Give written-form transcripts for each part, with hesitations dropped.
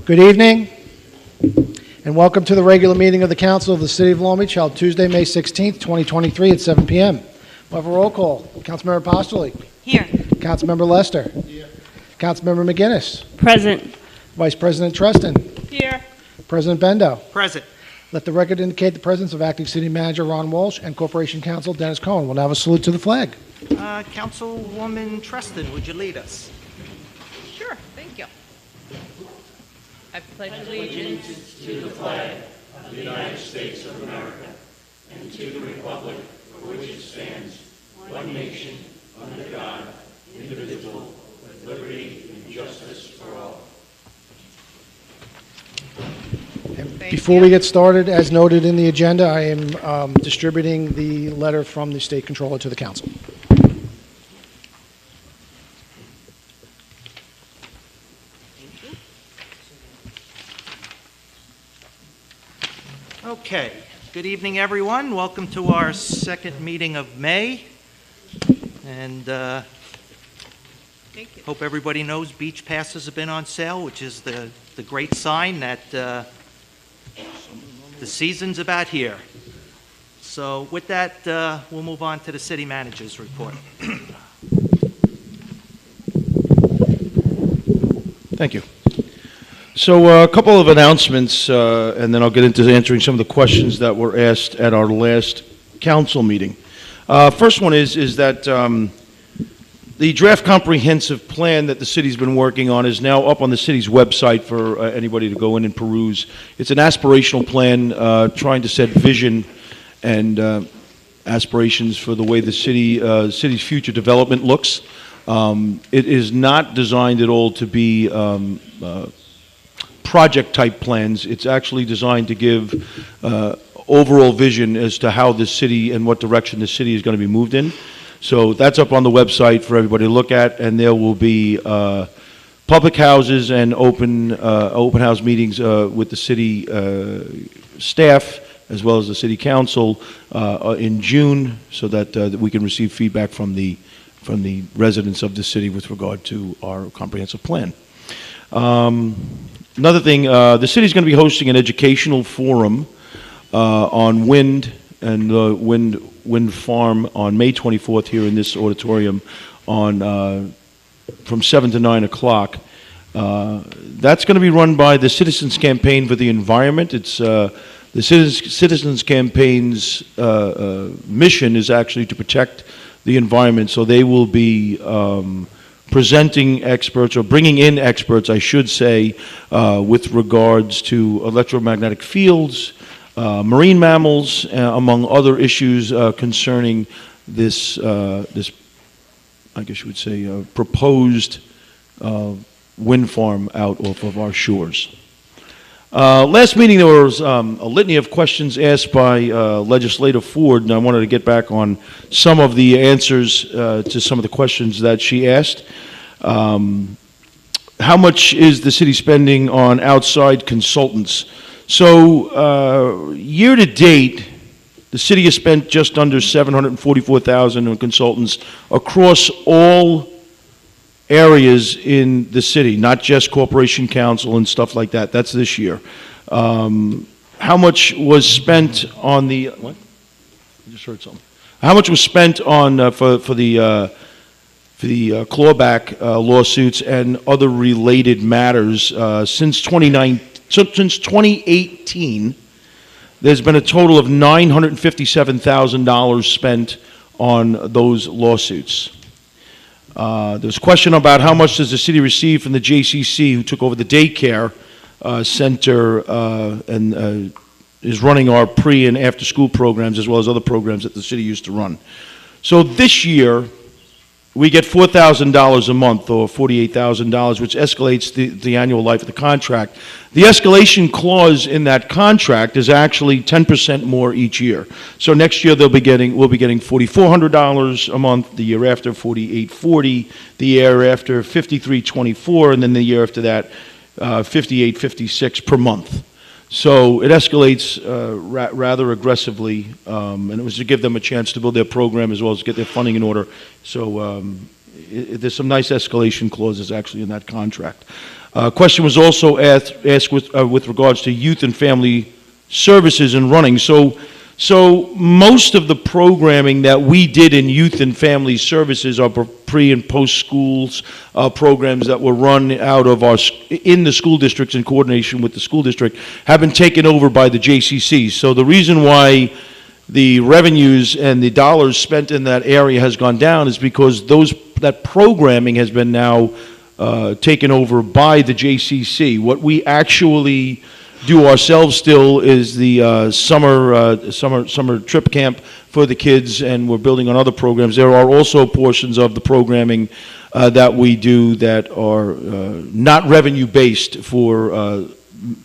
Good evening, and welcome to the regular meeting of the Council of the City of Long Beach, held Tuesday, May 16th, 2023 at 7 p.m. We'll have a roll call. Councilmember Apostoli. Here. Councilmember Lester. Here. Councilmember McGinnis. Present. Vice President Treston. Here. President Bendo. Present. Let the record indicate the presence of Acting City Manager Ron Walsh and Corporation Counsel Dennis Cohen. We'll now have a salute to the flag. Councilwoman Treston, would you lead us? Sure, thank you. I pledge allegiance to the flag of the United States of America and to the republic for which it stands, one nation, under God, indivisible, with liberty and justice for all. Before we get started, as noted in the agenda, I am distributing the letter from the State Controller to the Council. Okay. Good evening, everyone. Welcome to our second meeting of May. And Thank you. hope everybody knows beach passes have been on sale, which is the great sign that the season's about here. So with that, we'll move on to the city manager's report. Thank you. So a couple of announcements, and then I'll get into answering some of the questions that were asked at our last council meeting. First one is that the draft comprehensive plan that the city's been working on is now up on the city's website for anybody to go in and peruse. It's an aspirational plan trying to set vision and aspirations for the way the city's future development looks. It is not designed at all to be project-type plans. It's actually designed to give overall vision as to how the city and what direction the city is going to be moved in. So that's up on the website for everybody to look at, and there will be public houses and open house meetings with the city staff as well as the city council in June, so that we can receive feedback from the residents of the city with regard to our comprehensive plan. Another thing, the city is going to be hosting an educational forum on wind and wind farm on May 24th here in this auditorium from 7 to 9 o'clock. That's going to be run by the Citizens Campaign for the Environment. It's the Citizens Campaign's mission is actually to protect the environment, so they will be presenting experts, or bringing in experts, I should say, with regards to electromagnetic fields, marine mammals, among other issues concerning this, I guess you would say, proposed wind farm out off of our shores. Last meeting there was a litany of questions asked by Legislator Ford, and I wanted to get back on some of the answers to some of the questions that she asked. How much is the city spending on outside consultants? So year to date, the city has spent just under $744,000 on consultants across all areas in the city, not just corporation council and stuff like that. That's this year. How much was spent on the what? I just heard something. How much was spent on for the clawback lawsuits and other related matters since 2018? There's been a total of $957,000 spent on those lawsuits. There's a question about how much does the city receive from the JCC, who took over the daycare center and is running our pre- and after-school programs, as well as other programs that the city used to run. So this year, we get $4,000 a month, or $48,000, which escalates the annual life of the contract. The escalation clause in that contract is actually 10% more each year. So next year we'll be getting $4,400 a month. The year after, $4,840. The year after, $5,324, and then the year after that, $5,856 per month. So it escalates rather aggressively, and it was to give them a chance to build their program as well as get their funding in order. So there's some nice escalation clauses actually in that contract. Question was also asked with regards to youth and family services and running. So most of the programming that we did in youth and family services are pre and post schools programs that were run out of in the school districts in coordination with the school district have been taken over by the JCC. So the reason why the revenues and the dollars spent in that area has gone down is because that programming has been now taken over by the JCC. What we actually do ourselves still is the summer trip camp for the kids, and we're building on other programs. There are also portions of the programming that we do that are not revenue-based for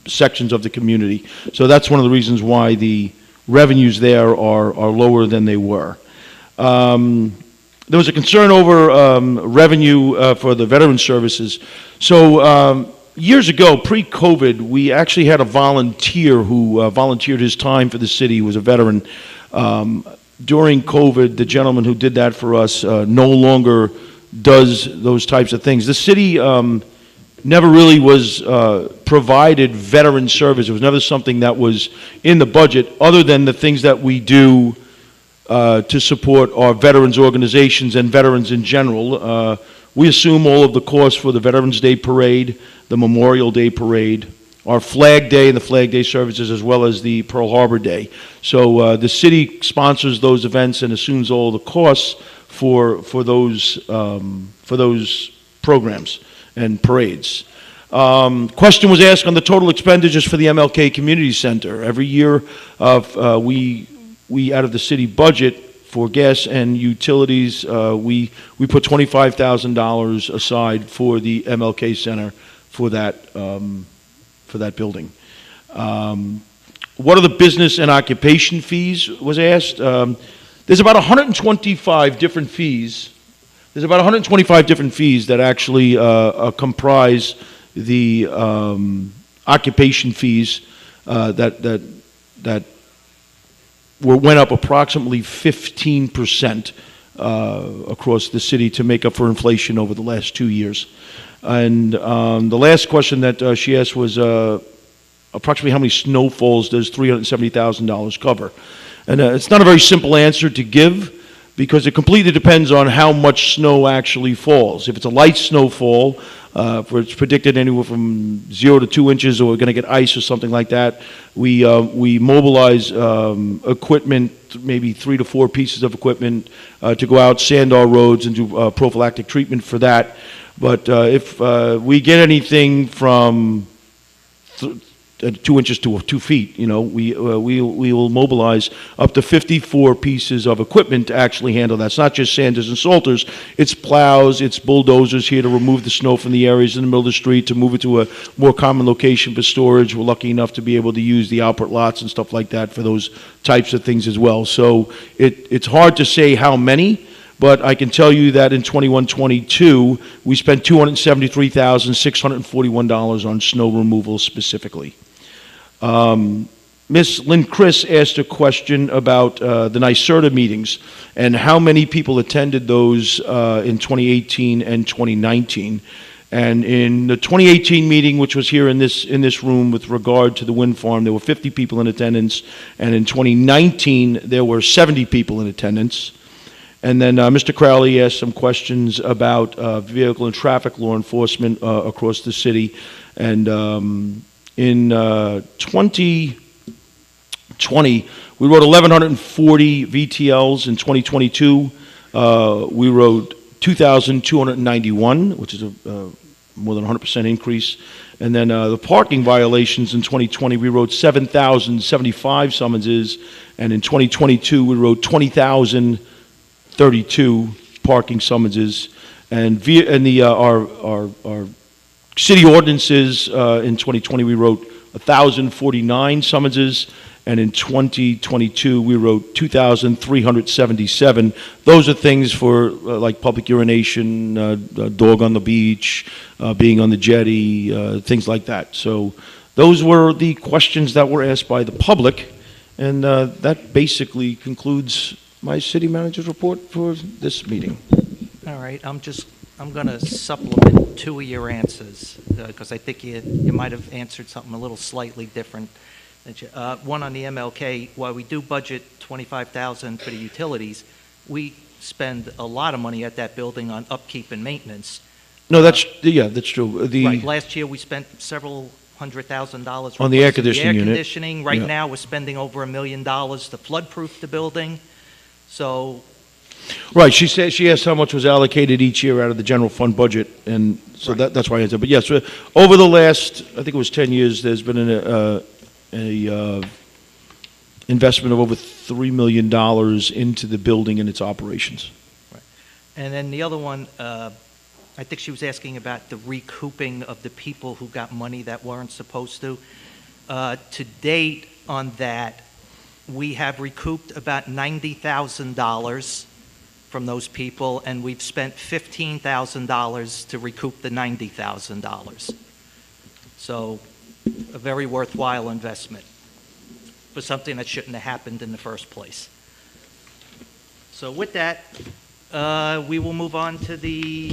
sections of the community. So that's one of the reasons why the revenues there are lower than they were. There was a concern over revenue for the veteran services. So years ago, pre-COVID, we actually had a volunteer who volunteered his time for the city. He was a veteran. During COVID, the gentleman who did that for us no longer does those types of things. The city never really was provided veteran service. It was never something that was in the budget, other than the things that we do to support our veterans organizations and veterans in general. We assume all of the costs for the Veterans Day Parade, the Memorial Day Parade, our Flag Day and the Flag Day services, as well as the Pearl Harbor Day. So the city sponsors those events and assumes all the costs for those programs and parades. Question was asked on the total expenditures for the MLK Community Center. Every year, we out of the city budget for gas and utilities, we put $25,000 aside for the MLK Center for that building. What are the business and occupation fees was asked. There's about 125 different fees. There's about 125 different fees that actually comprise the occupation fees that went up approximately 15% across the city to make up for inflation over the last 2 years. And the last question that she asked was approximately how many snowfalls does $370,000 cover? And it's not a very simple answer to give, because it completely depends on how much snow actually falls. If it's a light snowfall, where it's predicted anywhere from 0 to 2 inches, or we're going to get ice or something like that, we mobilize equipment, maybe 3 to 4 pieces of equipment, to go out, sand our roads, and do prophylactic treatment for that. But if we get anything from 2 inches to 2 feet, we will mobilize up to 54 pieces of equipment to actually handle that. It's not just sanders and salters, it's plows, it's bulldozers here to remove the snow from the areas in the middle of the street, to move it to a more common location for storage. We're lucky enough to be able to use the Alpert lots and stuff like that for those types of things as well. So it's hard to say how many, but I can tell you that in 21-22, we spent $273,641 on snow removal specifically. Ms. Lynn Chris asked a question about the NYSERDA meetings and how many people attended those in 2018 and 2019. And in the 2018 meeting, which was here in this room with regard to the wind farm, there were 50 people in attendance, and in 2019 there were 70 people in attendance. And then Mr. Crowley asked some questions about vehicle and traffic law enforcement across the city. And in 2020, we wrote 1,140 VTLs. In 2022, we wrote 2,291, which is a more than 100% increase. And then the parking violations in 2020, we wrote 7,075 summonses. And in 2022, we wrote 20,032 parking summonses. And our city ordinances, in 2020, we wrote 1,049 summonses, and in 2022, we wrote 2,377. Those are things for like public urination, dog on the beach, being on the jetty, things like that. So those were the questions that were asked by the public, and that basically concludes my city manager's report for this meeting. All right, I'm just I'm going to supplement two of your answers, because I think you might have answered something a little slightly different. One on the MLK, while we do budget $25,000 for the utilities, we spend a lot of money at that building on upkeep and maintenance. No, that's true. Right, last year we spent several $100,000 On the air replacing conditioning unit. conditioning. Right Yeah. now, we're spending over $1 million to flood-proof the building. So, Right, she asked how much was allocated each year out of the general fund budget, and so Right. that's why I answered. But yes, over the last, I think it was 10 years, there's been investment of over $3 million into the building and its operations. and then the other one, I think she was asking about the recouping of the people who got money that weren't supposed to. To date on that, we have recouped about $90,000 from those people, and we've spent $15,000 to recoup the $90,000. So, a very worthwhile investment for something that shouldn't have happened in the first place. So with that, we will move on to the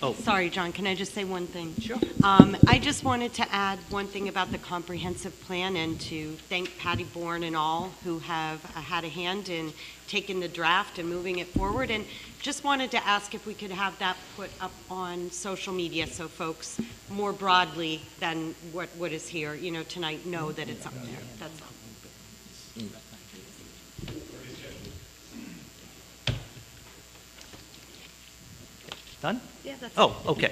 Oh. Sorry, John, can I just say one thing? Sure. I just wanted to add one thing about the comprehensive plan and to thank Patty Bourne and all who have had a hand in taking the draft and moving it forward. And just wanted to ask if we could have that put up on social media so folks more broadly than what is here, tonight know that it's up there. That's all. Done? Yeah, that's Oh, okay.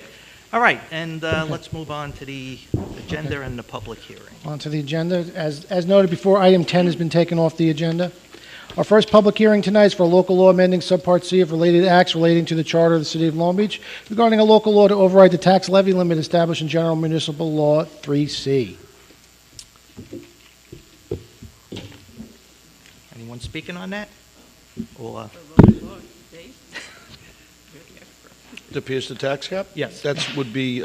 All right, and let's move on to the agenda and the public hearing. On to the agenda. As noted before, item 10 has been taken off the agenda. Our first public hearing tonight is for a local law amending Subpart C of related acts relating to the Charter of the City of Long Beach regarding a local law to override the tax levy limit established in General Municipal Law 3C. Anyone speaking on that? Or, To pierce the tax cap? Yes. That would be,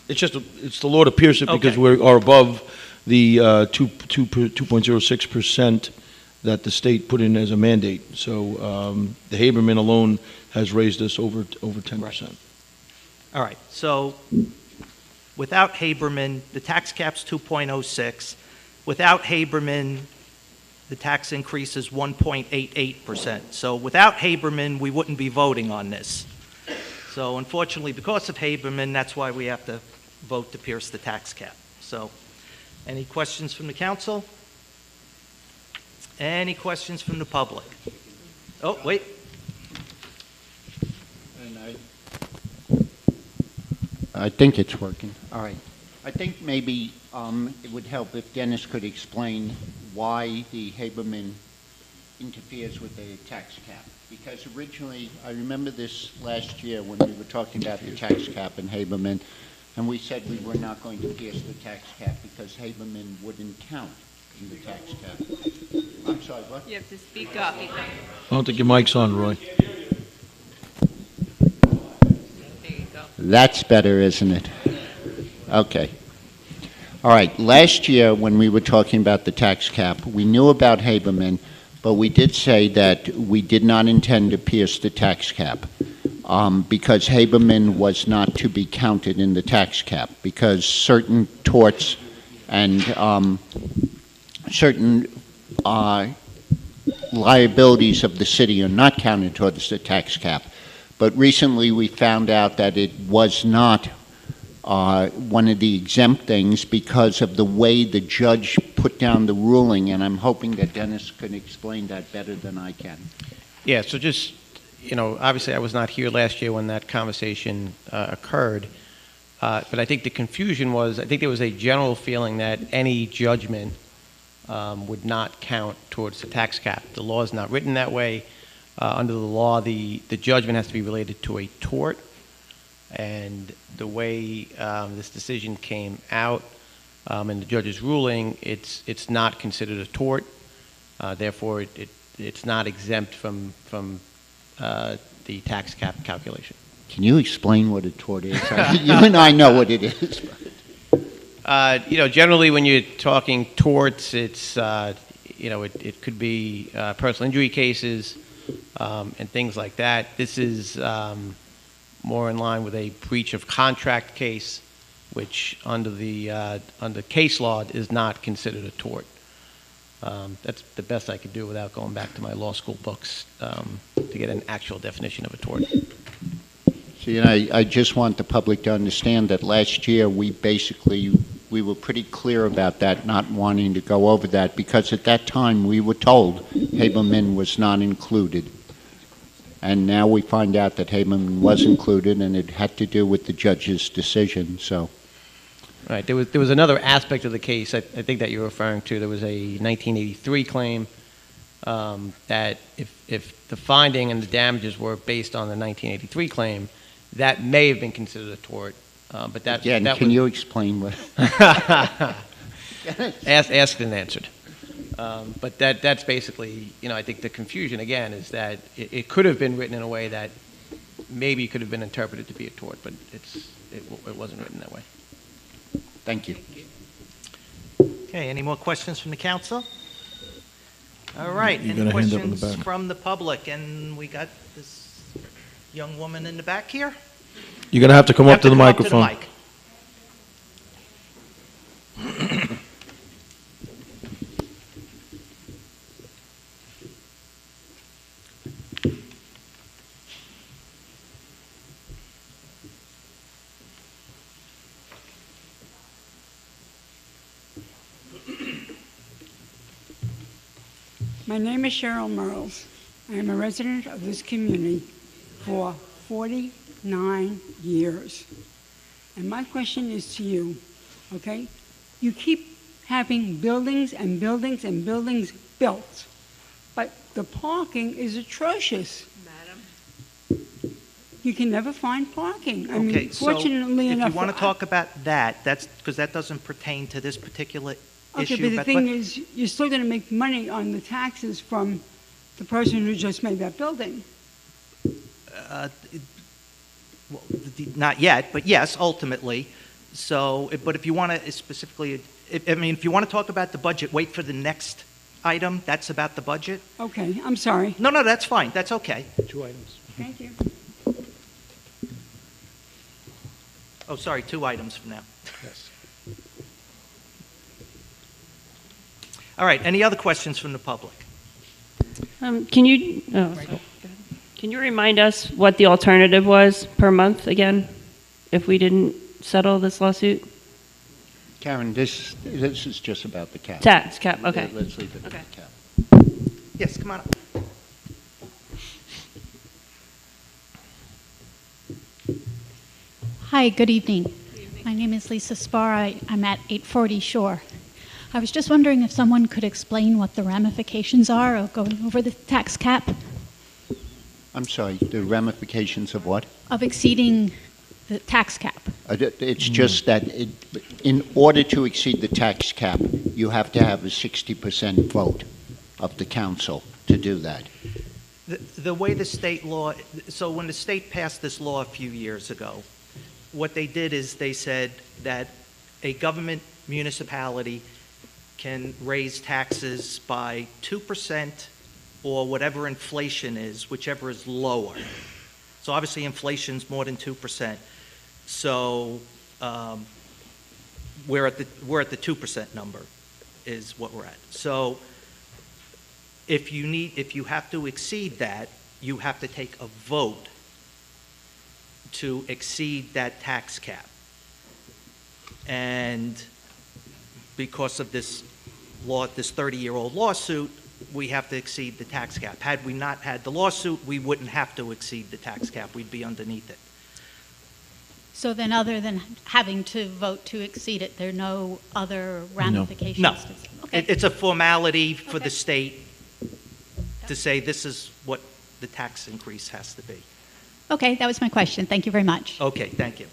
it's the law to pierce it because Okay. we are above the 2.06% that the state put in as a mandate. So the Haberman alone has raised us over 10%. all right, so without Haberman, the tax cap's 2.06. Without Haberman, the tax increase is 1.88%. So without Haberman, we wouldn't be voting on this. So unfortunately, because of Haberman, that's why we have to vote to pierce the tax cap. So, any questions from the council? Any questions from the public? Oh, wait. I think it's working. All right. I think maybe it would help if Dennis could explain why the Haberman interferes with the tax cap. Because originally, I remember this last year when we were talking about the tax cap and Haberman, and we said we were not going to pierce the tax cap because Haberman wouldn't count in the tax cap. I'm sorry, what? You have to speak up. I don't think your mic's on, Roy. There you go. That's better, isn't it? Okay. All right. Last year, when we were talking about the tax cap, we knew about Haberman, but we did say that we did not intend to pierce the tax cap because Haberman was not to be counted in the tax cap because certain torts and certain liabilities of the city are not counted towards the tax cap. But recently we found out that it was not one of the exempt things because of the way the judge put down the ruling, and I'm hoping that Dennis can explain that better than I can. Yeah, so just, obviously I was not here last year when that conversation occurred, but I think the confusion was, I think there was a general feeling that any judgment would not count towards the tax cap. The law is not written that way. Under the law, the judgment has to be related to a tort, and the way this decision came out in the judge's ruling, it's not considered a tort. Therefore, it's not exempt from the tax cap calculation. Can you explain what a tort is? You and I know what it is. Generally when you're talking torts, it's, it could be personal injury cases and things like that. This is more in line with a breach of contract case, which under case law is not considered a tort. That's the best I could do without going back to my law school books to get an actual definition of a tort. See, and I just want the public to understand that last year, we were pretty clear about that, not wanting to go over that, because at that time, we were told Haberman was not included. And now we find out that Haberman was included, and it had to do with the judge's decision, so. Right. There was another aspect of the case I think that you're referring to. There was a 1983 claim that if the finding and the damages were based on the 1983 claim, that may have been considered a tort. But that Again, that can was, you explain what? asked and answered. But that's basically, I think the confusion again is that it could have been written in a way that maybe could have been interpreted to be a tort, but it wasn't written that way. Thank you. Okay, any more questions from the council? All right, You're any gonna hand up in the questions back. from the public? And we got this young woman in the back here. You're going to have to come You up to the have to come microphone. mic. My name is Cheryl Merles. I am a resident of this community for 49 years. And my question is to you, okay? You keep having buildings and buildings and buildings built, but the parking is atrocious. Madam? You can never find parking. I Okay, mean, so fortunately if enough. you want to talk about that's because that doesn't pertain to this particular Okay, issue. but the thing is, you're still going to make money on the taxes from the person who just made that building. Well, not yet, but yes, ultimately. So, but if you want to specifically, if you want to talk about the budget, wait for the next item. That's about the budget. Okay, I'm sorry. No, that's fine. That's okay. Two items. Thank you. Oh, sorry, 2 items from now. Yes. All right, any other questions from the public? Can you remind us what the alternative was per month again, if we didn't settle this lawsuit? Karen, this is just about the cap. Tax cap, okay. Let's leave it at Okay. the cap. Yes, come on up. Hi, good evening. My name is Lisa Spar. I'm at 840 Shore. I was just wondering if someone could explain what the ramifications are of going over the tax cap, I'm sorry, the ramifications of what? of exceeding the tax cap. It's just that in order to exceed the tax cap, you have to have a 60% vote of the council to do that. The way the state law, so when the state passed this law a few years ago, what they did is they said that a government municipality can raise taxes by 2% or whatever inflation is, whichever is lower. So obviously inflation's more than 2%. So we're at the 2% number is what we're at. So if you have to exceed that, you have to take a vote to exceed that tax cap. And because of this law, this 30-year-old lawsuit, we have to exceed the tax cap. Had we not had the lawsuit, we wouldn't have to exceed the tax cap. We'd be underneath it. So then other than having to vote to exceed it, there are no other ramifications? No. Okay. It's a formality for the Okay. state to say this is what the tax increase has to be. Okay, that was my question. Thank you very much. Okay, thank you.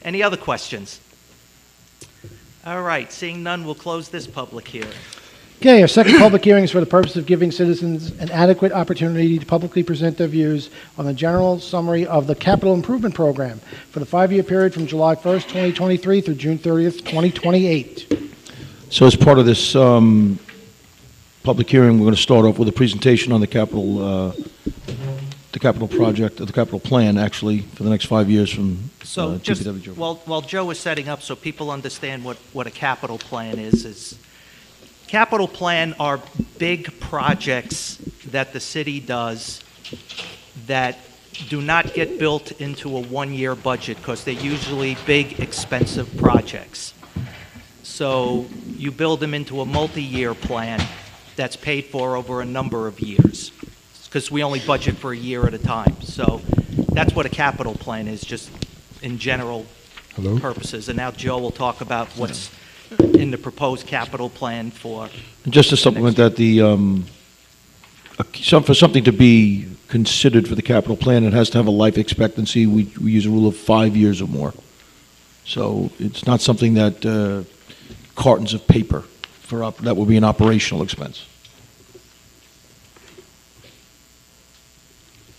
Any other questions? All right, seeing none, we'll close this public hearing. Okay, our second public hearing is for the purpose of giving citizens an adequate opportunity to publicly present their views on the general summary of the capital improvement program for the 5-year period from July 1st, 2023 through June 30th, 2028. So as part of this capital project, the capital plan, actually, for the next 5 years from So just, DPW. while Joe is setting up, so people understand what a capital plan is capital plan are big projects that the city does that do not get built into a one-year budget because they're usually big, expensive projects. So you build them into a multi-year plan that's paid for over a number of years because we only budget for a year at a time. So that's what a capital plan is, just in general purposes. And now Joe will talk about what's in the proposed capital plan for. And just to supplement that, for something to be considered for the capital plan, it has to have a life expectancy. We use a rule of 5 years or more. So it's not something that cartons of paper that would be an operational expense.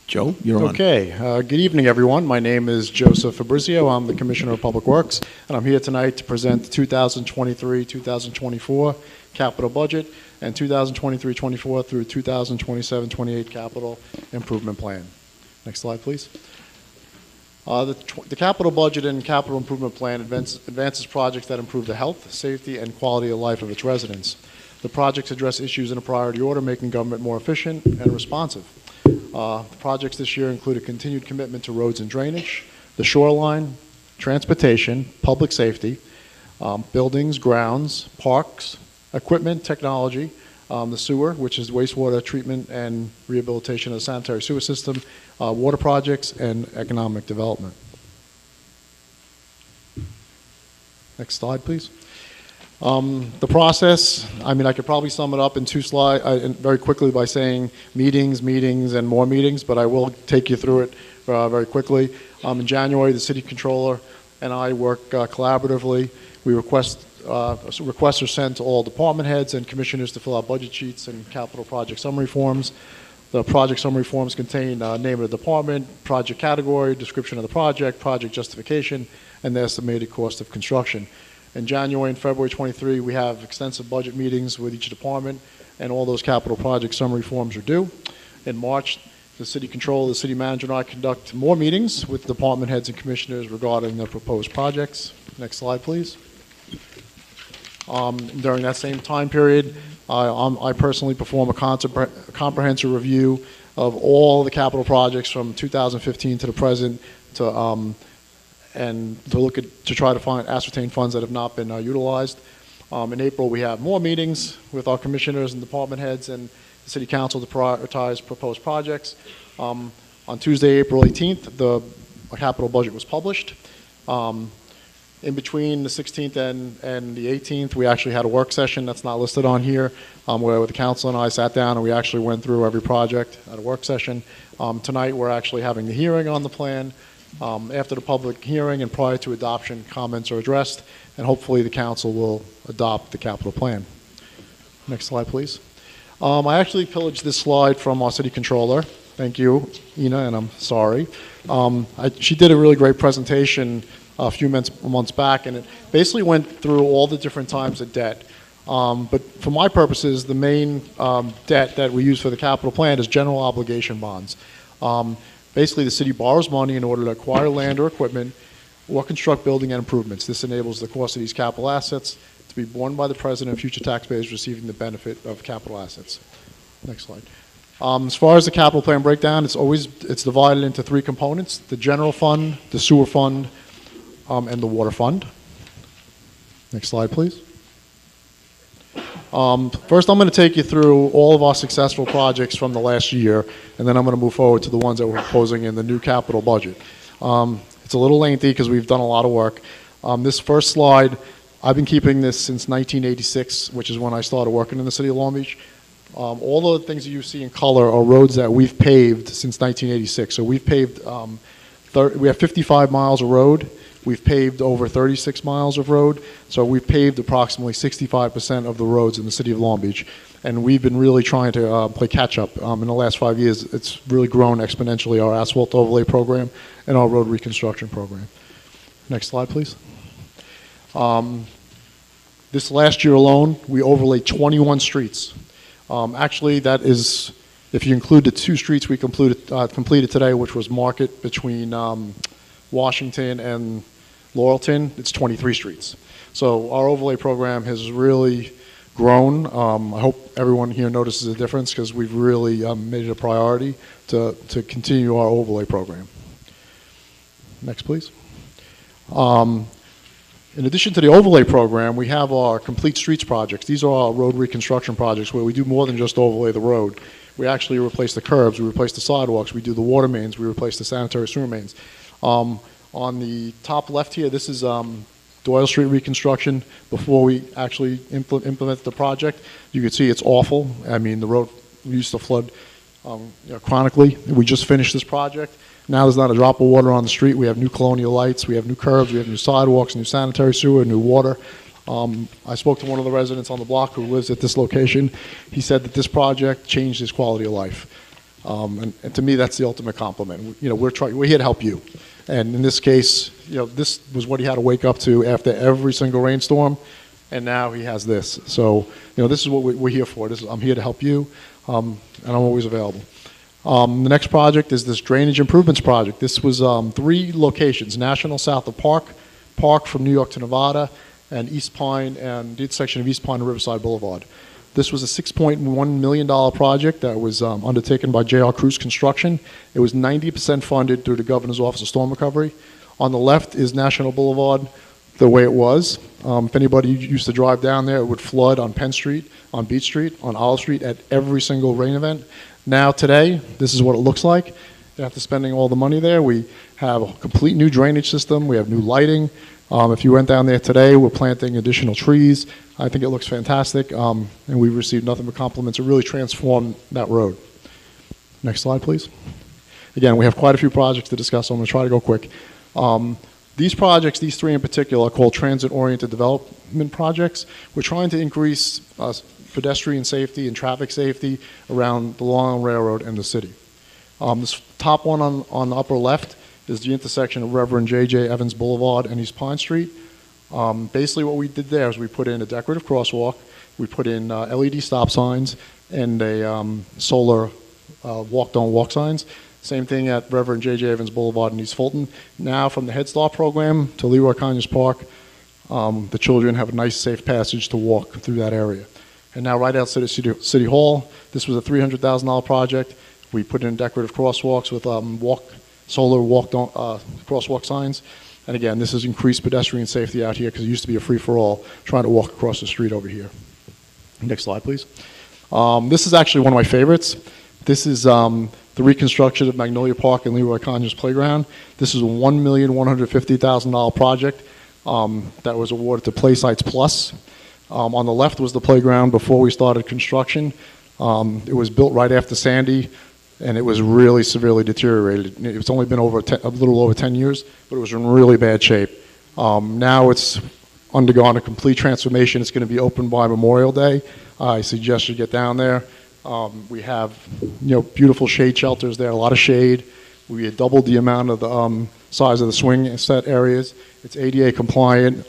Joe, you're on. Okay. Good evening, everyone. My name is Joseph Fabrizio. I'm the Commissioner of Public Works, and I'm here tonight to present the 2023-2024 capital budget and 2023-24 through 2027-28 capital improvement plan. Next slide, please. The capital budget and capital improvement plan advances projects that improve the health, safety, and quality of life of its residents. The projects address issues in a priority order, making government more efficient and responsive. The projects this year include a continued commitment to roads and drainage, the shoreline, transportation, public safety, buildings, grounds, parks, equipment, technology, the sewer, which is wastewater treatment and rehabilitation of the sanitary sewer system, water projects, and economic development. Next slide, please. The process, I could probably sum it up in two slides very quickly by saying meetings, and more meetings, but I will take you through it very quickly. In January, the city controller and I work collaboratively. Requests are sent to all department heads and commissioners to fill out budget sheets and capital project summary forms. The project summary forms contain name of the department, project category, description of the project justification, and the estimated cost of construction. In January and February 23, we have extensive budget meetings with each department, and all those capital project summary forms are due. In March, the city controller, the city manager, and I conduct more meetings with department heads and commissioners regarding the proposed projects. Next slide, please. During that same time period, I personally perform a comprehensive review of all the capital projects from 2015 to the present and to try to ascertain funds that have not been utilized. In April, we have more meetings with our commissioners and department heads and the city council to prioritize proposed projects. On Tuesday, April 18th, the capital budget was published. In between the 16th and the 18th, we actually had a work session that's not listed on here, where the council and I sat down and we actually went through every project at a work session. Tonight, we're actually having the hearing on the plan. After the public hearing and prior to adoption, comments are addressed, and hopefully the council will adopt the capital plan. Next slide, please. I actually pillaged this slide from our city controller. Thank you, Ina, and I'm sorry. She did a really great presentation a few months back, and it basically went through all the different types of debt. But for my purposes, the main debt that we use for the capital plan is general obligation bonds. Basically, the city borrows money in order to acquire land or equipment or construct building and improvements. This enables the cost of these capital assets to be borne by the president and future taxpayers receiving the benefit of capital assets. Next slide. As far as the capital plan breakdown, it's divided into three components: the general fund, the sewer fund, and the water fund. Next slide, please. First, I'm going to take you through all of our successful projects from the last year, and then I'm going to move forward to the ones that we're proposing in the new capital budget. It's a little lengthy because we've done a lot of work. This first slide, I've been keeping this since 1986, which is when I started working in the city of Long Beach. All the things that you see in color are roads that we've paved since 1986. So we've paved, we have 55 miles of road. We've paved over 36 miles of road, so we've paved approximately 65% of the roads in the city of Long Beach, and we've been really trying to play catch-up. In the last 5 years, it's really grown exponentially, our asphalt overlay program and our road reconstruction program. Next slide, please. This last year alone, we overlaid 21 streets. Actually, that is If you include the 2 streets we completed today, which was Market between Washington and Laurelton, it's 23 streets. So our overlay program has really grown. I hope everyone here notices a difference because we've really made it a priority to continue our overlay program. Next, please. In addition to the overlay program, we have our complete streets projects. These are our road reconstruction projects where we do more than just overlay the road. We actually replace the curbs, we replace the sidewalks, we do the water mains, we replace the sanitary sewer mains. On the top left here, this is Doyle Street reconstruction before we actually implement the project. You can see it's awful. I mean, the road used to flood chronically. We just finished this project. Now there's not a drop of water on the street. We have new colonial lights, we have new curbs, we have new sidewalks, new sanitary sewer, new water. I spoke to one of the residents on the block who lives at this location. He said that this project changed his quality of life. And to me, that's the ultimate compliment. You know, we're here to help you. And in this case, you know, this was what he had to wake up to after every single rainstorm, and now he has this. So, you know, this is what we're here for. I'm here to help you, and I'm always available. The next project is this drainage improvements project. This was 3 locations: National south of Park from New York to Nevada, and East Pine, and the section of East Pine and Riverside Boulevard. This was a $6.1 million project that was undertaken by J.R. Cruz Construction. It was 90% funded through the Governor's Office of Storm Recovery. On the left is National Boulevard, the way it was. If anybody used to drive down there, it would flood on Penn Street, on Beach Street, on Olive Street at every single rain event. Now today, this is what it looks like. After spending all the money there, we have a complete new drainage system. We have new lighting. If you went down there today, we're planting additional trees. I think it looks fantastic, and we've received nothing but compliments. It really transformed that road. Next slide, please. Again, we have quite a few projects to discuss, so I'm going to try to go quick. These projects, these 3 in particular, are called transit-oriented development projects. We're trying to increase pedestrian safety and traffic safety around the Long Island Railroad and the city. This top one on the upper left is the intersection of Reverend J.J. Evans Boulevard and East Pine Street. Basically what we did there is we put in a decorative crosswalk, we put in LED stop signs, and a solar walk-don't-walk signs. Same thing at Reverend J.J. Evans Boulevard in East Fulton. Now from the Head Start program to Leroy Conyers Park, the children have a nice safe passage to walk through that area. And now right outside of City Hall, this was a $300,000 project. We put in decorative crosswalks with solar crosswalk signs. And again, this has increased pedestrian safety out here because it used to be a free-for-all trying to walk across the street over here. Next slide, please. This is actually one of my favorites. This is the reconstruction of Magnolia Park and Leroy Conyers Playground. This is a $1,150,000 project that was awarded to PlaySites Plus. On the left was the playground before we started construction. It was built right after Sandy, and it was really severely deteriorated. It's only been a little over 10 years, but it was in really bad shape. Now it's undergone a complete transformation. It's going to be open by Memorial Day. I suggest you get down there. We have, beautiful shade shelters there, a lot of shade. We had doubled the amount of the size of the swing set areas. It's ADA compliant.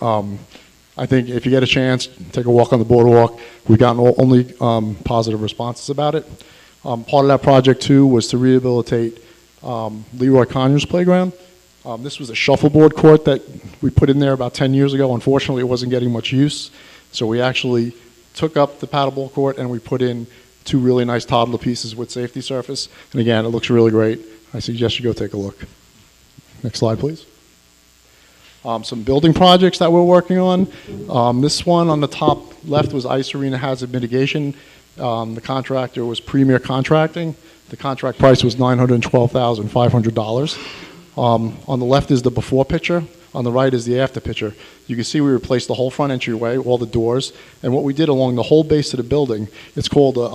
I think if you get a chance, take a walk on the boardwalk. We've gotten only positive responses about it. Part of that project, too, was to rehabilitate Leroy Conyers Playground. This was a shuffleboard court that we put in there about 10 years ago. Unfortunately, it wasn't getting much use. So we actually took up the paddleball court and we put in 2 really nice toddler pieces with safety surface. And again, it looks really great. I suggest you go take a look. Next slide, please. Some building projects that we're working on. This one on the top left was Ice Arena Hazard Mitigation. The contractor was Premier Contracting. The contract price was $912,500. On the left is the before picture. On the right is the after picture. You can see we replaced the whole front entryway, all the doors, and what we did along the whole base of the building, it's called a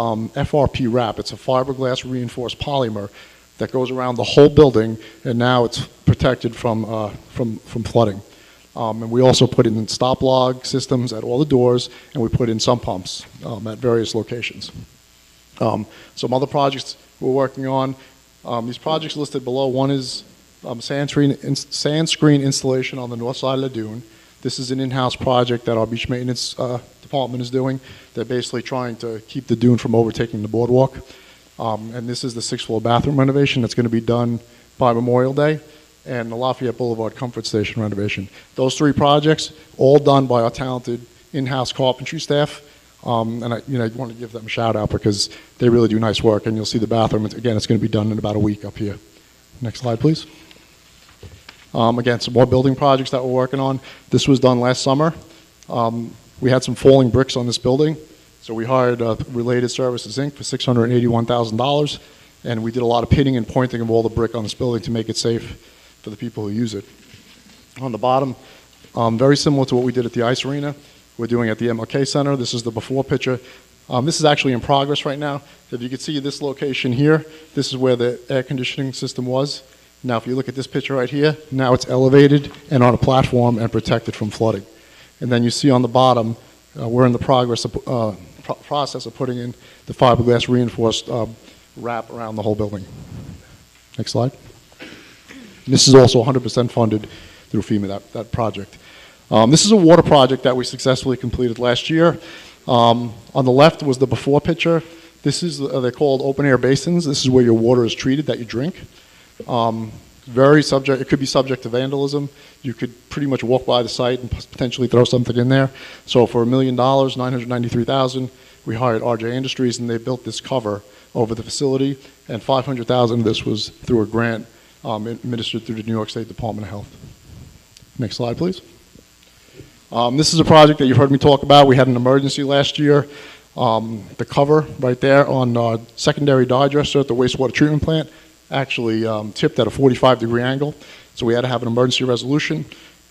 FRP wrap. It's a fiberglass reinforced polymer that goes around the whole building, and now it's protected from flooding. And we also put in stop log systems at all the doors, and we put in sump pumps at various locations. Some other projects we're working on. These projects listed below, one is sand screen installation on the north side of the dune. This is an in-house project that our beach maintenance department is doing. They're basically trying to keep the dune from overtaking the boardwalk. And this is the sixth-floor bathroom renovation that's going to be done by Memorial Day, and the Lafayette Boulevard Comfort Station renovation. Those three projects, all done by our talented in-house carpentry staff. And I want to give them a shout out because they really do nice work. And you'll see the bathroom. Again, it's going to be done in about a week up here. Next slide, please. Again, some more building projects that we're working on. This was done last summer. We had some falling bricks on this building, so we hired Related Services Inc. for $681,000, and we did a lot of pitting and pointing of all the brick on this building to make it safe for the people who use it. On the bottom, very similar to what we did at the ice arena, we're doing at the MLK Center. This is the before picture. This is actually in progress right now. If you can see this location here, this is where the air conditioning system was. Now, if you look at this picture right here, now it's elevated and on a platform and protected from flooding. And then you see on the bottom, we're in the process of putting in the fiberglass reinforced wrap around the whole building. Next slide. This is also 100% funded through FEMA, that project. This is a water project that we successfully completed last year. On the left was the before picture. This is, they're called open air basins. This is where your water is treated that you drink. It could be subject to vandalism. You could pretty much walk by the site and potentially throw something in there. So for $1 million, $993,000, we hired RJ Industries, and they built this cover over the facility, and $500,000 of this was through a grant administered through the New York State Department of Health. Next slide, please. This is a project that you've heard me talk about. We had an emergency last year. The cover right there on secondary digester at the wastewater treatment plant actually tipped at a 45-degree angle. So we had to have an emergency resolution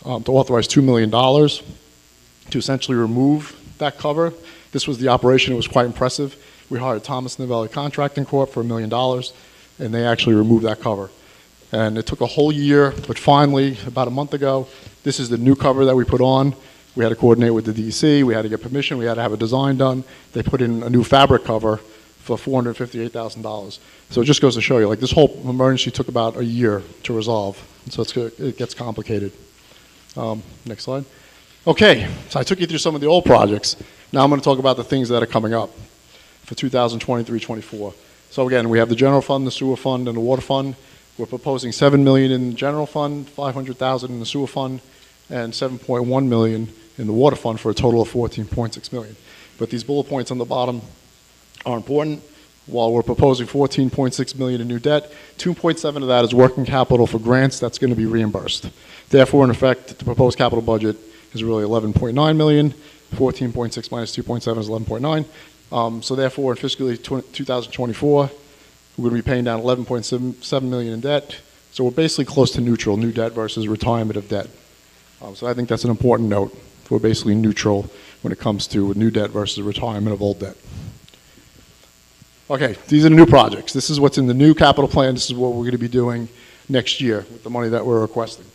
to authorize $2 million to essentially remove that cover. This was the operation. It was quite impressive. We hired Thomas Novelli Contracting Corp. for $1 million, and they actually removed that cover. And it took a whole year, but finally, about a month ago, this is the new cover that we put on. We had to coordinate with the DEC. We had to get permission. We had to have a design done. They put in a new fabric cover for $458,000. So it just goes to show you, like, this whole emergency took about a year to resolve. So it gets complicated. Next slide. Okay, so I took you through some of the old projects. Now I'm going to talk about the things that are coming up for 2023-24. So again, we have the general fund, the sewer fund, and the water fund. We're proposing $7 million in the general fund, $500,000 in the sewer fund, and $7.1 million in the water fund for a total of $14.6 million. But these bullet points on the bottom are important. While we're proposing $14.6 million in new debt, 2.7 of that is working capital for grants that's going to be reimbursed. Therefore, in effect, the proposed capital budget is really $11.9 million. 14.6 minus 2.7 is 11.9. So therefore, in fiscal year 2024, we're going to be paying down $11.7 million in debt. So we're basically close to neutral, new debt versus retirement of debt. So I think that's an important note. We're basically neutral when it comes to new debt versus retirement of old debt. Okay, these are the new projects. This is what's in the new capital plan. This is what we're going to be doing next year with the money that we're requesting.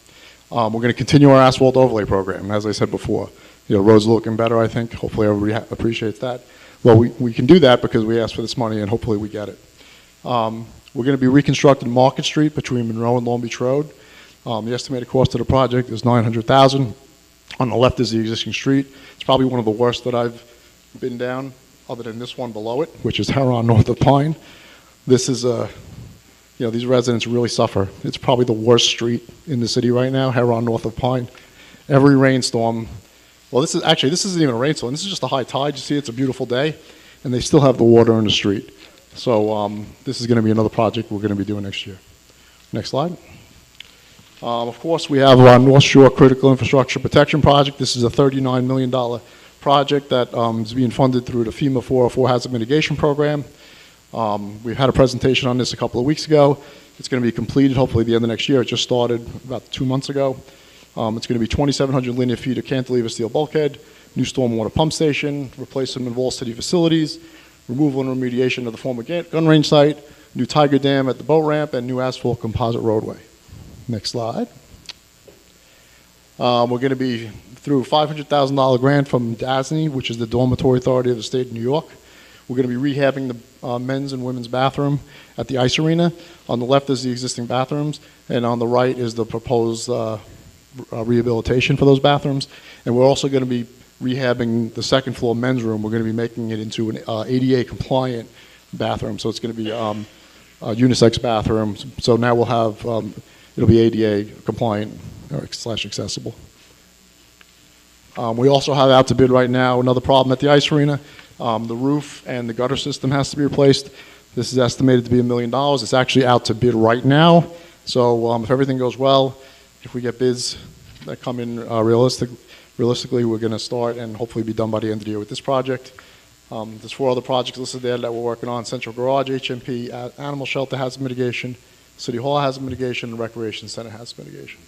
We're going to continue our asphalt overlay program, as I said before. You know, roads are looking better, I think. Hopefully everybody appreciates that. Well, we can do that because we asked for this money, and hopefully we get it. We're going to be reconstructing Market Street between Monroe and Long Beach Road. The estimated cost of the project is $900,000. On the left is the existing street. It's probably one of the worst that I've been down, other than this one below it, which is Heron north of Pine. This is these residents really suffer. It's probably the worst street in the city right now, Heron north of Pine. Every rainstorm, well, this isn't even a rainstorm. This is just a high tide. You see, it's a beautiful day, and they still have the water in the street. So this is going to be another project we're going to be doing next year. Next slide. Of course, we have our North Shore Critical Infrastructure Protection Project. This is a $39 million project that is being funded through the FEMA 404 Hazard Mitigation Program. We had a presentation on this a couple of weeks ago. It's going to be completed hopefully at the end of next year. It just started about 2 months ago. It's going to be 2,700 linear feet of cantilever steel bulkhead, new stormwater pump station, replacement of all city facilities, removal and remediation of the former gun range site, new Tiger Dam at the boat ramp, and new asphalt composite roadway. Next slide. We're going to be through a $500,000 grant from DASNY, which is the Dormitory Authority of the State of New York. We're going to be rehabbing the men's and women's bathroom at the ice arena. On the left is the existing bathrooms, and on the right is the proposed rehabilitation for those bathrooms. And we're also going to be rehabbing the second floor men's room. We're going to be making it into an ADA compliant bathroom, so it's going to be unisex bathrooms. So now we'll have, it'll be ADA compliant / accessible. We also have out to bid right now another problem at the ice arena. The roof and the gutter system has to be replaced. This is estimated to be $1 million. It's actually out to bid right now. So if everything goes well, if we get bids that come in realistically, we're going to start and hopefully be done by the end of the year with this project. There's 4 other projects listed there that we're working on: Central Garage, HMP, Animal Shelter hazard mitigation, City Hall hazard mitigation, and Recreation Center hazard mitigation.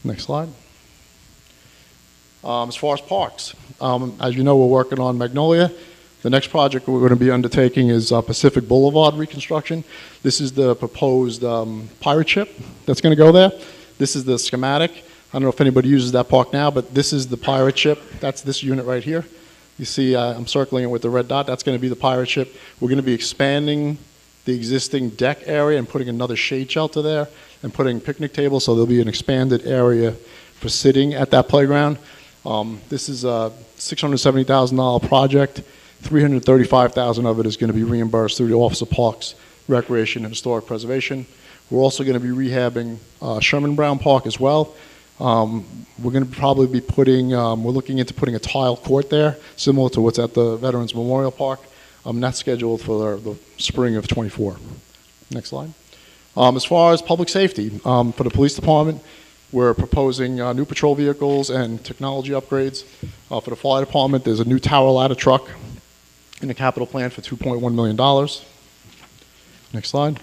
Next slide. As far as parks, as you know, we're working on Magnolia. The next project we're going to be undertaking is Pacific Boulevard reconstruction. This is the proposed pirate ship that's going to go there. This is the schematic. I don't know if anybody uses that park now, but this is the pirate ship. That's this unit right here. You see I'm circling it with the red dot. That's going to be the pirate ship. We're going to be expanding the existing deck area and putting another shade shelter there and putting picnic tables, so there'll be an expanded area for sitting at that playground. This is a $670,000 project. $335,000 of it is going to be reimbursed through the Office of Parks, Recreation, and Historic Preservation. We're also going to be rehabbing Sherman Brown Park as well. We're going to probably be putting, we're looking into putting a tile court there, similar to what's at the Veterans Memorial Park. That's scheduled for the spring of '24. Next slide. As far as public safety, for the police department, we're proposing new patrol vehicles and technology upgrades. For the fire department, there's a new tower ladder truck in the capital plan for $2.1 million. Next slide.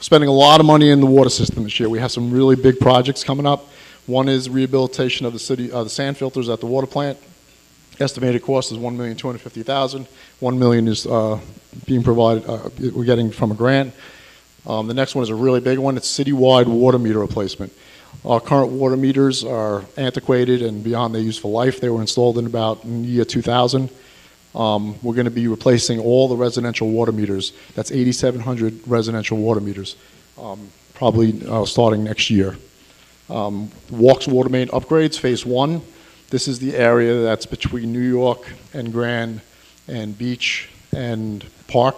Spending a lot of money in the water system this year. We have some really big projects coming up. One is rehabilitation of the sand filters at the water plant. Estimated cost is $1,250,000. $1 million is being provided, we're getting from a grant. The next one is a really big one. It's citywide water meter replacement. Our current water meters are antiquated and beyond their useful life. They were installed in about the year 2000. We're going to be replacing all the residential water meters. That's 8,700 residential water meters, probably starting next year. Walks water main upgrades, phase 1. This is the area that's between New York and Grand and Beach and Park.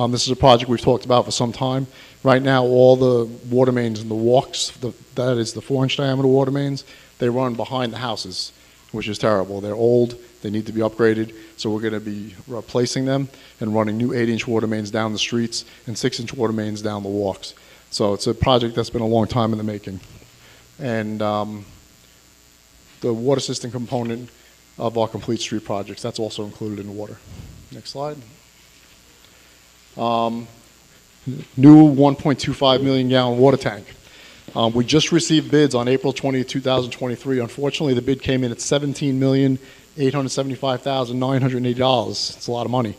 This is a project we've talked about for some time. Right now, all the water mains and the walks, that is the 4-inch diameter water mains, they run behind the houses, which is terrible. They're old, they need to be upgraded, so we're going to be replacing them and running new 8-inch water mains down the streets and 6-inch water mains down the walks. So it's a project that's been a long time in the making. And the water system component of our complete street projects, that's also included in the water. Next slide. New 1.25 million gallon water tank. We just received bids on April 20, 2023. Unfortunately, the bid came in at $17,875,980. It's a lot of money.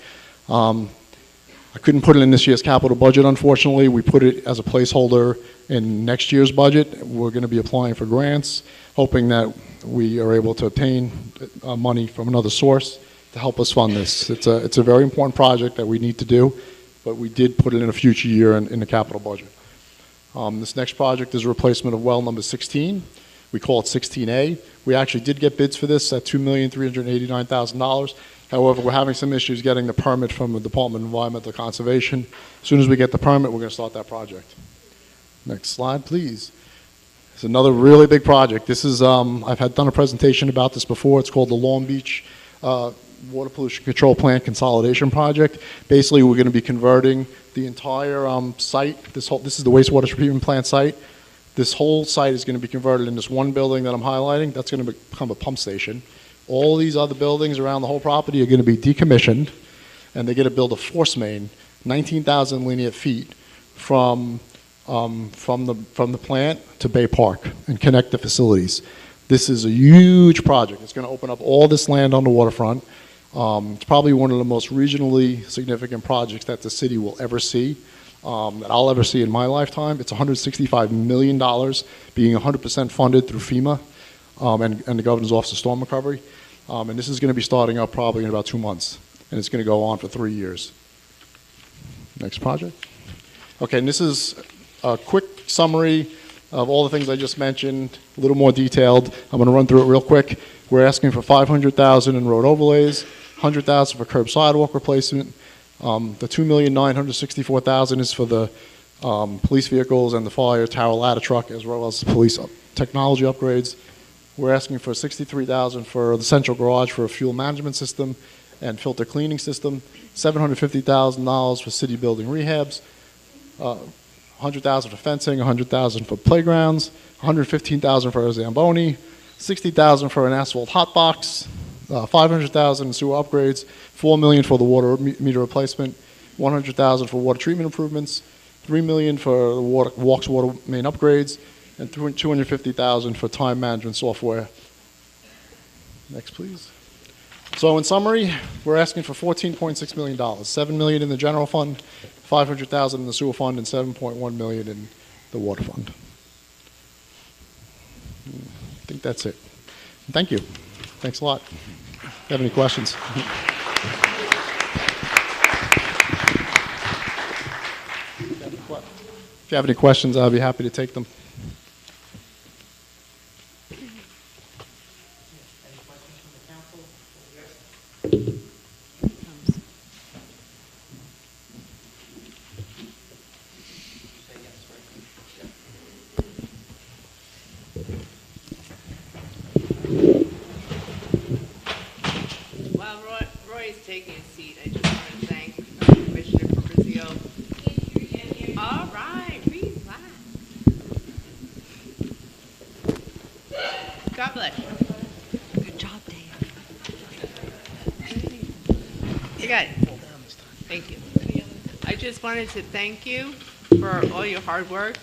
I couldn't put it in this year's capital budget, unfortunately. We put it as a placeholder in next year's budget. We're going to be applying for grants, hoping that we are able to obtain money from another source to help us fund this. It's a very important project that we need to do, but we did put it in a future year in the capital budget. This next project is a replacement of well number 16. We call it 16A. We actually did get bids for this at $2,389,000. However, we're having some issues getting the permit from the Department of Environmental Conservation. As soon as we get the permit, we're going to start that project. Next slide, please. It's another really big project. This is, I've done a presentation about this before. It's called the Long Beach Water Pollution Control Plant Consolidation Project. Basically, we're going to be converting the entire site. This is the wastewater treatment plant site. This whole site is going to be converted in this one building that I'm highlighting. That's going to become a pump station. All these other buildings around the whole property are going to be decommissioned, and they're going to build a force main, 19,000 linear feet from the plant to Bay Park and connect the facilities. This is a huge project. It's going to open up all this land on the waterfront. It's probably one of the most regionally significant projects that the city will ever see, that I'll ever see in my lifetime. It's $165 million, being 100% funded through FEMA and the Governor's Office of Storm Recovery. And this is going to be starting up probably in about 2 months, and it's going to go on for 3 years. Next project. Okay, and this is a quick summary of all the things I just mentioned, a little more detailed. I'm going to run through it real quick. We're asking for $500,000 in road overlays, $100,000 for curb sidewalk replacement. The $2,964,000 is for the police vehicles and the fire tower ladder truck, as well as the police technology upgrades. We're asking for $63,000 for the central garage for a fuel management system and filter cleaning system, $750,000 for city building rehabs, $100,000 for fencing, $100,000 for playgrounds, $115,000 for a Zamboni, $60,000 for an asphalt hot box, $500,000 in sewer upgrades, $4 million for the water meter replacement, $100,000 for water treatment improvements, $3 million for the Walks water main upgrades, and $250,000 for time management software. Next, please. So in summary, we're asking for $14.6 million, $7 million in the general fund, $500,000 in the sewer fund, and $7.1 million in the water fund. I think that's it. Thank you. Thanks a lot. If you have any questions? If you have any questions, I'll be happy to take them. While Roy is taking his seat, I just want to thank Commissioner Fabrizio. All right, relax. God bless you. Good job, Dave. You got it. Thank you. I just wanted to thank you for all your hard work.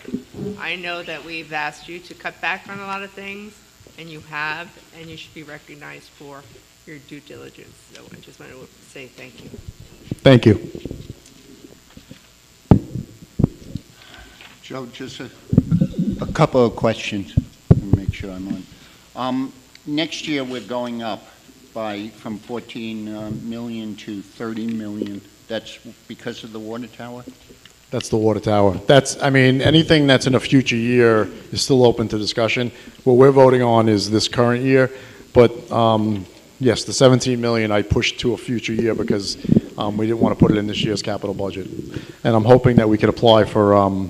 I know that we've asked you to cut back on a lot of things, and you have, and you should be recognized for your due diligence. So I just wanted to say thank you. Thank you. Joe, just a couple of questions, to make sure I'm on. Next year, we're going up from 14 million to 30 million. That's because of the water tower? That's the water tower. Anything that's in a future year is still open to discussion. What we're voting on is this current year, but yes, the 17 million I pushed to a future year because we didn't want to put it in this year's capital budget. And I'm hoping that we could apply for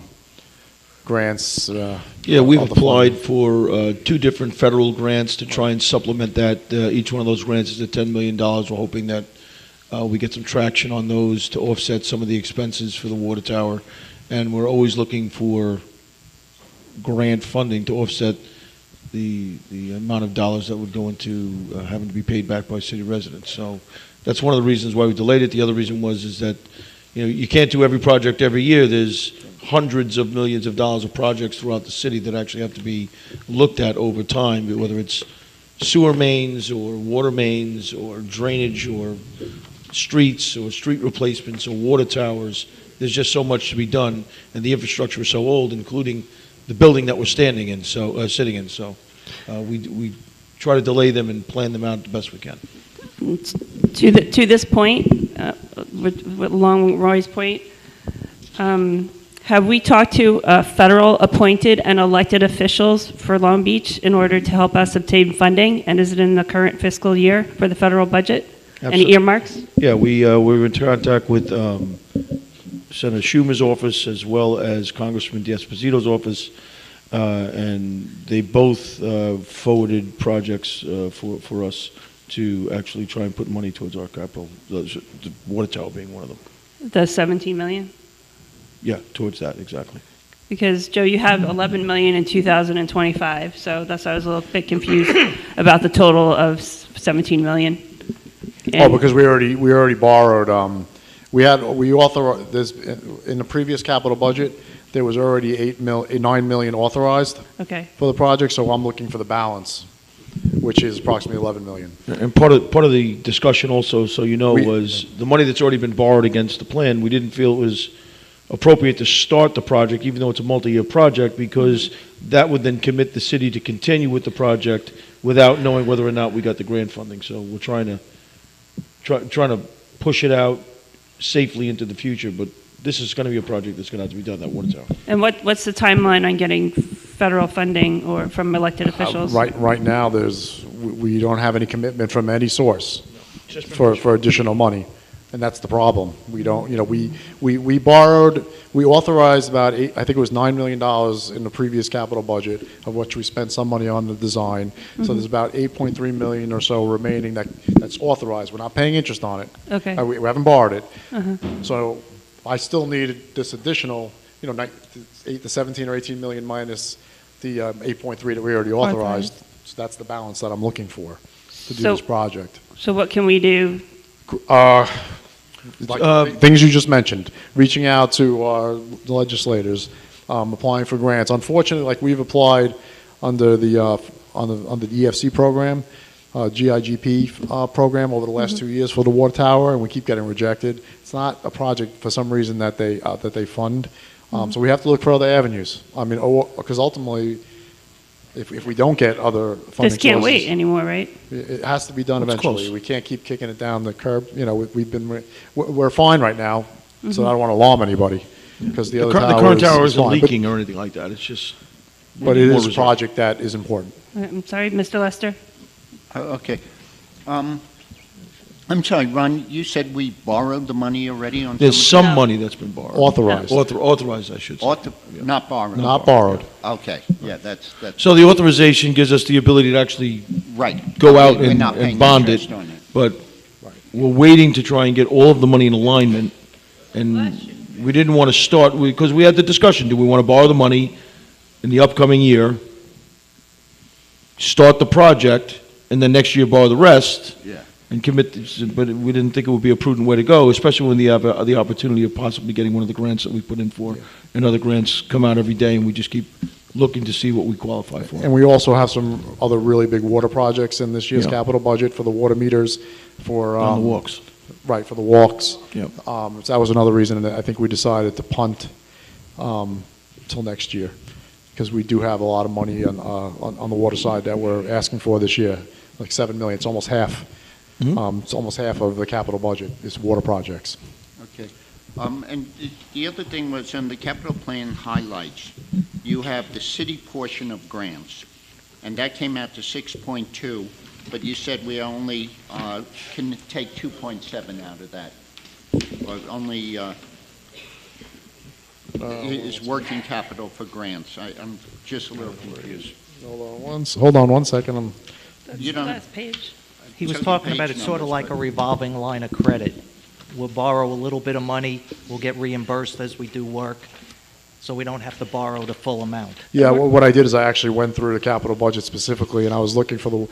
grants. Yeah, we've applied for 2 different federal grants to try and supplement that. Each one of those grants is at $10 million. We're hoping that we get some traction on those to offset some of the expenses for the water tower. And we're always looking for grant funding to offset the amount of dollars that would go into having to be paid back by city residents. So that's one of the reasons why we delayed it. The other reason is that you can't do every project every year. There's hundreds of millions of dollars of projects throughout the city that actually have to be looked at over time, whether it's sewer mains or water mains or drainage or streets or street replacements or water towers. There's just so much to be done, and the infrastructure is so old, including the building that we're sitting in. So we try to delay them and plan them out the best we can. To this point, along Roy's point, have we talked to federal appointed and elected officials for Long Beach in order to help us obtain funding? And is it in the current fiscal year for the federal budget? Absolutely. Any earmarks? Yeah, we were in contact with Senator Schumer's office as well as Congressman D'Esposito's office, and they both forwarded projects for us to actually try and put money towards our capital, the water tower being one of them. The 17 million? Yeah, towards that, exactly. Because, Joe, you have 11 million in 2025, so that's why I was a little bit confused about the total of 17 million. Because we already borrowed. We authorized this in the previous capital budget. There was already 9 million authorized for the project, so I'm looking for the balance, which is approximately 11 million. And part of the discussion also, so was the money that's already been borrowed against the plan. We didn't feel it was appropriate to start the project, even though it's a multi-year project, because that would then commit the city to continue with the project without knowing whether or not we got the grant funding. So we're trying to push it out safely into the future, but this is going to be a project that's going to have to be done, that water tower. And what's the timeline on getting federal funding or from elected officials? Right now, we don't have any commitment from any source. for additional money. And that's the problem. We don't, you know, we borrowed, we authorized about I think it was $9 million in the previous capital budget, of which we spent some money on the design. So there's about 8.3 million or so remaining that's authorized. We're not paying interest on it. Okay. We haven't borrowed it. So I still needed this additional, you know, 17 or 18 million minus the 8.3 that we already authorized. So that's the balance that I'm looking for to do So- this project. So what can we do? Things you just mentioned, reaching out to our legislators, applying for grants. Unfortunately, like we've applied under the under the EFC program, GIGP program over the last 2 years for the water tower, and we keep getting rejected. It's not a project for some reason that they fund. So we have to look for other avenues. I mean, because ultimately, if we don't get other funding This can't sources, wait anymore, right? it has to be done It's eventually. close. We can't keep kicking it down the curb. You know, we're fine right now, so I don't want to alarm anybody, because the other The current tower is isn't fine. leaking or anything like that. It's just. But it more is a reserve. project that is important. I'm sorry, Mr. Lester? Okay. I'm sorry, Ron, you said we borrowed the money already on There's some some money that's been borrowed. Authorized, Authorized, I should say. not borrowed? not borrowed. Okay, yeah, that's So the authorization gives us the ability to actually right. go out We're and not paying bond it, interest on it. but we're waiting to try and get all of the money in alignment, and we didn't want to start, because we had the discussion, do we want to borrow the money in the upcoming year, start the project, and then next year borrow the rest? Yeah. And commit, but we didn't think it would be a prudent way to go, especially when we have the opportunity of possibly getting one of the grants that we put in for, and other grants come out every day, and we just keep looking to see what we qualify for. And we also have some other really big water projects in this year's Yeah. capital budget for the water meters, for. On the walks. Right, for the walks. Yep. So that was another reason that I think we decided to punt till next year, because we do have a lot of money on the water side that we're asking for this year, like 7 million. It's almost half. It's almost half of the capital budget is water projects. Okay. And the other thing was on the capital plan highlights, you have the city portion of grants, and that came out to 6.2, but you said we only can take 2.7 out of that. Or only is working capital for grants. I'm just a little confused. Hold on one second. You don't- Last page. He was Check the talking about page it sort of numbers, like a but- revolving line of credit. We'll borrow a little bit of money, we'll get reimbursed as we do work, so we don't have to borrow the full amount. Yeah, what I did is I actually went through the capital budget specifically, and I was looking for the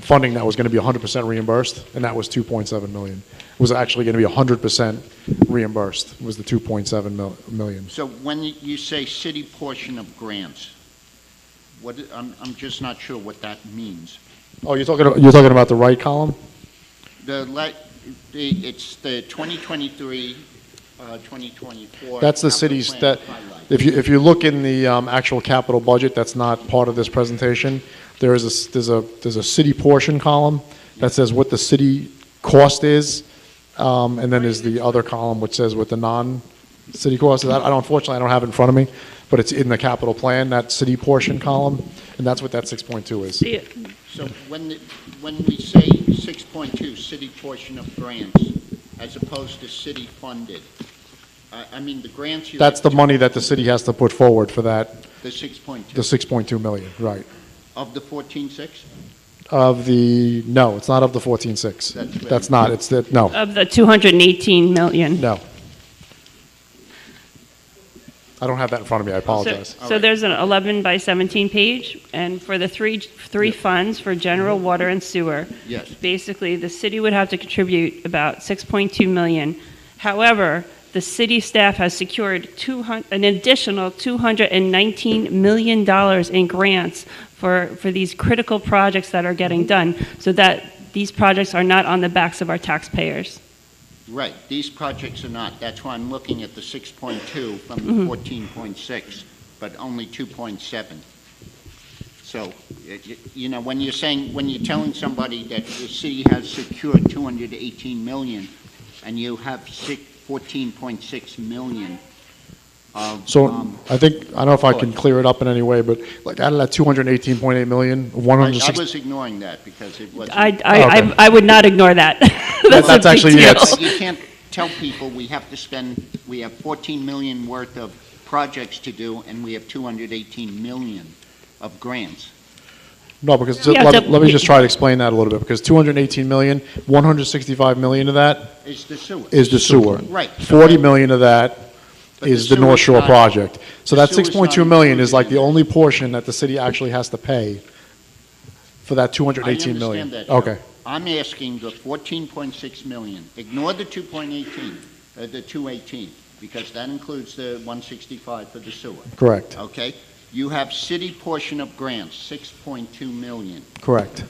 funding that was going to be 100% reimbursed, and that was 2.7 million. It was actually going to be 100% reimbursed, was the 2.7 million. So when you say city portion of grants, I'm just not sure what that means. Oh, you're talking about the right column? It's the 2023, 2024. That's the capital city's, plan that, highlight. if you look in the actual capital budget, that's not part of this presentation, there's a city portion column that says what the city cost is, and then there's the other column which says what the non-city cost is. Unfortunately, I don't have it in front of me, but it's in the capital plan, that city portion column, and that's what that 6.2 is. See it. So when we say 6.2 city portion of grants, as opposed to city funded, I mean, the grants you. That's the money that the city has to put forward for that, The 6.2. the 6.2 million, right. Of the 14.6? No, it's not of the 14.6. That's not, it's the, no, Of the 218 million. no. I don't have that in front of me, I apologize. So there's an 11 by 17 page, and for the three funds for general water and sewer, Yes. basically the city would have to contribute about 6.2 million. However, the city staff has secured an additional $219 million in grants for these critical projects that are getting done, so that these projects are not on the backs of our taxpayers. Right, these projects are not. That's why I'm looking at the 6.2 from the 14.6, but only 2.7. So, you know, when you're telling somebody that the city has secured 218 million, and you have 14.6 million So I think, I don't know if I can clear it up in any way, but like out of that 218.8 million, I 160. was ignoring that because it wasn't. I would not ignore that. That's a That's big actually- deal. yes. You can't tell people we have 14 million worth of projects to do, and we have 218 million of grants. No, because Yeah, let me just try to explain that a little bit, because 218 million, 165 million of that Is the sewer. is the sewer. Right. 40 million of that But is the the North sewer's Shore not- project. So the that sewer's 6.2 not million is included like in the that. only portion that the city actually has to pay for that I 218 million. understand that, Joe. Okay, I'm asking the 14.6 million. Ignore the 2.18, the 218, because that includes the 165 for the sewer. correct, Okay? You have city portion of grants, 6.2 million. correct.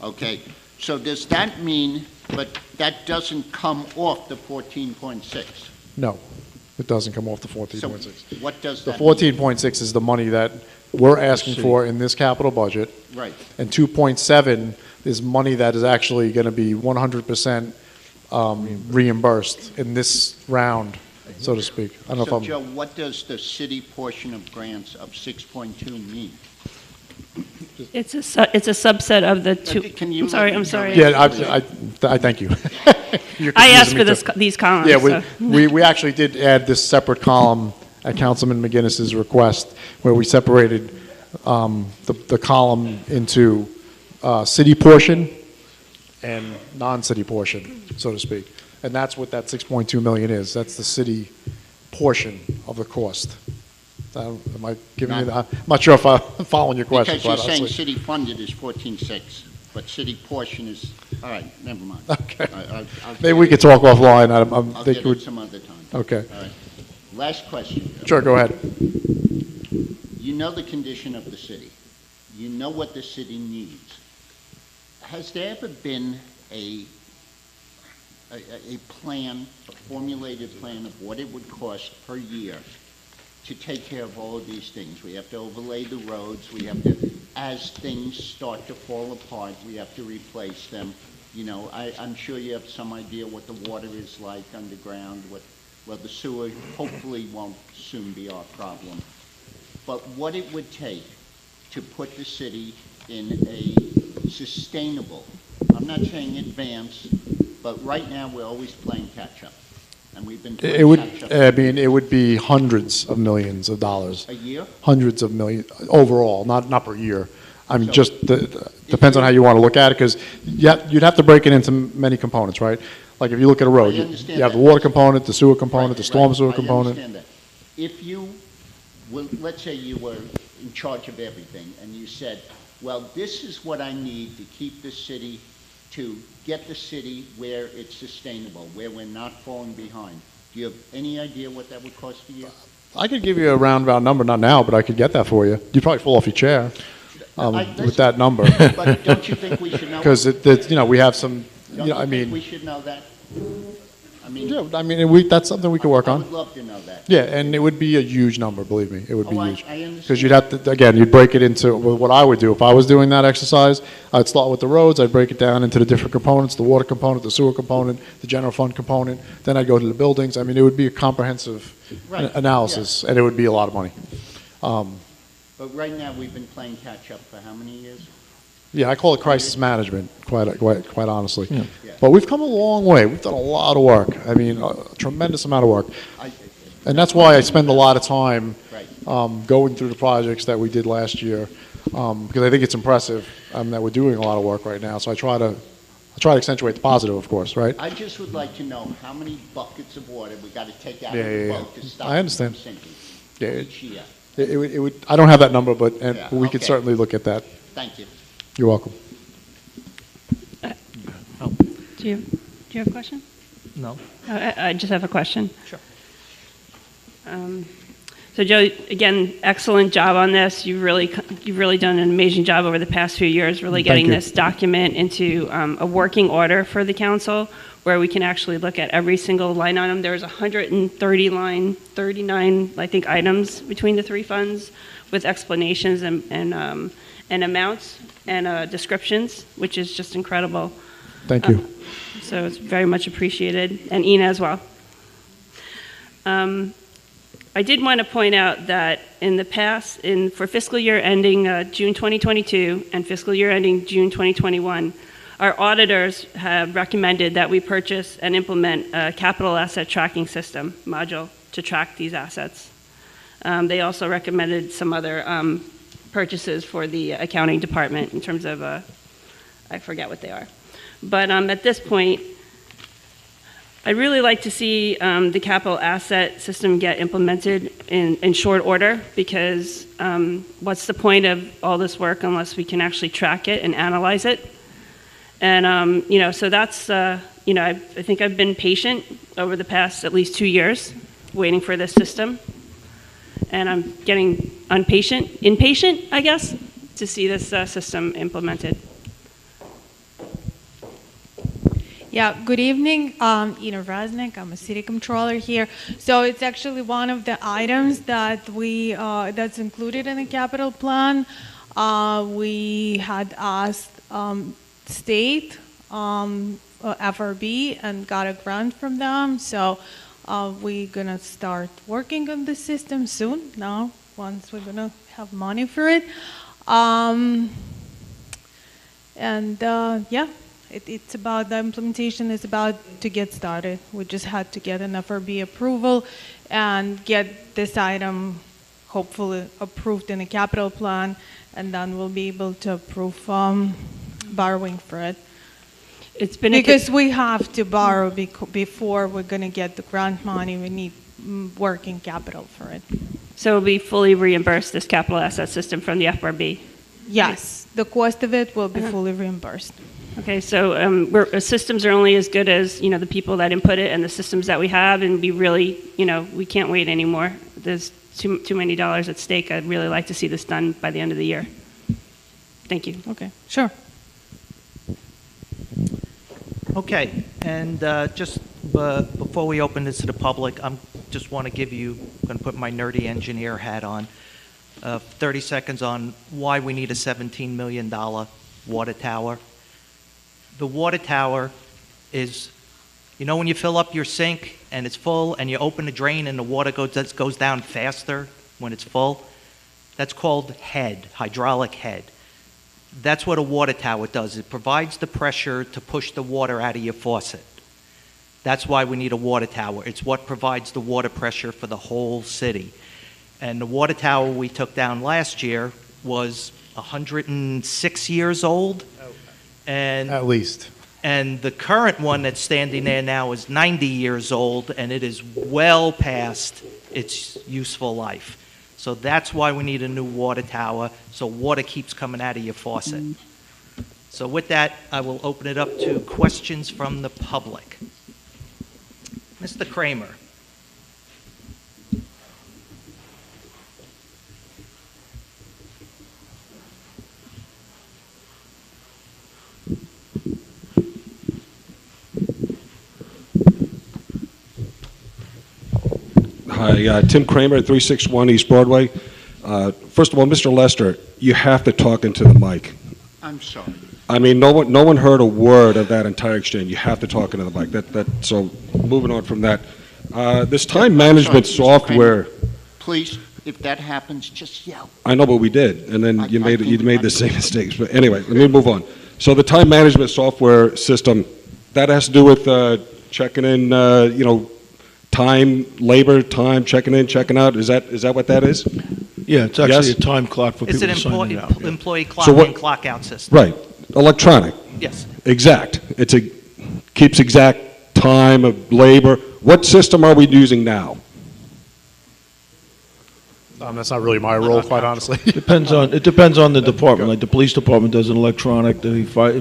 Okay? So does that mean, but that doesn't come off the 14.6? No, it doesn't come off the So 14.6. what does The that mean? 14.6 is the money that we're asking for in this capital budget, Right. and 2.7 is money that is actually going to be 100% reimbursed in this round, so to speak. I don't know So, if Joe, what does the city portion of grants of 6.2 mean? It's a subset of the two. Can you I'm sorry. let I'm me sorry. go? Yeah, I thank you. You're I confusing asked me for too. these columns. Yeah, so. we actually did add this separate column at Councilman McGinnis's request, where we separated the column into city portion and non-city portion, so to speak. And that's what that 6.2 million is. That's the city portion of the cost. Am I giving you that? I'm not sure if I'm following your question, Because you're quite saying honestly. city funded is 14.6, but city portion is, all right, never mind. Okay. I'll Maybe we could talk offline. I'm I'll think get it would. it some other time. Okay. All right. Last question. Joe. Sure, go ahead. You know the condition of the city. You know what the city needs. Has there ever been a plan, a formulated plan of what it would cost per year to take care of all of these things? We have to overlay the roads, we have to, as things start to fall apart, we have to replace them. You know, I'm sure you have some idea what the water is like underground, well, the sewer hopefully won't soon be our problem. But what it would take to put the city in a sustainable, I'm not saying advance, but right now we're always playing catch-up. And we've been It would, playing catch-up I mean, it would be hundreds of millions of dollars. a year. Hundreds of millions, overall, not per year. I mean, So- just, depends on how you want to look at it, because you'd have to break it into many components, right? Like if you look at a road, I you understand have the that. water component, the sewer component, the storm Right, sewer right. component. I understand that. If you, well, let's say you were in charge of everything, and you said, well, this is what I need to keep the city, to get the city where it's sustainable, where we're not falling behind. Do you have any idea what that would cost a year? I could give you a roundabout number, not now, but I could get that for you. You'd probably fall off your chair with listen, that number. But don't you think we should know? Because, we have some, Don't you I think mean, we should know that? I mean, yeah, I mean, that's something we could work I on. would love to know that. Yeah, and it would be a huge number, believe me. It would be Oh, I huge. understand. Because you'd have to, again, you'd break it into, well, what I would do, if I was doing that exercise, I'd start with the roads, I'd break it down into the different components, the water component, the sewer component, the general fund component, then I'd go to the buildings. I mean, it would be a comprehensive Right, analysis, and it would be a lot of money. But right now, we've been playing catch-up for how many years? Yeah, I call it crisis management, quite honestly. Yeah. But we've come a long way. We've done a lot of work. I mean, a tremendous amount of work. And that's why I spend a lot of time Right. going through the projects that we did last year, because I think it's impressive that we're doing a lot of work right now. So I try to accentuate the positive, of course, right? I just would like to know how many buckets of water we got to take out Yeah, of the yeah, boat yeah. to stop I it understand. from sinking Yeah, it- each year. It would, I don't have that number, but Yeah, we could okay. certainly look at that. Thank you. You're welcome. Do you have a question? No? I just have a question. Sure. So Joe, again, excellent job on this. You've really done an amazing job over the past few years, really Thank getting you. this document into a working order for the council, where we can actually look at every single line item. There's 39, I think, items between the three funds with explanations and amounts and descriptions, which is just incredible. Thank you. So it's very much appreciated, and Ina as well. I did want to point out that in the past, for fiscal year ending June 2022 and fiscal year ending June 2021, our auditors have recommended that we purchase and implement a capital asset tracking system module to track these assets. They also recommended some other purchases for the accounting department in terms of, I forget what they are. But at this point, I'd really like to see the capital asset system get implemented in short order, because what's the point of all this work unless we can actually track it and analyze it? And, you know, so that's, you know, I think I've been patient over the past at least 2 years waiting for this system. And I'm getting impatient, I guess, to see this system implemented. Yeah, good evening. Ina Raznik, I'm a city controller here. So it's actually one of the items that that's included in the capital plan. We had asked state, FRB, and got a grant from them. So we're gonna start working on the system soon now, once we're gonna have money for it. Yeah. It's about, the implementation is about to get started. We just had to get an FRB approval and get this item hopefully approved in a capital plan, and then we'll be able to approve borrowing for it. It's been because we have to borrow before we're going to get the grant money. We need working capital for it. So it'll be fully reimbursed, this capital asset system, from the FRB? Yes, the cost of it will be fully reimbursed. Okay, so systems are only as good as, you know, the people that input it and the systems that we have, and we really, you know, we can't wait anymore. There's too many dollars at stake. I'd really like to see this done by the end of the year. Thank you. Okay, sure. Okay, and just before we open this to the public, I just want to give you, I'm going to put my nerdy engineer hat on, 30 seconds on why we need a $17 million water tower. The water tower is, you know, when you fill up your sink and it's full and you open the drain and the water goes down faster when it's full? That's called head, hydraulic head. That's what a water tower does. It provides the pressure to push the water out of your faucet. That's why we need a water tower. It's what provides the water pressure for the whole city. And the water tower we took down last year was 106 years old. And At least. And the current one that's standing there now is 90 years old, and it is well past its useful life. So that's why we need a new water tower, so water keeps coming out of your faucet. So with that, I will open it up to questions from the public. Mr. Kramer. Hi, Tim Kramer at 361 East Broadway. First of all, Mr. Lester, you have to talk into the mic. I'm sorry. I mean, no one heard a word of that entire exchange. You have to talk into the mic. So moving on from that, this time management software. Please, if that happens, just yell. I know, but we did, and then you made the same mistakes. But anyway, let me move on. So the time management software system, that has to do with checking in, you know, time, labor, time, checking in, checking out. Is that what that is? Yeah, it's actually Yes? a time clock for It's people an to sign it out. employee clock So what- in, clock out system. Right, electronic. Yes. Exact. Keeps exact time of labor. What system are we using now? That's not really my role, quite honestly. It depends on the department. Like the police department does an electronic.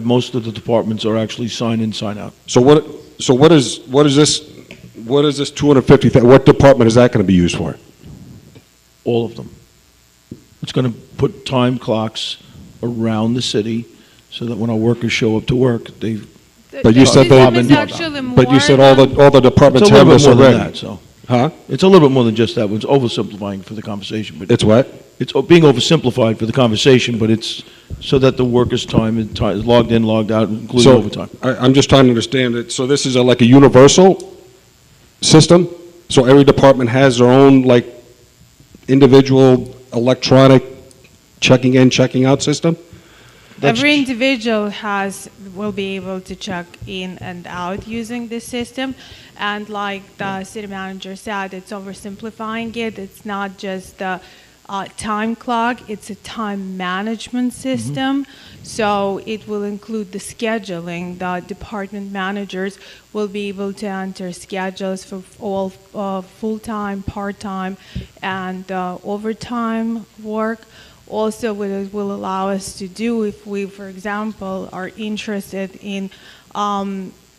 Most of the departments are actually sign in, sign out. So what is this 250,000? What department is that going to be used for? All of them. It's going to put time clocks around the city so that when our workers show up to work, they've. But you said system is actually more But you said all the departments It's a have little this bit more than already. that, so. Huh? It's a little bit more than just that. It's oversimplifying for the conversation, but. It's what? It's being oversimplified for the conversation, but it's so that the workers' time is logged in, logged out, including So overtime. I'm just trying to understand it. So this is like a universal system? So every department has their own, like, individual electronic checking in, checking out system? Every individual will be able to check in and out using this system. And like the city manager said, it's oversimplifying it. It's not just the time clock, it's a time management system. So it will include the scheduling. The department managers will be able to enter schedules for all full-time, part-time, and overtime work. Also, what it will allow us to do if we, for example, are interested in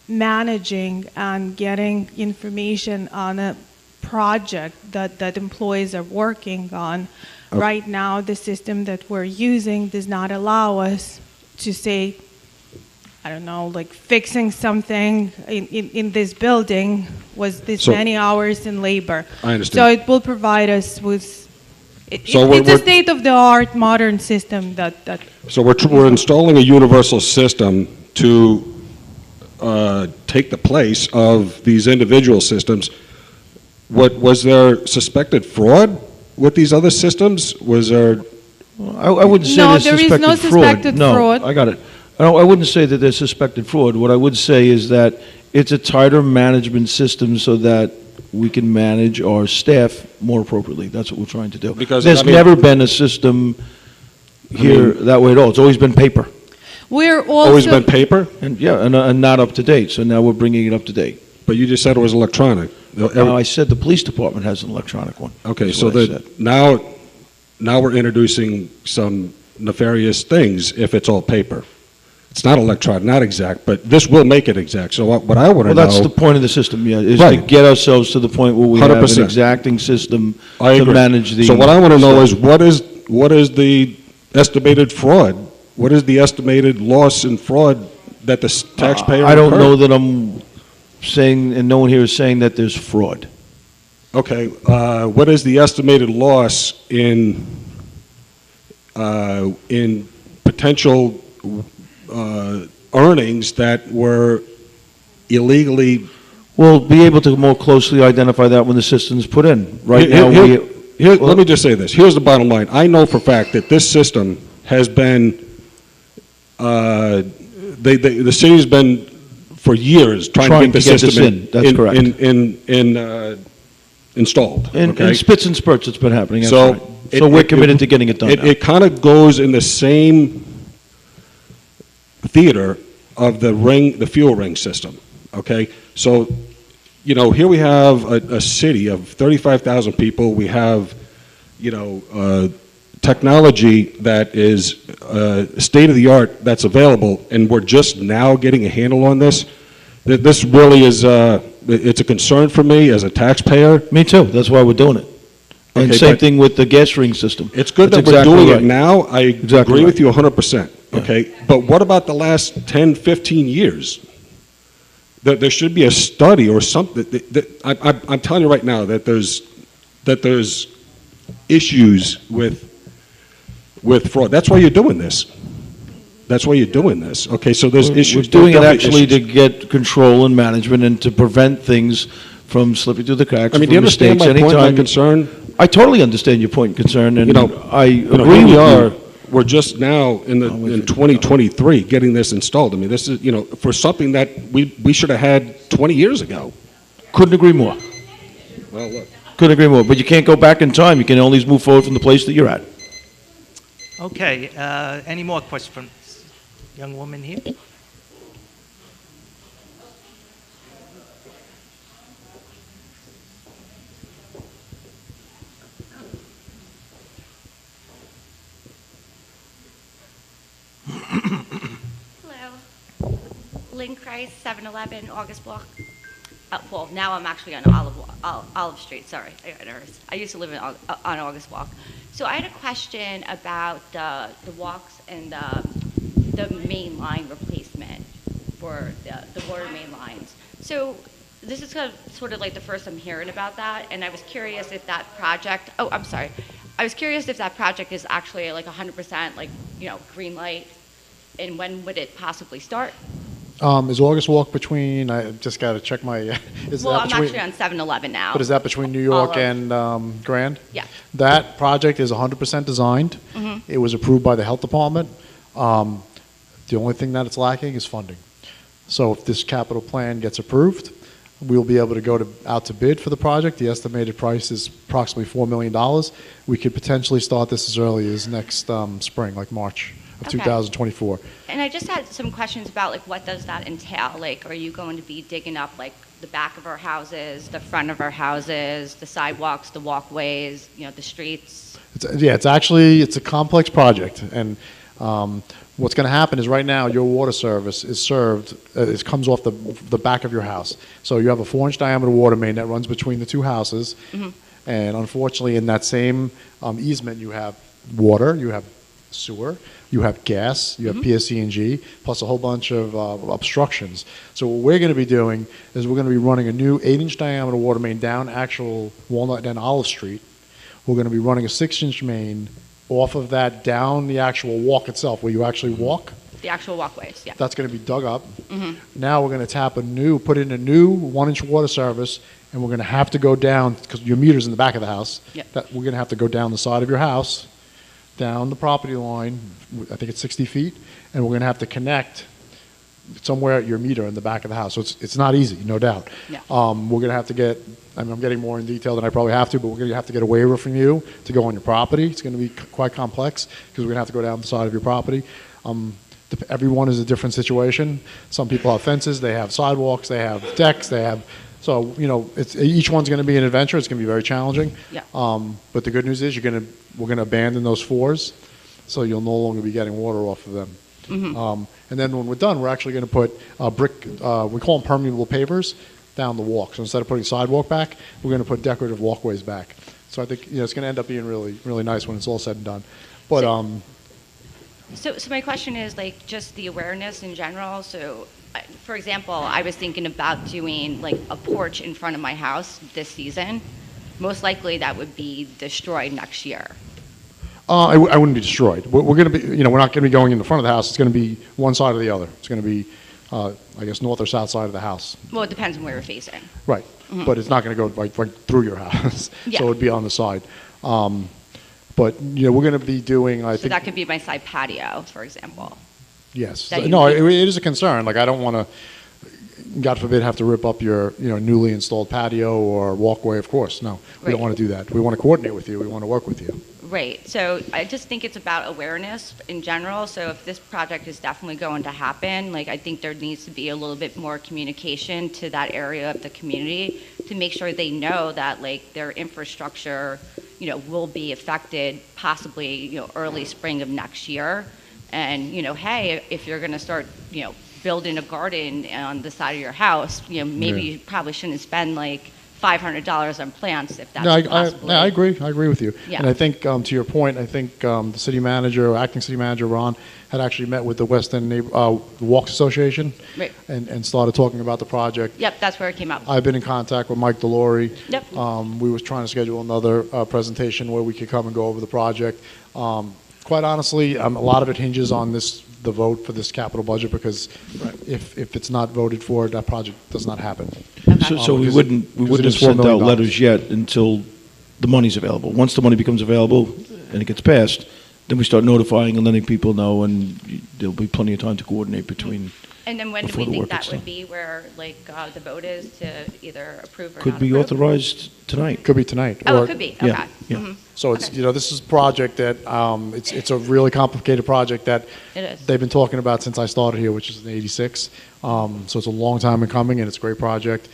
managing and getting information on a project that employees are working on. Okay. Right now, the system that we're using does not allow us to say, I don't know, like fixing something in this building was this So- many hours in labor. I understand. So it will provide us with So it's we're- a state-of-the-art modern system that So we're installing a universal system to take the place of these individual systems. Was there suspected fraud with these other systems? Was there? I wouldn't say No, there's there is suspected no fraud. suspected fraud. No, I got it. I wouldn't say that there's suspected fraud. What I would say is that it's a tighter management system so that we can manage our staff more appropriately. That's what we're trying to do. Because, There's I mean- never been a system here that way at all. It's always been paper. we're also Always been paper? And, yeah, and not up to date. So now we're bringing it up to date. But you just said it was electronic. I said the police department has an electronic one. Okay, That's so what I that said. now we're introducing some nefarious things if it's all paper. It's not electronic, not exact, but this will make it exact. So what I want to Well, know. that's the point of the system, yeah, is to Right. get ourselves to the point where we have an 100%. exacting system I to agree. manage the. So what I want to know is what is the estimated fraud? What is the estimated loss and fraud that the taxpayer I don't incurred? know that I'm saying, and no one here is saying that there's fraud. Okay, what is the estimated loss in potential earnings that were illegally? We'll be able to more closely identify that when the system's put in. Right now, Let me just say this. Here's the bottom line. I know for a fact that this system has been, the city's been for years trying to get the system in. That's correct. installed. In okay? spits and spurts, it's been happening, that's So right. So we're committed to getting it done now. It kind of goes in the same theater of the fuel ring system, okay? So, you know, here we have a city of 35,000 people. We have, you know, technology that is state-of-the-art that's available, and we're just now getting a handle on this. This really is, it's a concern for me as a taxpayer. Me too, that's why we're doing it. And Okay, same but- thing with the gas ring system. It's good That's that we're exactly doing right. it now. I Exactly agree right. with you 100%, okay? But what about the last 10, 15 years? There should be a study or something. I'm telling you right now that there's issues with fraud. That's why you're doing this. That's why you're doing this. Okay, so there's issues. We're doing it There's actually to issues. get control and management and to prevent things from slipping through the cracks. I mean, from do you understand mistakes. my point, my Anytime- concern? I totally understand your point and concern, and You know, I You know, agree here we with are, you. we're just now in 2023 getting this installed. I mean, this is, you know, for something that we should have had 20 years ago. Couldn't agree more. Well, look. Couldn't agree more. But you can't go back in time. You can only move forward from the place that you're at. Okay, any more questions from this young woman here? Hello. Lynn Kreis, 711 August Block. Well, now I'm actually on Olive Street, sorry. I got nervous. I used to live on August Walk. So I had a question about the walks and the main line replacement for the water main lines. So this is sort of like the first I'm hearing about that, and I was curious if that project, I was curious if that project is actually like 100% like, you know, green light, and when would it possibly start? Is August Walk between, I just got to check my, is Well, that I'm between? actually on 7-Eleven now. But is that between New York Olive. and Grand? Yeah. That project is 100% designed. Mhm. It was approved by the Health Department. The only thing that it's lacking is funding. So if this capital plan gets approved, we'll be able to go out to bid for the project. The estimated price is approximately $4 million. We could potentially start this as early as next spring, like March of Okay. 2024. And I just had some questions about, like, what does that entail? Like, are you going to be digging up, like, the back of our houses, the front of our houses, the sidewalks, the walkways, you know, the streets? It's a complex project, and what's going to happen is right now your water service is served. It comes off the back of your house. So you have a 4-inch diameter water main that runs between the two houses, and unfortunately, in that same easement, you have water, you have sewer, you have gas, you have PSE&G, plus a whole bunch of obstructions. So what we're going to be doing is we're going to be running a new 8-inch diameter water main down actual Walnut and Olive Street. We're going to be running a 6-inch main off of that down the actual walk itself, where you actually walk. The actual walkways, yeah. That's going to be dug up. Mhm. Now we're going to put in a new 1-inch water service, and we're going to have to go down, because your meter's in the back of the house. Yep. That we're going to have to go down the side of your house, down the property line, I think it's 60 feet, and we're going to have to connect somewhere at your meter in the back of the house. So it's not easy, no doubt. Yeah. We're going to have to get, I'm getting more in detail than I probably have to, but we're going to have to get a waiver from you to go on your property. It's going to be quite complex, because we're going to have to go down the side of your property. Everyone is a different situation. Some people have fences, they have sidewalks, they have decks, so, you know, each one's going to be an adventure. It's going to be very challenging. Yeah. But the good news is we're going to abandon those floors, so you'll no longer be getting water off of them. Mhm. And then when we're done, we're actually going to put brick, we call them permeable pavers, down the walk. So instead of putting sidewalk back, we're going to put decorative walkways back. So I think, you know, it's going to end up being really, really nice when it's all said and done. But So my question is, like, just the awareness in general. So, for example, I was thinking about doing, like, a porch in front of my house this season. Most likely that would be destroyed next year. I wouldn't be destroyed. We're going to be, you know, we're not going to be going in the front of the house. It's going to be one side or the other. It's going to be, I guess, north or south side of the house. Well, it depends on where you're facing. Right. Mhm. But it's not going to go right through your house. Yeah. So it would be on the side. But, you know, we're going to be doing, I So think, that could be my side patio, for example. yes. that you No, keep- it is a concern. Like, I don't want to, God forbid, have to rip up your, you know, newly installed patio or walkway. Of course, no. We Right. don't want to do that. We want to coordinate with you. We want to work with you. Right. So I just think it's about awareness in general. So if this project is definitely going to happen, like, I think there needs to be a little bit more communication to that area of the community to make sure they know that, like, their infrastructure, you know, will be affected possibly, you know, early spring of next year. And, you know, hey, if you're going to start, you know, building a garden on the side of your house, you know, maybe Yeah. you probably shouldn't spend like $500 on plants if that's No, possibly. I agree. I agree with you. Yeah. And I think, to your point, I think the city manager, acting city manager, Ron, had actually met with the West End Walks Association Right. and started talking about the project. Yep, that's where it came up. I've been in contact with Mike Delory. Yep. We was trying to schedule another presentation where we could come and go over the project. Quite honestly, a lot of it hinges on the vote for this capital budget, because if it's not voted for, that project does not happen. So we Because wouldn't because it have is $4 sent out million. letters yet until the money's available. Once the money becomes available and it gets passed, then we start notifying and letting people know, and there'll be plenty of time to coordinate between. And then when do before we the think work that gets would done. be where, like, the vote is to either approve or Could not be approve? authorized tonight. Could be tonight. Oh, or- it could be, Yeah, okay. yeah. Mhm. So it's, you know, this is a project that, it's a really complicated project that It is. they've been talking about since I started here, which is in '86. So it's a long time in coming, and it's a great project.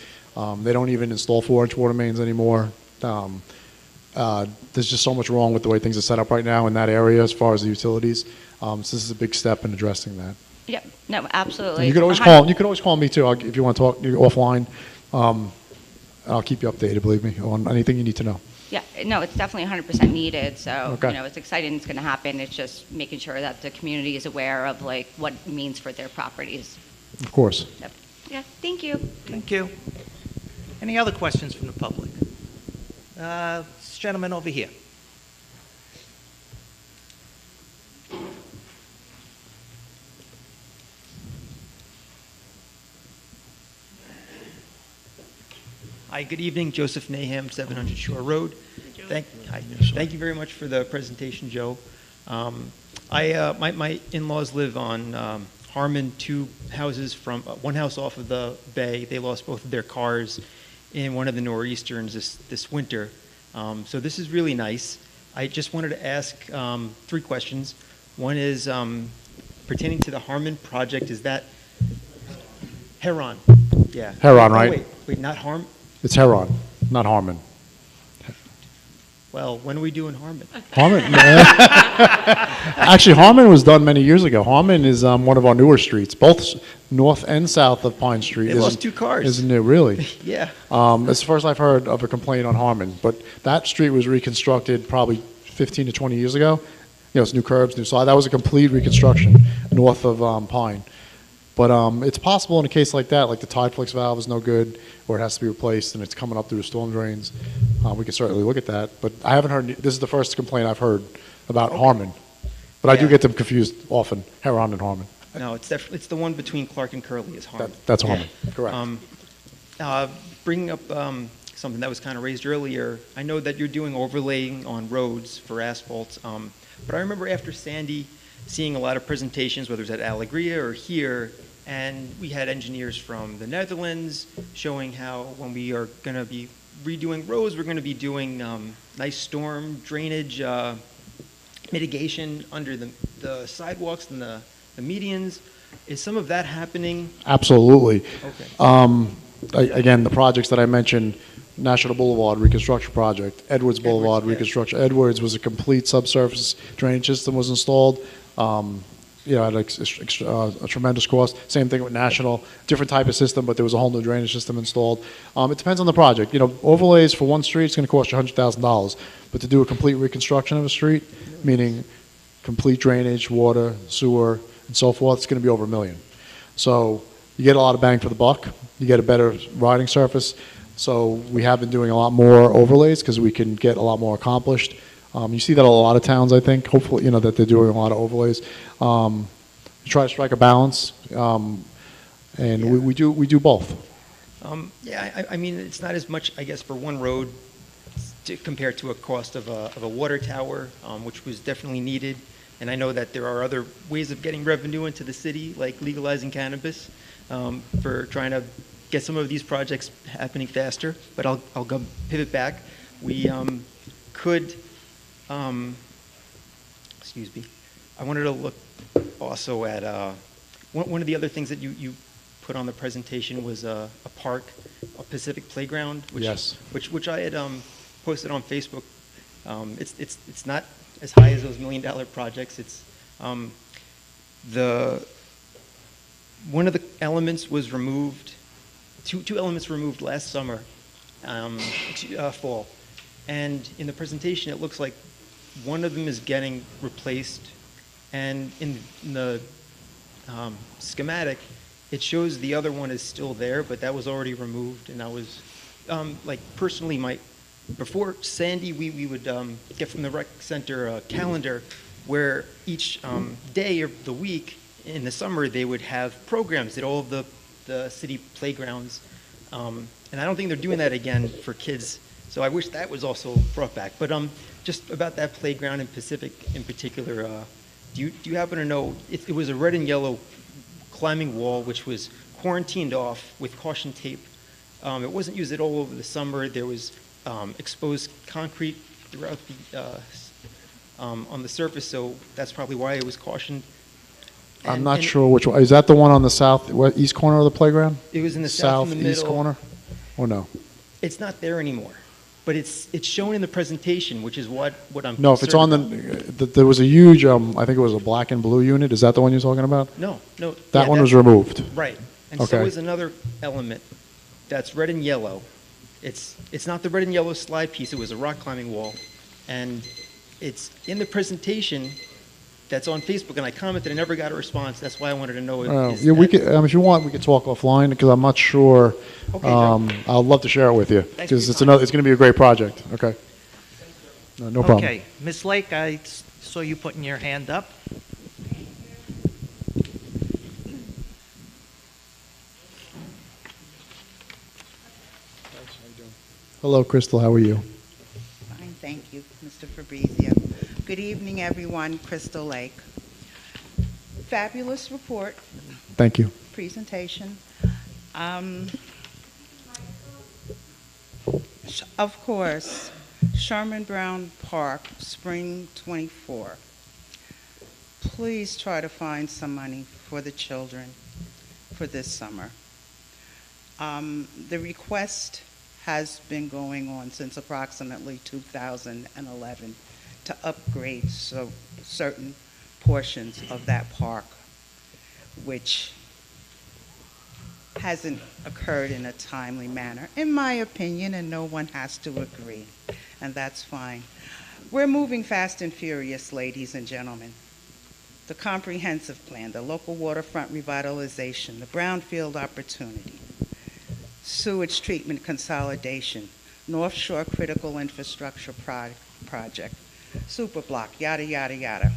They don't even install 4-inch water mains anymore. There's just so much wrong with the way things are set up right now in that area as far as the utilities. So this is a big step in addressing that. Yep, no, absolutely. And you could always Behind- call. You could always call me too, if you want to talk offline. I'll keep you updated. Believe me, on anything you need to know. Yeah, no, it's definitely 100% needed, so, Okay. you know, it's exciting, it's going to happen. It's just making sure that the community is aware of, like, what it means for their properties. Of course. Yep. Yeah, thank you. Thank you. Any other questions from the public? This gentleman over here. Hi, good evening. Joseph Naham, 700 Shore Road. Thank you very much for the presentation, Joe. My in-laws live on Harmon, 2 houses from one house off of the bay. They lost both of their cars in one of the nor'easterns this winter. So this is really nice. I just wanted to ask 3 questions. One is pertaining to the Harmon project. Is that Heron? Yeah. Heron, right? Wait, not Harm? It's Heron, not Harmon. Well, when are we doing Harmon? Harmon? Actually, Harmon was done many years ago. Harmon is one of our newer streets, both north and south of Pine Street. They lost 2 cars. Isn't it, really? Yeah. It's the first I've heard of a complaint on Harmon, but that street was reconstructed probably 15 to 20 years ago. You know, it's new curbs, new side. That was a complete reconstruction north of Pine. But it's possible in a case like that, like the Tideflix valve is no good, or it has to be replaced, and it's coming up through the storm drains. We can certainly look at that. But I haven't heard, this is the first complaint I've heard about Harmon. But I do get them confused often, Heron and Harmon. No, it's the one between Clark and Curly is Harmon. That's Harmon, correct. Bringing up something that was kind of raised earlier, I know that you're doing overlaying on roads for asphalt, but I remember after Sandy seeing a lot of presentations, whether it was at Alegria or here, and we had engineers from the Netherlands showing how when we are going to be redoing roads, we're going to be doing nice storm drainage mitigation under the sidewalks and the medians. Is some of that happening? Absolutely. Okay. Again, the projects that I mentioned, National Boulevard Reconstruction Project, Edwards Boulevard Reconstruction. Edwards was a complete subsurface drainage system was installed. At a tremendous cost. Same thing with National, different type of system, but there was a whole new drainage system installed. It depends on the project. You know, overlays for one street is going to cost you $100,000, but to do a complete reconstruction of a street, meaning complete drainage, water, sewer, and so forth, it's going to be over $1 million. So you get a lot of bang for the buck. You get a better riding surface. So we have been doing a lot more overlays because we can get a lot more accomplished. You see that in a lot of towns, I think. Hopefully, that they're doing a lot of overlays. You try to strike a balance, and we do both. I mean, it's not as much, I guess, for one road compared to a cost of a water tower, which was definitely needed. And I know that there are other ways of getting revenue into the city, like legalizing cannabis, for trying to get some of these projects happening faster. But I'll go pivot back. We could. Excuse me. I wanted to look also at one of the other things that you put on the presentation was a park, a Pacific Playground, which I had posted on Facebook. It's not as high as those $1 million projects. It's one of the elements was removed. Two elements removed last summer, fall, and in the presentation it looks like one of them is getting replaced, and in the schematic, it shows the other one is still there, but that was already removed. And I was, personally, before Sandy, we would get from the rec center a calendar where each day of the week in the summer they would have programs at all of the city playgrounds, and I don't think they're doing that again for kids. So I wish that was also brought back. But just about that playground in Pacific in particular, do you happen to know, it was a red and yellow climbing wall which was quarantined off with caution tape. It wasn't used at all over the summer. There was exposed concrete throughout on the surface, so that's probably why it was cautioned. I'm not sure which one. Is that the one on the east corner of the playground? It was in the south in the southeast middle. corner? Or no? It's not there anymore. But it's shown in the presentation, which is what I'm No, if it's on there was a huge, I think it was a black and blue unit. Is that the one you're talking about? No. That one was removed. Right. And so is another element that's red and yellow. It's not the red and yellow slide piece. It was a rock climbing wall. And it's in the presentation that's on Facebook, and I commented and never got a response. That's why I wanted to know. If you want, we could talk offline because I'm not sure. Okay, I'd love to share it with you because it's going to be a great project. Okay. No problem. Okay, Ms. Lake, I saw you putting your hand up. Hello, Crystal. How are you? Fine, thank you, Mr. Fabrizio. Good evening, everyone. Crystal Lake. Fabulous report, Thank you. presentation. Of course, Sherman Brown Park, spring 24. Please try to find some money for the children for this summer. The request has been going on since approximately 2011 to upgrade certain portions of that park, which hasn't occurred in a timely manner, in my opinion, and no one has to agree, and that's fine. We're moving fast and furious, ladies and gentlemen. The comprehensive plan, the local waterfront revitalization, the brownfield opportunity, sewage treatment consolidation, North Shore critical infrastructure project, super block, yada, yada, yada.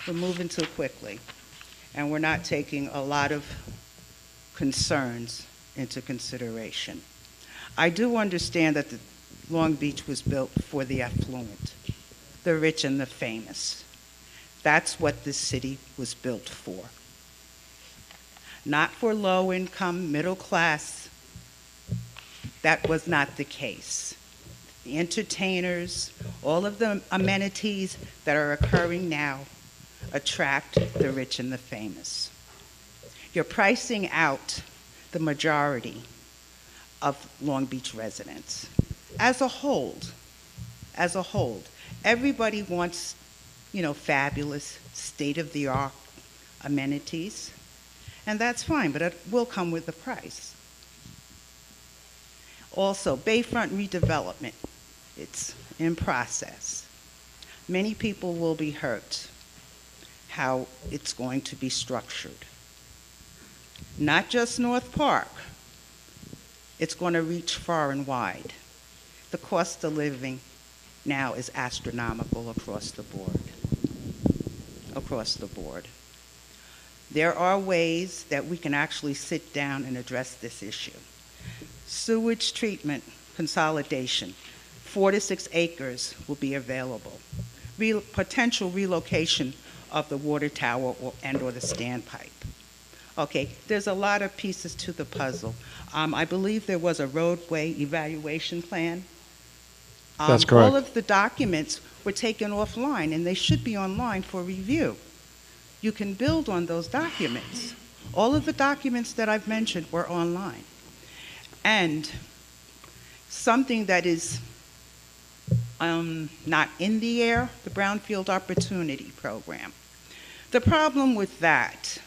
We're moving too quickly, and we're not taking a lot of concerns into consideration. I do understand that the Long Beach was built for the affluent, the rich and the famous. That's what this city was built for. Not for low income, middle class. That was not the case. The entertainers, all of the amenities that are occurring now attract the rich and the famous. You're pricing out the majority of Long Beach residents. As a whole, everybody wants, fabulous, state-of-the-art amenities, and that's fine, but it will come with a price. Also, Bayfront redevelopment, it's in process. Many people will be hurt how it's going to be structured. Not just North Park, it's going to reach far and wide. The cost of living now is astronomical across the board. Across the board. There are ways that we can actually sit down and address this issue. Sewage treatment consolidation, 4 to 6 acres will be available. Potential relocation of the water tower or the standpipe. Okay, there's a lot of pieces to the puzzle. I believe there was a roadway evaluation plan. That's correct. All of the documents were taken offline, and they should be online for review. You can build on those documents. All of the documents that I've mentioned were online. And something that is not in the air, the Brownfield Opportunity Program. The problem with that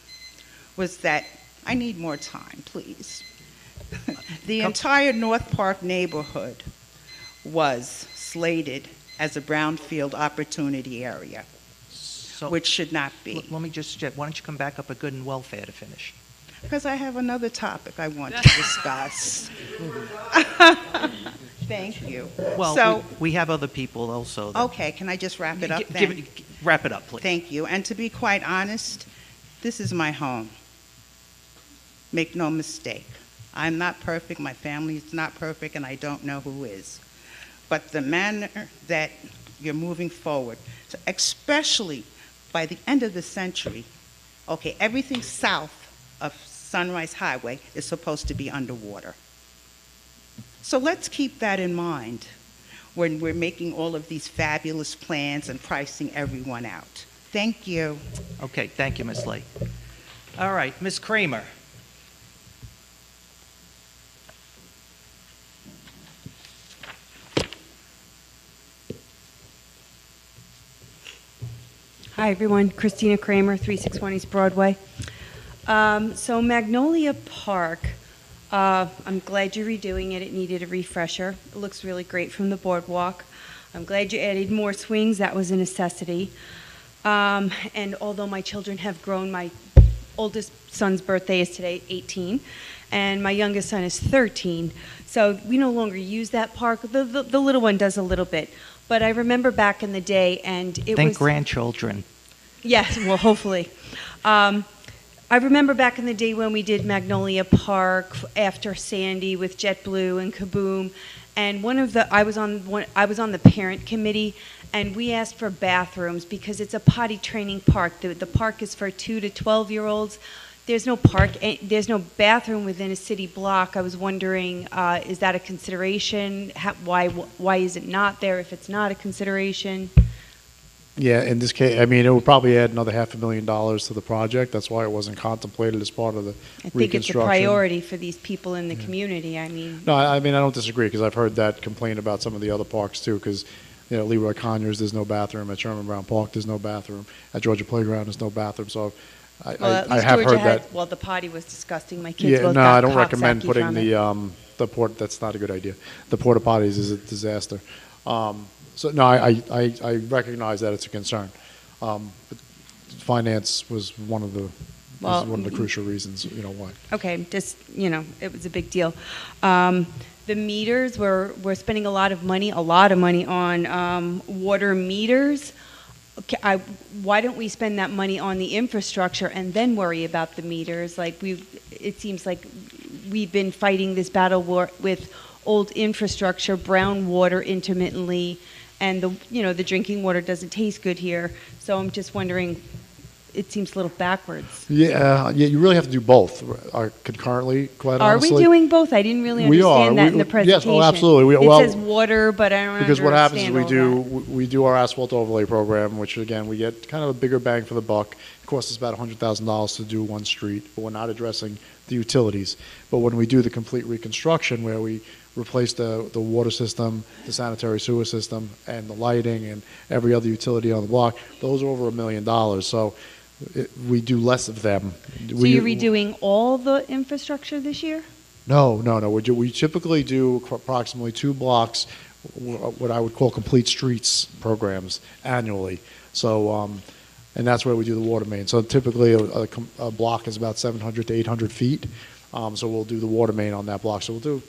was that, I need more time, please. The entire North Park neighborhood was slated as a brownfield opportunity area, which should not be. Let me just suggest, why don't you come back up at Good and Welfare to finish? Because I have another topic I want to discuss. Thank you. Well, so, we have other people also. Okay, can I just wrap it up then? Wrap it up, please. Thank you. And to be quite honest, this is my home. Make no mistake. I'm not perfect, my family is not perfect, and I don't know who is. But the manner that you're moving forward, so especially by the end of the century, okay, everything south of Sunrise Highway is supposed to be underwater. So let's keep that in mind when we're making all of these fabulous plans and pricing everyone out. Thank you. Okay, thank you, Ms. Lee. All right, Ms. Kramer. Hi, everyone. Christina Kramer, 361 East Broadway. So Magnolia Park, I'm glad you're redoing it. It needed a refresher. It looks really great from the boardwalk. I'm glad you added more swings. That was a necessity. And although my children have grown, my oldest son's birthday is today, 18, and my youngest son is 13. So we no longer use that park. The little one does a little bit. But I remember back in the day, and it Think was... grandchildren. Yes, well, hopefully. I remember back in the day when we did Magnolia Park after Sandy with JetBlue and Kaboom, And I was on the parent committee, and we asked for bathrooms because it's a potty training park. The park is for 2 to 12-year-olds. There's no there's no bathroom within a city block. I was wondering, is that a consideration? Why is it not there if it's not a consideration? Yeah, in this case, I mean, it would probably add another $500,000 to the project. That's why it wasn't contemplated as part of the I think it's a reconstruction. priority for these people in the community. I mean, No, I mean, I don't disagree, because I've heard that complaint about some of the other parks too, because, you know, Leroy Conyers, there's no bathroom. At Sherman Brown Park, there's no bathroom. At Georgia Playground, there's no bathroom. So well, at I least have Georgia heard that. well, the potty was disgusting. My kids Yeah, both no, got I don't recommend coxsackie putting from it. the port, that's not a good idea. The porta potties is a disaster. So, no, I recognize that it's a concern. But finance was one of the crucial reasons, you know, why. Okay, just, you know, it was a big deal. The meters, we're spending a lot of money on water meters. Okay, why don't we spend that money on the infrastructure and then worry about the meters? Like it seems like we've been fighting this battle war with old infrastructure, brown water intermittently, and the drinking water doesn't taste good here. So I'm just wondering, it seems a little backwards. Yeah, you really have to do both concurrently, quite honestly. Are we doing both? I didn't really understand that in the presentation. Yes, oh, absolutely. It says water, but I don't understand because what happens is all we do our asphalt overlay program, which again, we get kind of a bigger bang for the buck. It costs us about $100,000 to do one street, but we're not addressing the utilities. But when we do the complete reconstruction, where we replace the water system, the sanitary sewer system, and the lighting, and every other utility on the block, those are over $1 million. So we do less of them. So you're redoing all the infrastructure this year? No. We typically do approximately 2 blocks, what I would call complete streets programs annually. So, and that's where we do the water main. So typically a block is about 700 to 800 feet. So we'll do the water main on that block. So we'll do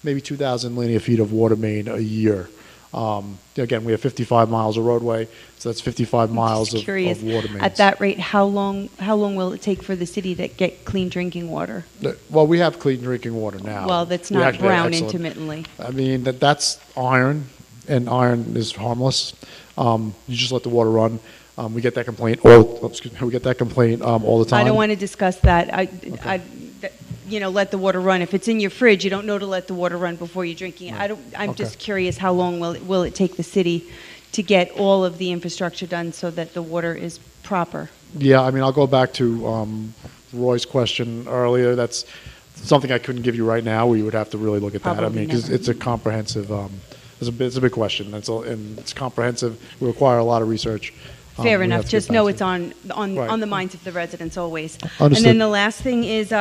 maybe 2,000 linear feet of water main a year. Again, we have 55 miles of roadway, so that's 55 miles of water mains. At that rate, how long will it take for the city to get clean drinking water? Well, we have clean drinking water now. Well, that's We not actually have brown excellent- intermittently. I mean, that's iron, and iron is harmless. You just let the water run. We get that complaint all the time. I don't want to discuss that. Let the water run. If it's in your fridge, you don't know to let the water run before you're drinking it. I'm just curious, how long will it take the city to get all of the infrastructure done so that the water is proper? Yeah, I mean, I'll go back to Roy's question earlier. That's something I couldn't give you right now. We would have to really look at that. I Probably mean, because never. it's a comprehensive, it's a big question. And it's comprehensive. We require a lot of research. Fair we enough. have to get Just back know to it's on Right. the minds of the residents always. Understood. And then the last thing is,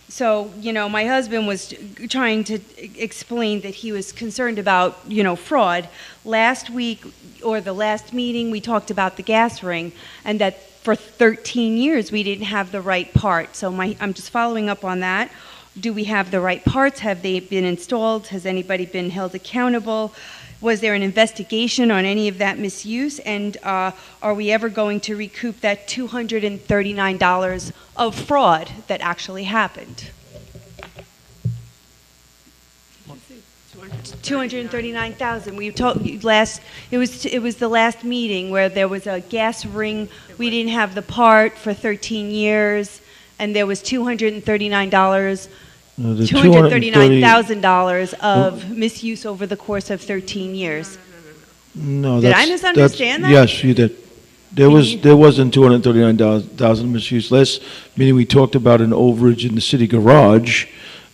so, my husband was trying to explain that he was concerned about, fraud. Last week, or the last meeting, we talked about the gas ring, and that for 13 years, we didn't have the right part. So I'm just following up on that. Do we have the right parts? Have they been installed? Has anybody been held accountable? Was there an investigation on any of that misuse? And are we ever going to recoup that $239 of fraud that actually happened? $239,000. We talked last. It was the last meeting where there was a gas ring. We didn't have the part for 13 years, and there was $239. $239,000 of misuse over the course of 13 years. No, Did I that's- misunderstand that? Yes, you did. There wasn't $239,000 misuse. Last meeting, we talked about an overage in the city garage,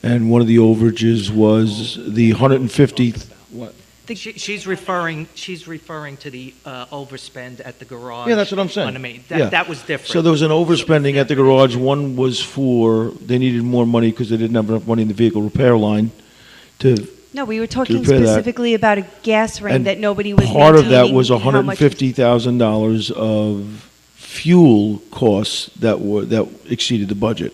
and one of the overages was the 150. What? She's referring to the overspend at the garage. Yeah, that's what I'm saying. On the main. Yeah. That was different. So there was an overspending at the garage. One was they needed more money because they didn't have enough money in the vehicle repair line to. No, we were talking repair that. specifically about a gas ring And that nobody was part of that maintaining. was How much- $150,000 of fuel costs that exceeded the budget.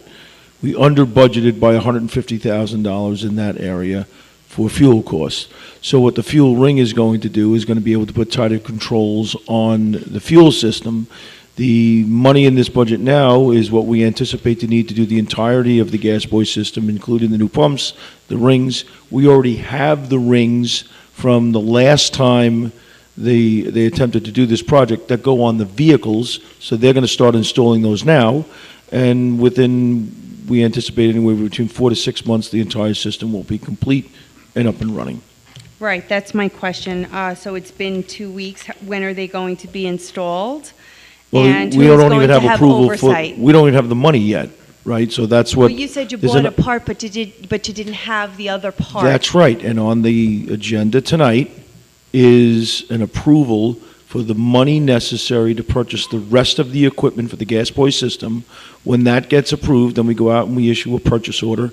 We under budgeted by $150,000 in that area for fuel costs. So what the fuel ring is going to do is going to be able to put tighter controls on the fuel system The money in this budget now is what we anticipate to need to do the entirety of the gas boy system, including the new pumps, the rings. We already have the rings from the last time they attempted to do this project that go on the vehicles, so they're going to start installing those now, and we anticipate anywhere between 4 to 6 months, the entire system will be complete and up and running. Right, that's my question. So it's been 2 weeks. When are they going to be installed? Well, And we who's don't going even to have approval for, oversight? we don't even have the money yet, right? So that's what. Well, you said you there's bought an- a part, but you didn't have the other part. That's right, and on the agenda tonight is an approval for the money necessary to purchase the rest of the equipment for the gas boy system. When that gets approved, then we go out and we issue a purchase order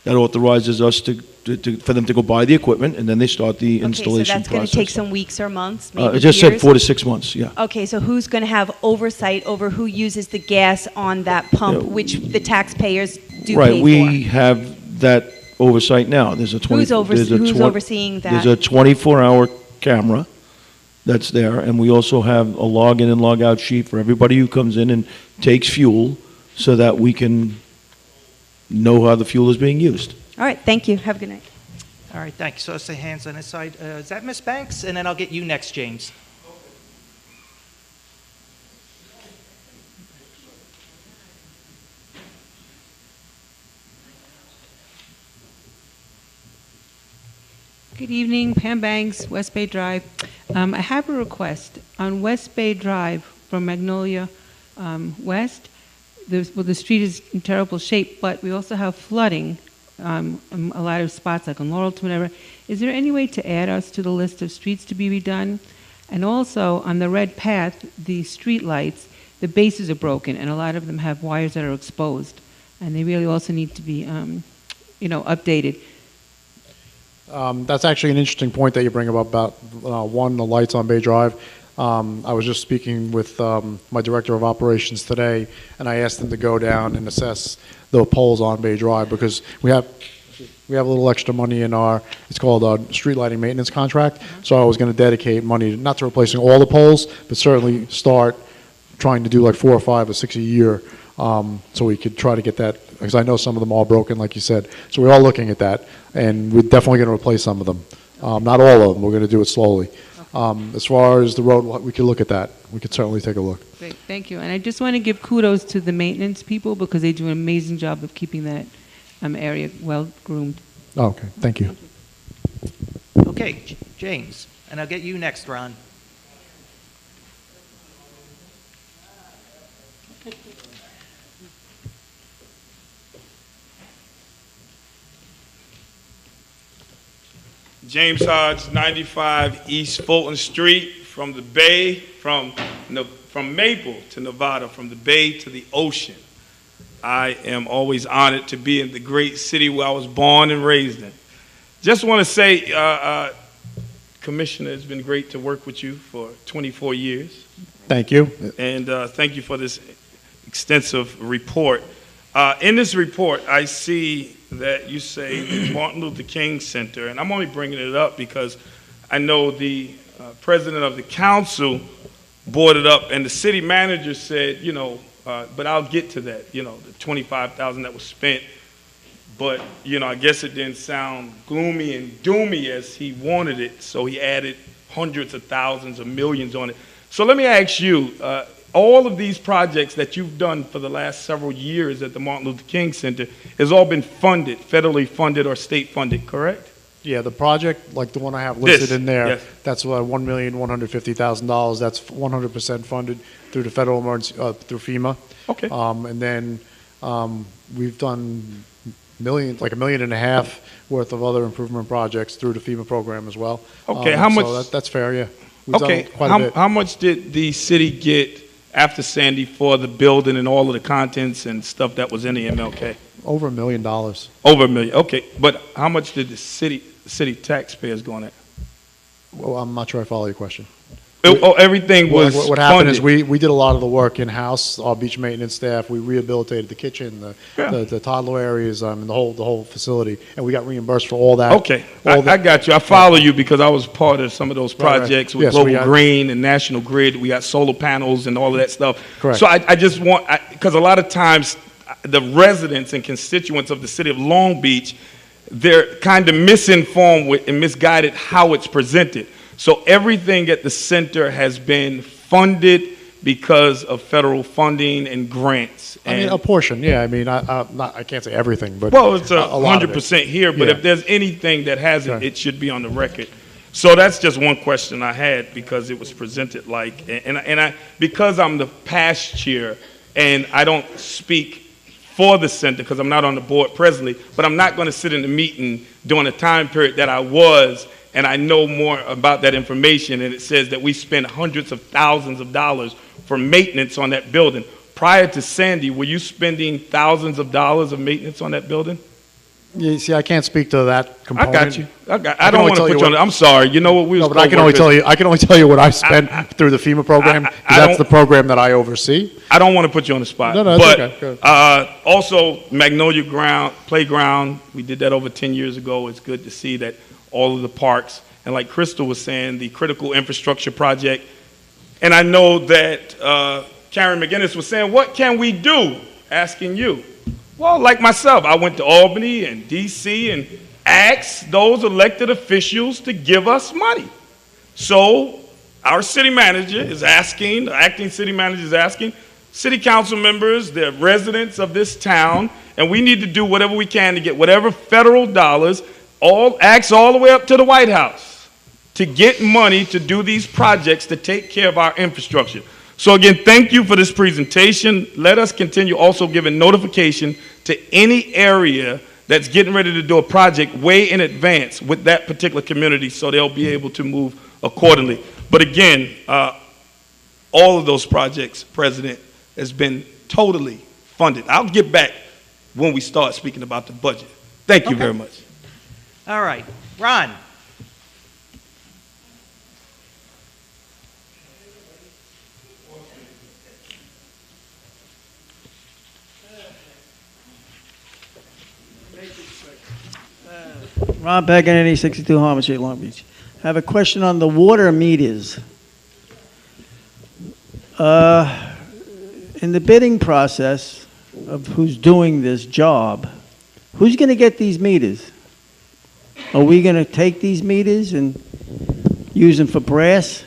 that authorizes us for them to go buy the equipment, and then they start the installation Okay, so that's going to process. take some weeks or months, maybe I just said years? 4 to 6 months, yeah. Okay, so who's going to have oversight over who uses the gas on that pump, Yeah. which the taxpayers do Right, pay for? we have that oversight now. There's a 20. Who's overseeing that? There's a 24-hour camera that's there, and we also have a log-in and log-out sheet for everybody who comes in and takes fuel, so that we can know how the fuel is being used. All right, thank you. Have a good night. All right, thank you. So let's say hands on this side. Is that Ms. Banks? And then I'll get you next, James. Good evening, Pam Banks, West Bay Drive. I have a request. On West Bay Drive from Magnolia West, the street is in terrible shape, but we also have flooding in a lot of spots, like on Laurelton, whatever. Is there any way to add us to the list of streets to be redone? And also, on the Red Path, the street lights, the bases are broken, and a lot of them have wires that are exposed, and they really also need to be, updated. That's actually an interesting point that you bring up about the lights on Bay Drive. I was just speaking with my director of operations today, and I asked him to go down and assess the poles on Bay Drive, because we have a little extra money in it's called a street lighting maintenance contract. So I was going to dedicate money not to replacing all the poles, but certainly start trying to do like 4 or 5 or 6 a year, so we could try to get that, because I know some of them are broken, like you said. So we're all looking at that, and we're definitely going to replace some of them. Not all of them. We're going to do it slowly. As far as the road, we could look at that. We could certainly take a look. Great, thank you. And I just want to give kudos to the maintenance people, because they do an amazing job of keeping that area well groomed. Oh, okay, thank you. Okay, James. And I'll get you next, Ron. James Hodge, 95 East Fulton Street, from the Bay, from Maple to Nevada, from the Bay to the ocean. I am always honored to be in the great city where I was born and raised in. Just want to say, Commissioner, it's been great to work with you for 24 years. Thank you. And thank you for this extensive report. In this report, I see that you say the Martin Luther King Center, and I'm only bringing it up because I know the president of the council brought it up, and the city manager said, but I'll get to that, the $25,000 that was spent. But, I guess it didn't sound gloomy and doomy as he wanted it, so he added hundreds of thousands of millions on it. So let me ask you, all of these projects that you've done for the last several years at the Martin Luther King Center has all been funded, federally funded or state funded, correct? Yeah, the project, like the one I have listed in there, yes. that's $1,150,000. That's 100% funded through the federal emergency, through FEMA. Okay. And then we've done like $1.5 million worth of other improvement projects through the FEMA program as well. Okay, how much? So that's fair, yeah. We've Okay, done quite a bit. how much did the city get after Sandy for the building and all of the contents and stuff that was in the MLK? Over $1 million. Over $1 million, okay. But how much did the city taxpayers go on that? Well, I'm not sure I follow your question. Everything was What happened is funded. we did a lot of the work in-house, our beach maintenance staff, we rehabilitated the kitchen, the toddler areas, and the whole facility, and we got reimbursed for all that. Okay, I got you. I follow you because I was part of some of those Right, right. projects with Yes, we Global got- Green and National Grid. We got solar panels and all of that stuff. Correct. So I just want, because a lot of times the residents and constituents of the city of Long Beach, they're kind of misinformed and misguided how it's presented. So everything at the center has been funded because of federal funding and grants. I mean, And- a portion, yeah, I mean, I can't say everything, but. well, it's a lot of it. 100% here, but Yeah. if there's anything that hasn't, Okay. it should be on the record. So that's just one question I had because it was presented like, because I'm the past chair and I don't speak for the center because I'm not on the board presently, but I'm not going to sit in the meeting during the time period that I was, and I know more about that information, and it says that we spend hundreds of thousands of dollars for maintenance on that building. Prior to Sandy, were you spending thousands of dollars of maintenance on that building? You see, I can't speak to that component. I got you. I can don't only want to tell put you you on. what- I'm sorry. You know what? We was No, but I can only co-workers. tell you what I spent through the FEMA program, because that's don't- the program that I oversee. I don't want to put you on the spot. No, it's but, okay. Go also, Magnolia Playground, we did that over 10 years ago. It's good to see that all of the parks, and like Crystal was saying, the critical infrastructure project. And I know that Karen McGinnis was saying, what can we do? Asking you. Well, like myself, I went to Albany and D.C. and asked those elected officials to give us money. So our city manager is asking, the acting city manager is asking, city council members, the residents of this town, and we need to do whatever we can to get whatever federal dollars, acts all the way up to the White House, to get money to do these projects to take care of our infrastructure. So again, thank you for this presentation. Let us continue also giving notification to any area that's getting ready to do a project way in advance with that particular community so they'll be able to move accordingly. But again, all of those projects, President, has been totally funded. I'll get back when we start speaking about the budget. Thank you very much. All right, Ron. Ron Paganini, 62 Harmon Street, Long Beach. I have a question on the water meters. In the bidding process of who's doing this job, who's going to get these meters? Are we going to take these meters and use them for brass?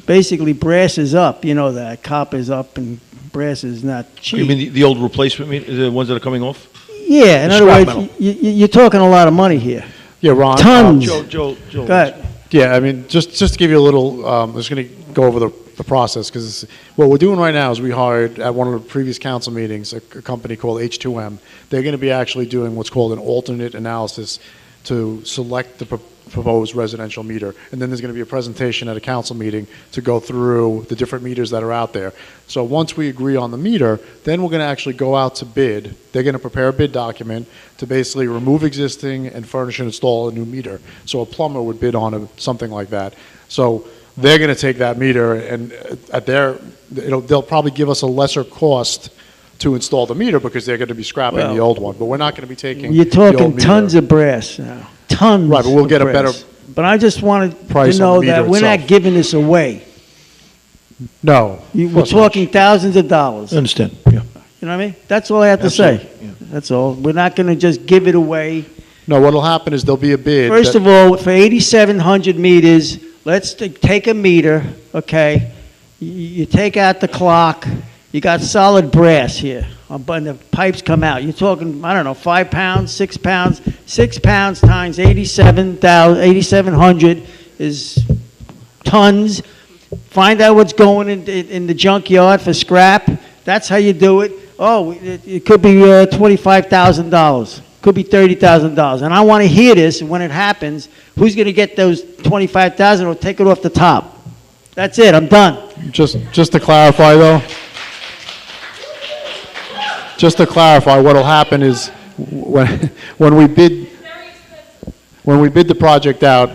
Basically, brass is up, you know that. Copper is up and brass is not cheap. You mean the old replacement, the ones that are coming off? Yeah, in The other scrap words, metal. you're talking a lot of money here. Yeah, Ron. Tons. Joe. Go ahead. Yeah, I mean, just to give you a little, I'm just going to go over the process, because what we're doing right now is we hired at one of the previous council meetings a company called H2M. They're going to be actually doing what's called an alternate analysis to select the proposed residential meter. And then there's going to be a presentation at a council meeting to go through the different meters that are out there. So once we agree on the meter, then we're going to actually go out to bid. They're going to prepare a bid document to basically remove existing and furnish and install a new meter. So a plumber would bid on something like that. So they're going to take that meter, and they'll probably give us a lesser cost to install the meter because they're going to be scrapping the old one. But we're not going to be taking You're the old talking meter. tons of brass now. Tons. Right, but we'll of get a brass. better But I just wanted price to on know the meter that we're itself. not giving this away. No. We're talking thousands of dollars. I understand, yeah. You know what I mean? That's all I have to say. That's all. We're not going to just give it away. No, what'll happen is there'll be a bid. First of all, for 8,700 meters, let's take a meter, okay? You take out the clock. You got solid brass here, but the pipes come out. You're talking, I don't know, 5 pounds, 6 pounds. 6 pounds times 8,700 is tons. Find out what's going in the junkyard for scrap. That's how you do it. Oh, it could be $25,000. Could be $30,000. And I want to hear this, and when it happens, who's going to get those $25,000 or take it off the top? That's it. I'm done. Just to clarify, though, what'll happen is when we bid the project out,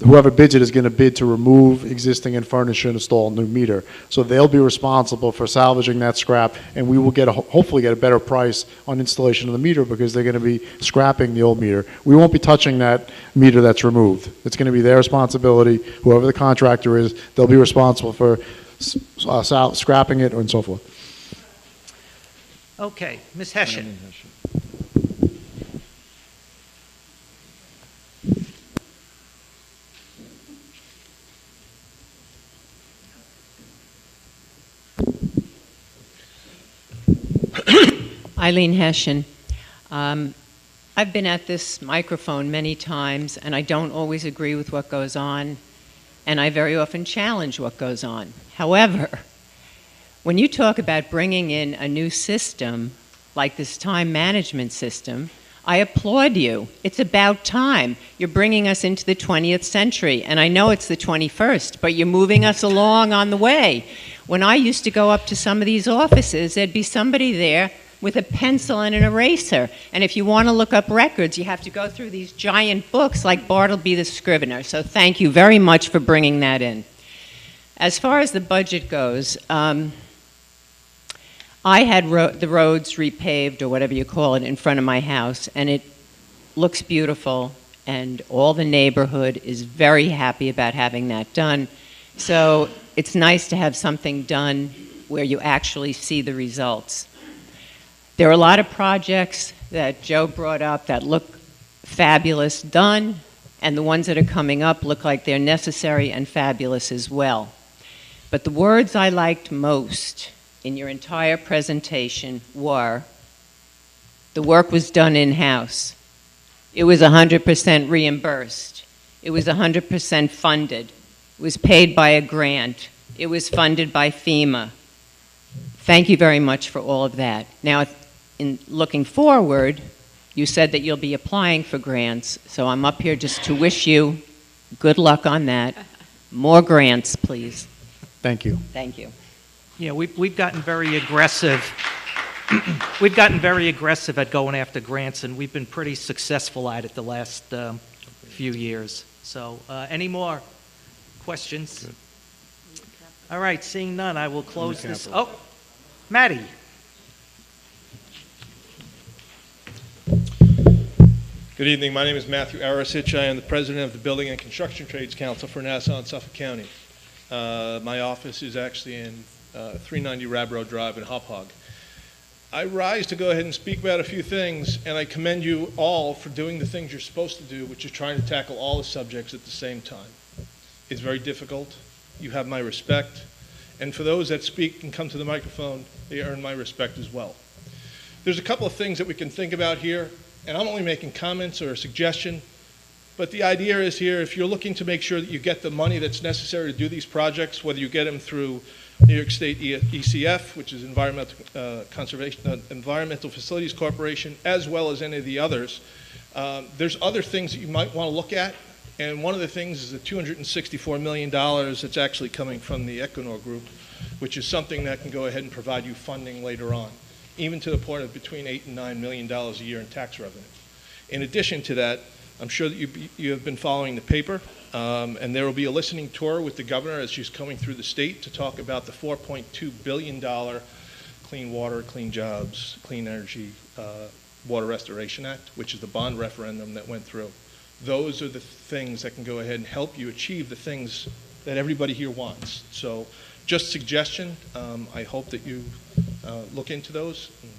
whoever bids it is going to bid to remove existing and furnish and install a new meter. So they'll be responsible for salvaging that scrap, and we will hopefully get a better price on installation of the meter because they're going to be scrapping the old meter. We won't be touching that meter that's removed. It's going to be their responsibility. Whoever the contractor is, they'll be responsible for scrapping it and so forth. Okay, Ms. Hessian. Eileen Hessian. I've been at this microphone many times, and I don't always agree with what goes on, and I very often challenge what goes on. However, when you talk about bringing in a new system, like this time management system, I applaud you. It's about time. You're bringing us into the 20th century, and I know it's the 21st, but you're moving us along on the way. When I used to go up to some of these offices, there'd be somebody there with a pencil and an eraser. And if you want to look up records, you have to go through these giant books like Bartleby the Scrivener. So thank you very much for bringing that in. As far as the budget goes, I had the roads repaved, or whatever you call it, in front of my house, and it looks beautiful, and all the neighborhood is very happy about having that done. So it's nice to have something done where you actually see the results. There are a lot of projects that Joe brought up that look fabulous done, and the ones that are coming up look like they're necessary and fabulous as well. But the words I liked most in your entire presentation were, the work was done in-house. It was 100% reimbursed. It was 100% funded. It was paid by a grant. It was funded by FEMA. Thank you very much for all of that. Now, in looking forward, you said that you'll be applying for grants, so I'm up here just to wish you good luck on that. More grants, please. Thank you. Thank you. Yeah, we've gotten very aggressive. We've gotten very aggressive at going after grants, and we've been pretty successful at it the last few years. So, any more questions? Good. All right, seeing none, I will close this. Oh, Maddie. Good evening. My name is Matthew Arasich. I am the president of the Building and Construction Trades Council for Nassau and Suffolk County. My office is actually in 390 Rabrow Drive in Hauppauge. I rise to go ahead and speak about a few things, and I commend you all for doing the things you're supposed to do, which is trying to tackle all the subjects at the same time. It's very difficult. You have my respect. And for those that speak and come to the microphone, they earn my respect as well. There's a couple of things that we can think about here, and I'm only making comments or a suggestion, but the idea is here, if you're looking to make sure that you get the money that's necessary to do these projects, whether you get them through New York State ECF, which is Environmental Facilities Corporation, as well as any of the others, there's other things that you might want to look at, and one of the things is the $264 million that's actually coming from the Equinor Group, which is something that can go ahead and provide you funding later on, even to the point of between $8 and $9 million a year in tax revenue. In addition to that, I'm sure that you have been following the paper, and there will be a listening tour with the governor as she's coming through the state to talk about the $4.2 billion Clean Water, Clean Jobs, Clean Energy Water Restoration Act, which is the bond referendum that went through. Those are the things that can go ahead and help you achieve the things that everybody here wants. So just suggestion, I hope that you look into those. And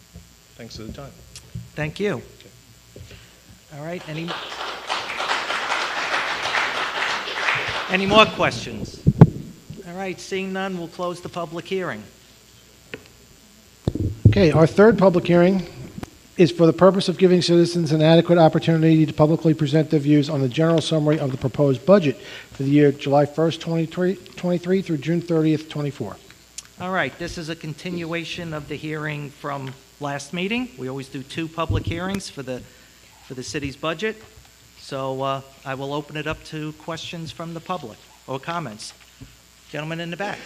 thanks for the time. Thank you. All right, any more questions? All right, seeing none, we'll close the public hearing. Okay, our third public hearing is for the purpose of giving citizens an adequate opportunity to publicly present their views on the general summary of the proposed budget for the year July 1st, 2023 through June 30th, 24. All right, this is a continuation of the hearing from last meeting. We always do 2 public hearings for the city's budget. So I will open it up to questions from the public or comments. Gentleman in the back.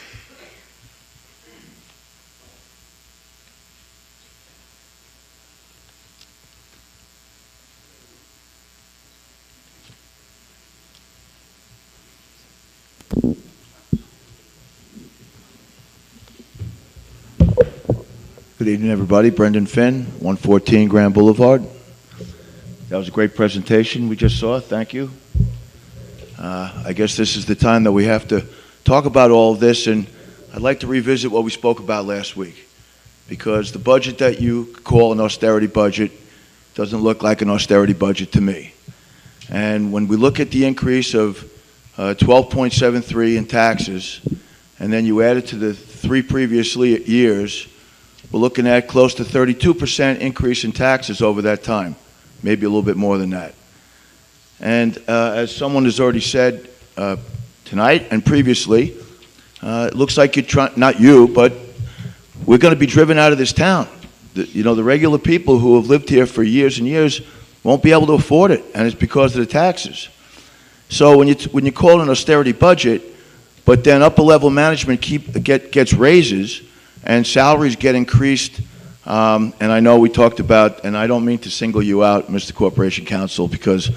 Good evening, everybody. Brendan Finn, 114 Grand Boulevard. That was a great presentation we just saw. Thank you. I guess this is the time that we have to talk about all of this, and I'd like to revisit what we spoke about last week, because the budget that you call an austerity budget doesn't look like an austerity budget to me. And when we look at the increase of 12.73 in taxes, and then you add it to the 3 previous years, we're looking at close to 32% increase in taxes over that time, maybe a little bit more than that. And as someone has already said tonight and previously, it looks like you're trying, not you, but we're going to be driven out of this town. The regular people who have lived here for years and years won't be able to afford it, and it's because of the taxes. So when you call it an austerity budget, but then upper level management gets raises and salaries get increased, and I know we talked about, and I don't mean to single you out, Mr. Corporation Counsel, because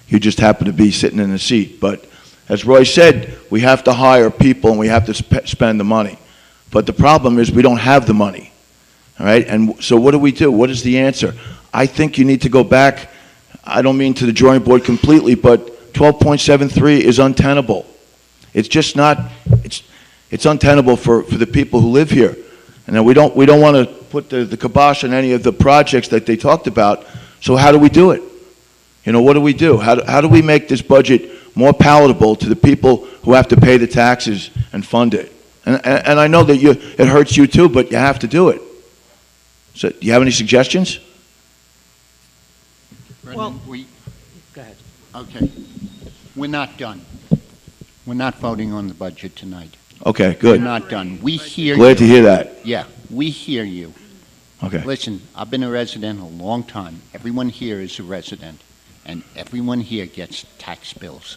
you just happen to be sitting in a seat, but as Roy said, we have to hire people and we have to spend the money. But the problem is we don't have the money, all right? And so what do? What is the answer? I think you need to go back, I don't mean to the drawing board completely, but 12.73 is untenable. It's just not, it's untenable for the people who live here. And then we don't want to put the kibosh on any of the projects that they talked about, so how do we do it? What do we do? How do we make this budget more palatable to the people who have to pay the taxes and fund it? And I know that it hurts you too, but you have to do it. So do you have any suggestions? Brendan, go ahead. Okay. We're not done. We're not voting on the budget tonight. Okay, good. We're not done. We hear Glad to hear that. Yeah, we hear you. Okay. Listen, I've been a resident a long time. Everyone here is a resident, and everyone here gets tax bills.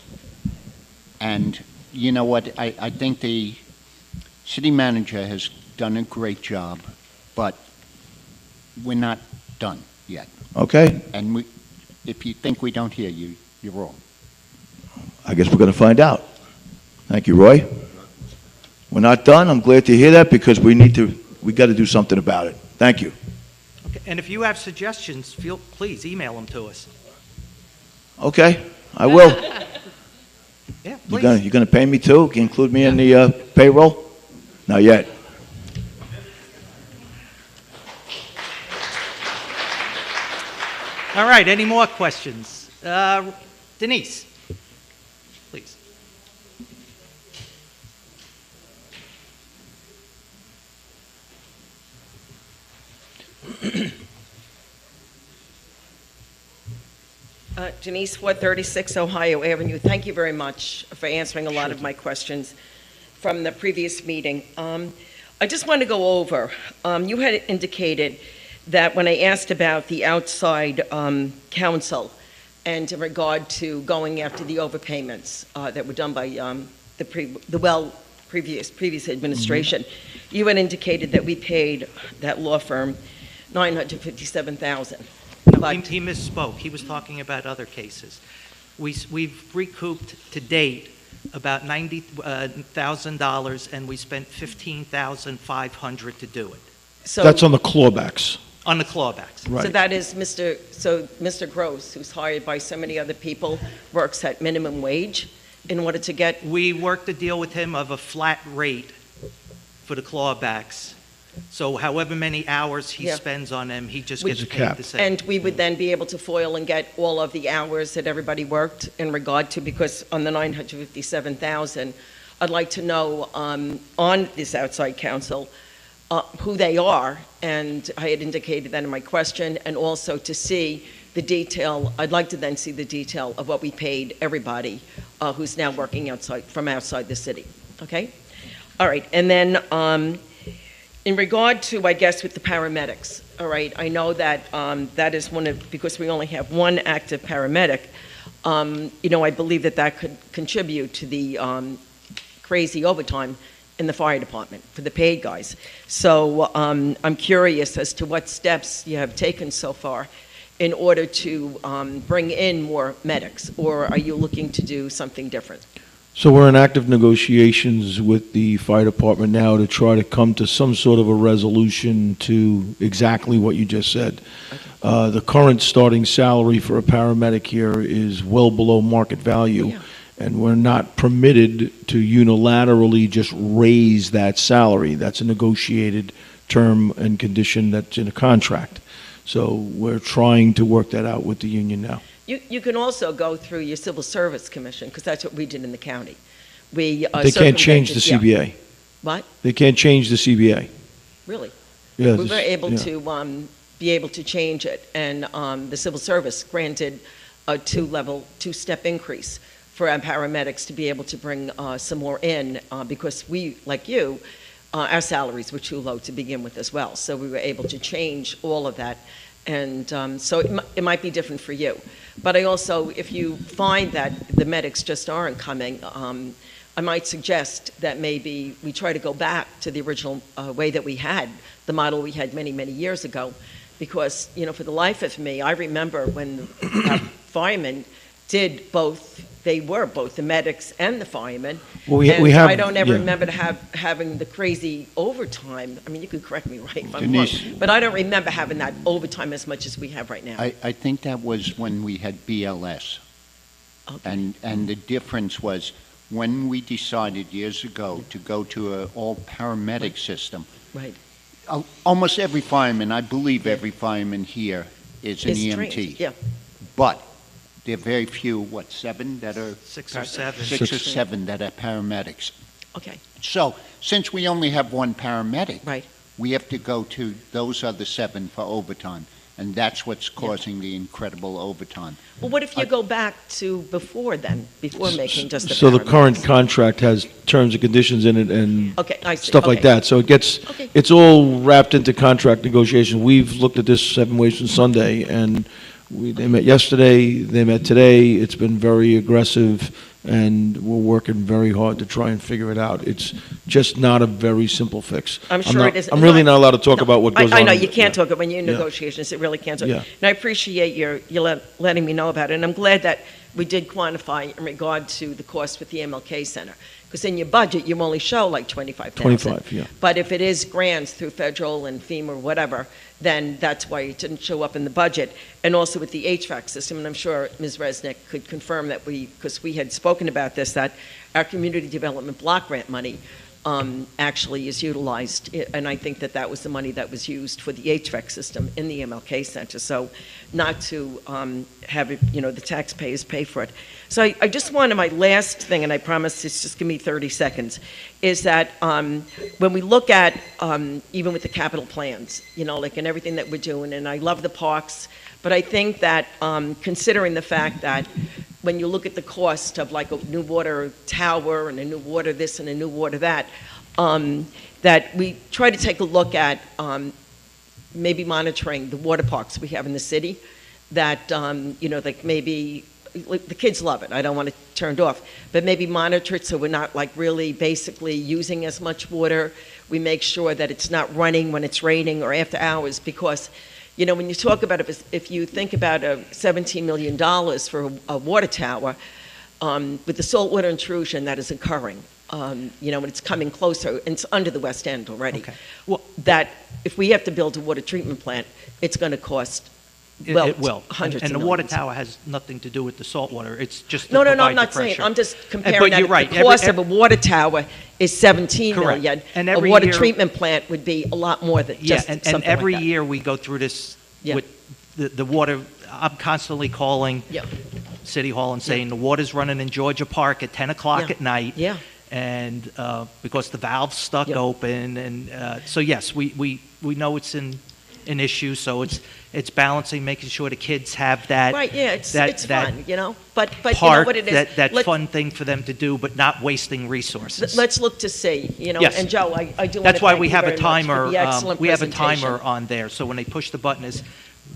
And you know what? I think the city manager has done a great job, but we're not done yet. Okay. And if you think we don't hear you, you're wrong. I guess we're going to find out. Thank you, Roy. We're not done. I'm glad to hear that, because we got to do something about it. Thank you. Okay. And if you have suggestions, please email them to us. Okay, I will. Yeah, You're please. going to pay me too? Include me in the payroll? Not yet. All right, any more questions? Denise, please. Denise Wood, 36 Ohio Avenue. Thank you very much for answering a lot of my questions from the previous meeting. I just want to go over, you had indicated that when I asked about the outside counsel and in regard to going after the overpayments that were done by the previous administration, you had indicated that we paid that law firm $957,000. No, he misspoke. He was talking about other cases. We've recouped to date about $90,000, and we spent $15,500 to do it. So That's on the clawbacks. On the clawbacks. So that is Mr. Gross, who's hired by so many other people, works at minimum wage in order to get. We worked a deal with him of a flat rate for the clawbacks. So however many hours he spends on them, he just gets paid the same. And we would then be able to foil and get all of the hours that everybody worked in regard to, because on the $957,000, I'd like to know on this outside counsel who they are, and I had indicated that in my question, and also to see the detail. I'd like to then see the detail of what we paid everybody who's now working from outside the city. Okay? All right, and then in regard to, I guess, with the paramedics, all right, I know that that is because we only have one active paramedic, I believe that could contribute to the crazy overtime in the fire department for the paid guys. So I'm curious as to what steps you have taken so far in order to bring in more medics, or are you looking to do something different? So we're in active negotiations with the fire department now to try to come to some sort of a resolution to exactly what you just said. The current starting salary for a paramedic here is well below market value, and we're not permitted to unilaterally just raise that salary. That's a negotiated term and condition that's in a contract. So we're trying to work that out with the union now. You can also go through your Civil Service Commission, because that's what we did in the county. We They can't change the CBA. What? They can't change the CBA. Really? Yeah, We were able yeah. to be able to change it, and the Civil Service granted a two-step increase for our paramedics to be able to bring some more in, because we, like you, our salaries were too low to begin with as well. So we were able to change all of that. And so it might be different for you. But I also, if you find that the medics just aren't coming, I might suggest that maybe we try to go back to the original way that we had, the model we had many, many years ago. Because, you know, for the life of me, I remember when our firemen did both. They were both the medics and the firemen. Well, and we have, I don't ever yeah. remember having the crazy overtime. I mean, you could correct me right if I'm Denise. wrong, but I don't remember having that overtime as much as we have right now. I think that was when we had BLS. Okay. And the difference was when we decided years ago to go to an all-paramedic system, Right. almost every fireman, I believe every fireman here is an Is EMT. trained, yeah. But there are very few, 7 that are? 6 or 7. 6 or 7 that are paramedics. Okay. So, since we only have one paramedic, right, we have to go to those other 7 for overtime, and that's what's causing the incredible overtime. Well, what if you go back to before then, before making just a So the paramedic? current contract has terms and conditions in it and Okay, I see. stuff like Okay. that. So it gets, it's all wrapped into contract negotiation. We've looked at this 7 ways from Sunday, and they met yesterday, they met today. It's been very aggressive, and we're working very hard to try and figure it out. It's just not a very simple fix. I'm sure not, it isn't. I'm really not allowed to talk about what goes on. I know, you can't talk about when you're in Yeah. negotiations, it really can't talk. Yeah. And I appreciate your letting me know about it, and I'm glad that we did quantify in regard to the cost with the MLK Center. Because in your budget, you only show like 25,000. 25, yeah. But if it is grants through federal and FEMA or whatever, then that's why it didn't show up in the budget. And also with the HVAC system, and I'm sure Ms. Resnick could confirm that because we had spoken about this, that our community development block grant money actually is utilized, and I think that that was the money that was used for the HVAC system in the MLK Center. So not to have it, you know, the taxpayers pay for it. So I just wanted, my last thing, and I promise it's just give me 30 seconds, is that when we look at, even with the capital plans, you know, like in everything that we're doing, and I love the parks, but I think that considering the fact that when you look at the cost of like a new water tower and a new water this and a new water that, that we try to take a look at maybe monitoring the water parks we have in the city, that, you know, like maybe the kids love it. I don't want to turn it off, but maybe monitor it so we're not like really basically using as much water. We make sure that it's not running when it's raining or after hours, because, you know, when you talk about it, if you think about $17 million for a water tower, with the saltwater intrusion that is occurring, you know, when it's coming closer, and it's under the West End already. Okay. Well, that if we have to build a water treatment plant, it's going to cost, well, It will. hundreds And of the water millions. tower has nothing to do with the salt water. It's just to No, provide I'm the not saying, pressure. I'm just comparing But that. you're right. The cost of a water tower is 17 Correct. million. And A every water year- treatment plant would be a lot more than Yeah, just and something every like that. year we go through this Yeah. with the water. I'm constantly calling Yeah. City Hall and saying the water's running in Georgia Park at 10 o'clock Yeah. at night. Yeah. And because the valve's stuck open, and so yes, we know it's an issue. So it's balancing, making sure the kids have that Right, yeah, it's that fun, you know, but you know part, what it is. that Let- fun thing for them to do, but not wasting resources. Let's look to see, you know, Yes. and Joe, I do want to That's why thank we you have a very much for timer. the excellent We have a presentation. timer on there, so when they push the button, is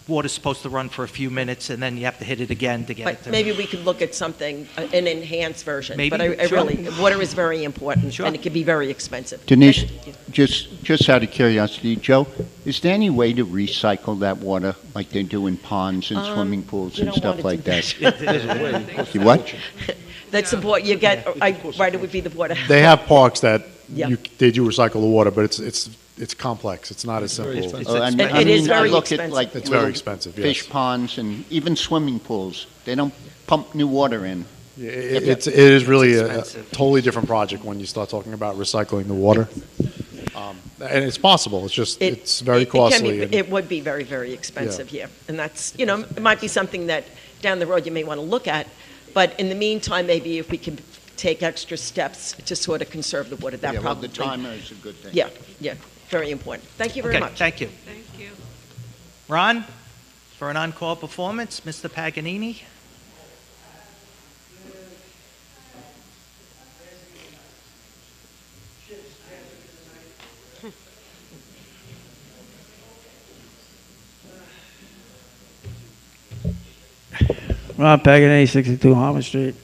water's supposed to run for a few minutes, and then you have to hit it again to get it But to. maybe we could look at something, an enhanced version. Maybe, But I sure. really, water is very important, and it can be very expensive. Denise, just out of curiosity, Joe, is there any way to recycle that water like they do in ponds and swimming pools you and don't stuff wanna like do that? that. You what? that support, you get, right, it would be the Board of Health. They have parks that Yeah. they do recycle the water, but it's complex. It's not as simple. It is very look at expensive. like It's little very expensive, yes. fish ponds and even swimming pools. They don't pump new water in. It is really a totally different project when you start talking about recycling the water. And it's possible, it's just, it's very costly. and- It would be very, very expensive, yeah. And that's, it might be something that down the road you may want to look at, but in the meantime, maybe if we can take extra steps to sort of conserve the water, that Yeah, well, probably. the timer is a good thing. Yeah, very important. Thank you very Okay, much. thank you. Ron, for an on-call performance, Mr. Paganini. Rob Paganini, 62 Harmon Street.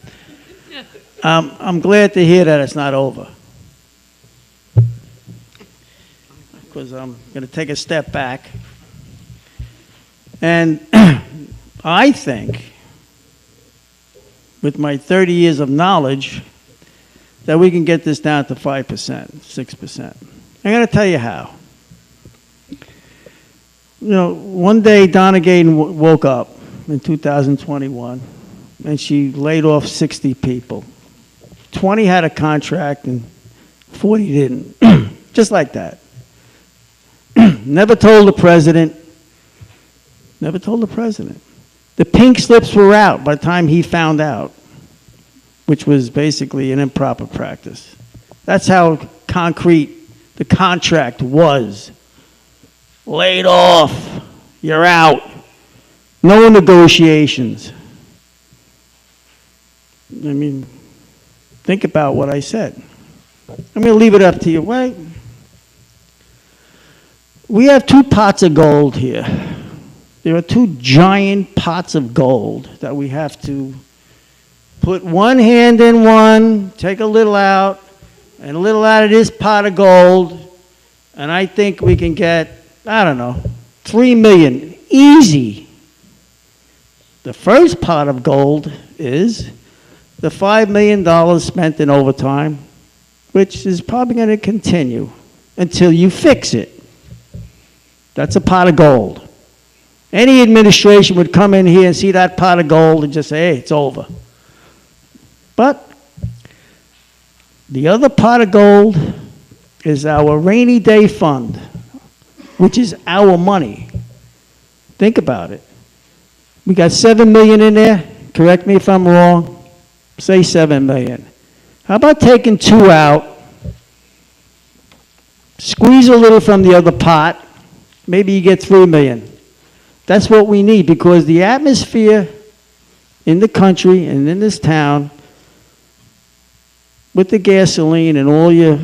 I'm glad to hear that it's not over. Because I'm going to take a step back. And I think, with my 30 years of knowledge, that we can get this down to 5%, 6%. I'm going to tell you how. One day Donna Gaden woke up in 2021, and she laid off 60 people. 20 had a contract, and 40 didn't. Just like that. Never told the president. Never told the president. The pink slips were out by the time he found out, which was basically an improper practice. That's how concrete the contract was. Laid off. You're out. No negotiations. I mean, think about what I said. I'm going to leave it up to you. Wait. We have 2 pots of gold here. There are 2 giant pots of gold that we have to put one hand in one, take a little out, and a little out of this pot of gold, and I think we can get, I don't know, $3 million. Easy. The first pot of gold is the $5 million spent in overtime, which is probably going to continue until you fix it. That's a pot of gold. Any administration would come in here and see that pot of gold and just say, hey, it's over. But the other pot of gold is our rainy day fund, which is our money. Think about it. We got $7 million in there. Correct me if I'm wrong. Say $7 million. How about taking 2 out, squeeze a little from the other pot, maybe you get $3 million. That's what we need, because the atmosphere in the country and in this town, with the gasoline and all your,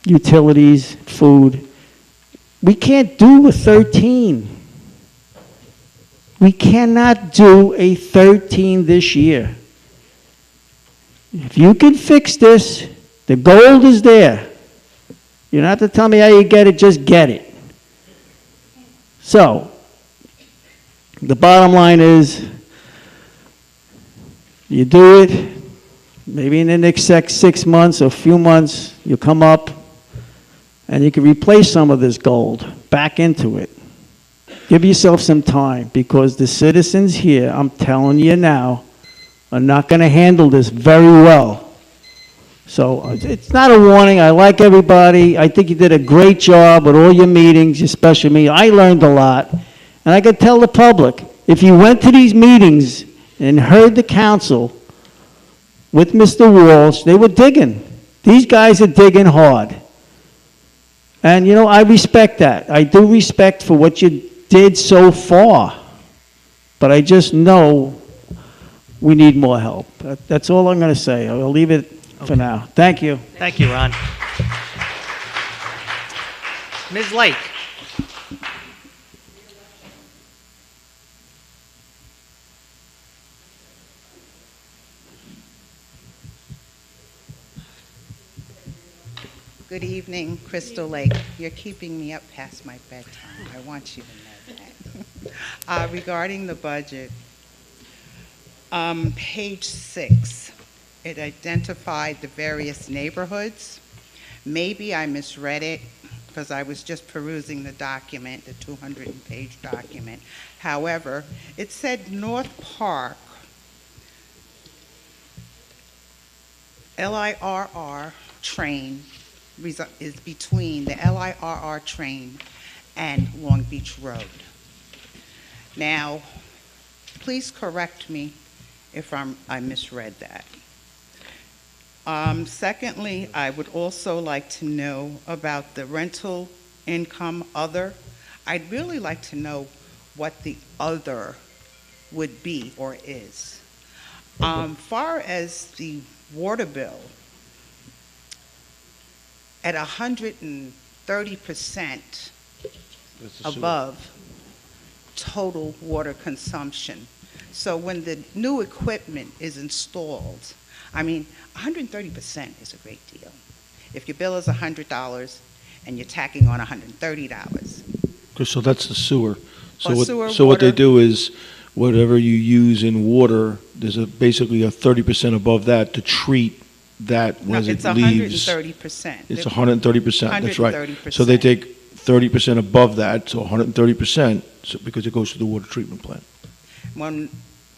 utilities, food, we can't do a 13. We cannot do a 13 this year. If you can fix this, the gold is there. You don't have to tell me how you get it, just get it. So, the bottom line is, you do it, maybe in the next 6 months or a few months, you come up and you can replace some of this gold back into it. Give yourself some time, because the citizens here, I'm telling you now, are not going to handle this very well. So it's not a warning. I like everybody. I think you did a great job with all your meetings, especially me. I learned a lot. And I could tell the public, if you went to these meetings and heard the council with Mr. Walsh, they were digging. These guys are digging hard. And, I respect that. I do respect for what you did so far. But I just know we need more help. That's all I'm going to say. I'll leave it for now. Thank you. Thank you, Ron. Ms. Lake. Good evening, Crystal Lake. You're keeping me up past my bedtime. I want you to know that. Regarding the budget, page 6, it identified the various neighborhoods. Maybe I misread it because I was just perusing the document, the 200-page document. However, it said North Park, LIRR train is between the LIRR train and Long Beach Road. Now, please correct me if I misread that. Secondly, I would also like to know about the rental income other. I'd really like to know what the other would be or is. Far as the water bill, at 130% above total water consumption. So when the new equipment is installed, I mean, 130% is a great deal. If your bill is $100 and you're tacking on $130. So that's the sewer. So Sewer, what they water. do is, whatever you use in water, there's basically a 30% above that to treat that No, as it's it leaves. 130%. It's 130%, that's right. 130%. So they take 30% above that, so 130%, because it goes to the water treatment plant.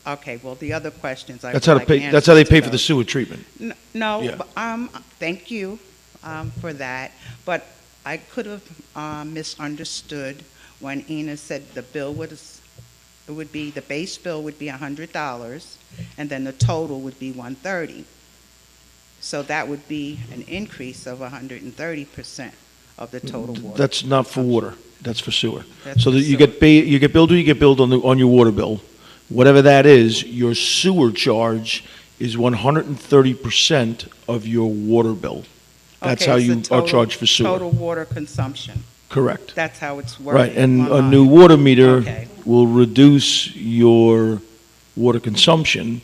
Okay, well, the other questions I That's would how like they pay, that's how they answers pay to for the those. sewer treatment. No, Yeah. but, thank you for that. But I could have misunderstood when Ina said the base bill would be $100, and then the total would be $130. So that would be an increase of 130% of the total water. That's not for water, that's for sewer. That's So for that you get billed on your water bill. Whatever that is, your sewer charge is 130% of your water bill. That's Okay, how it's the you are total- charged for sewer. Total water consumption. Correct. That's how it's working. Right, and a online. new water meter Okay. will reduce your water consumption,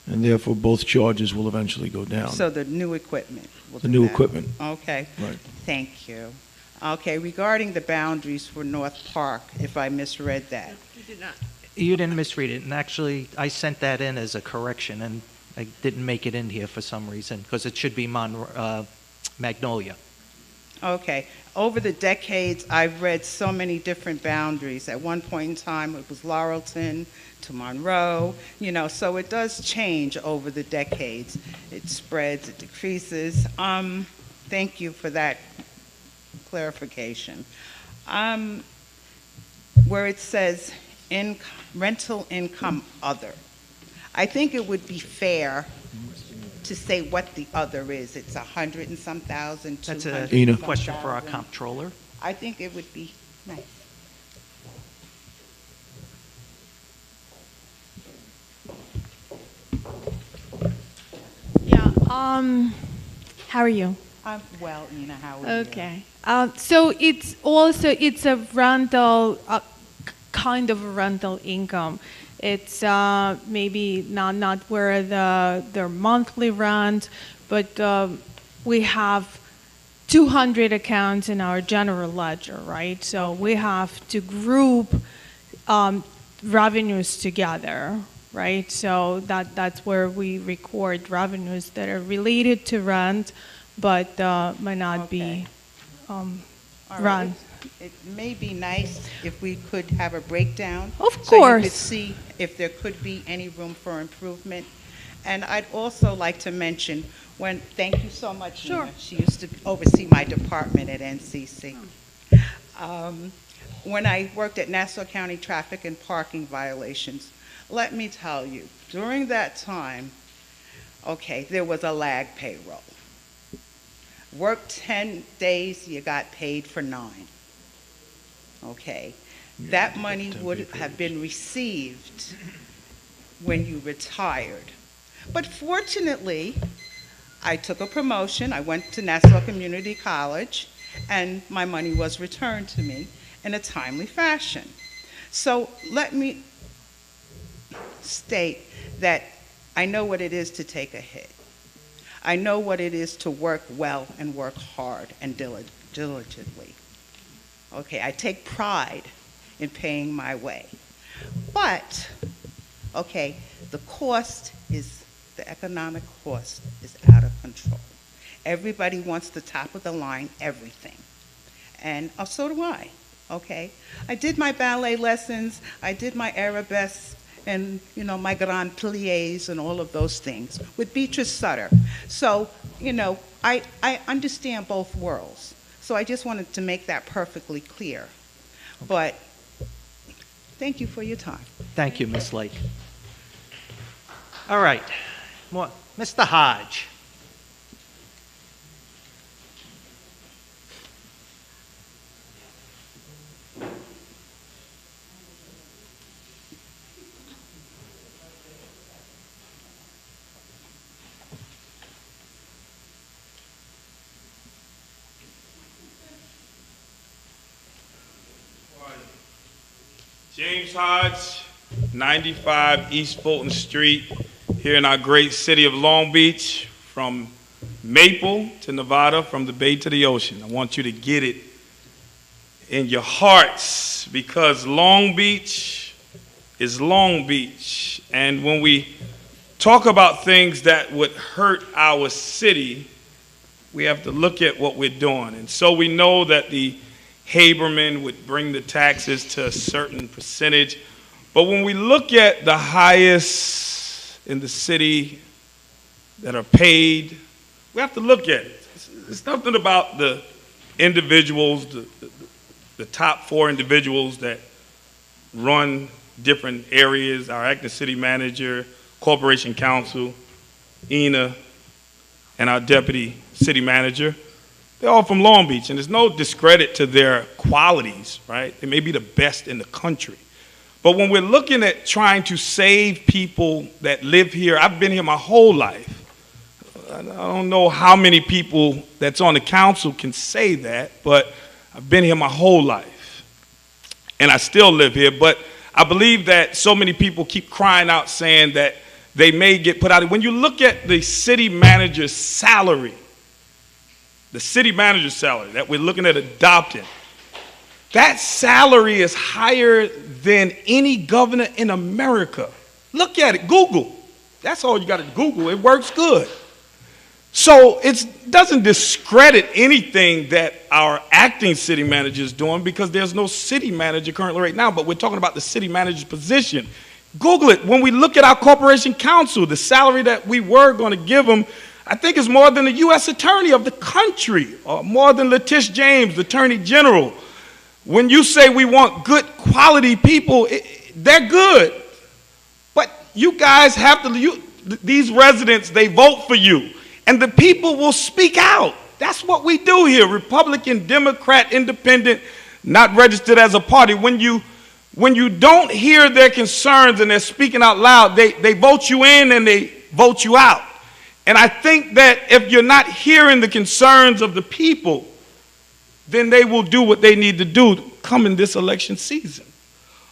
and therefore both charges will eventually go down. So the new equipment will The do new that. equipment. Okay. Right. Thank you. Okay, regarding the boundaries for North Park, if I misread that. You did not. You didn't misread it, and actually, I sent that in as a correction, and I didn't make it in here for some reason, because it should be Magnolia. Okay. Over the decades, I've read so many different boundaries. At one point in time, it was Laurelton to Monroe, so it does change over the decades. It spreads, it decreases. Thank you for that clarification. Where it says rental income other, I think it would be fair to say what the other is. It's 100 and some thousand, That's 200 a and some question for our thousand. comptroller. I think it would be nice. Yeah, how are you? I'm well, Ina, how are you? Okay. So it's a rental, kind of a rental income. It's maybe not where their monthly rent, but we have 200 accounts in our general ledger, right? So we have to group revenues together, right? So that's where we record revenues that are related to rent, but might not be All right. run. It may be nice if we could have a breakdown. Of So you could course. see if there could be any room for improvement. And I'd also like to mention, thank you so much, Sure. Nina. She used to oversee my department at NCC. When I worked at Nassau County Traffic and Parking Violations, let me tell you, during that time, there was a lag payroll. Worked 10 days, you got paid for 9. Okay. That money would have been received when you retired. But fortunately, I took a promotion. I went to Nassau Community College, and my money was returned to me in a timely fashion. So let me state that I know what it is to take a hit. I know what it is to work well and work hard and diligently. Okay, I take pride in paying my way. But, the cost is The economic cost is out of control. Everybody wants the top of the line everything. And so do I, okay? I did my ballet lessons, I did my arabesque, and my grand pliés and all of those things with Beatrice Sutter. So, I understand both worlds. So I just wanted to make that perfectly clear. But thank you for your time. Thank you, Ms. Lake. All right, Mr. Hodge. James Hodge, 95 East Fulton Street, here in our great city of Long Beach, from Maple to Nevada, from the bay to the ocean. I want you to get it in your hearts, because Long Beach is Long Beach. And when we talk about things that would hurt our city, we have to look at what we're doing. And so we know that the Haberman would bring the taxes to a certain percentage. But when we look at the highest in the city that are paid, we have to look at it. It's nothing about the individuals, the top 4 individuals that run different areas, our acting city manager, corporation counsel, Ina, and our deputy city manager. They're all from Long Beach, and there's no discredit to their qualities, right? They may be the best in the country. But when we're looking at trying to save people that live here, I've been here my whole life. I don't know how many people that's on the council can say that, but I've been here my whole life. And I still live here, but I believe that so many people keep crying out saying that they may get put out. When you look at the city manager's salary, the city manager's salary that we're looking at adopting, that salary is higher than any governor in America. Look at it, Google. That's all you got to Google. It works good. So it doesn't discredit anything that our acting city manager is doing, because there's no city manager currently right now, but we're talking about the city manager's position. Google it. When we look at our corporation counsel, the salary that we were going to give them, I think it's more than the U.S. attorney of the country, or more than Letitia James, the attorney general. When you say we want good quality people, they're good. But you guys have to, these residents, they vote for you. And the people will speak out. That's what we do here. Republican, Democrat, Independent, not registered as a party. When you don't hear their concerns and they're speaking out loud, they vote you in and they vote you out. And I think that if you're not hearing the concerns of the people, then they will do what they need to do come in this election season.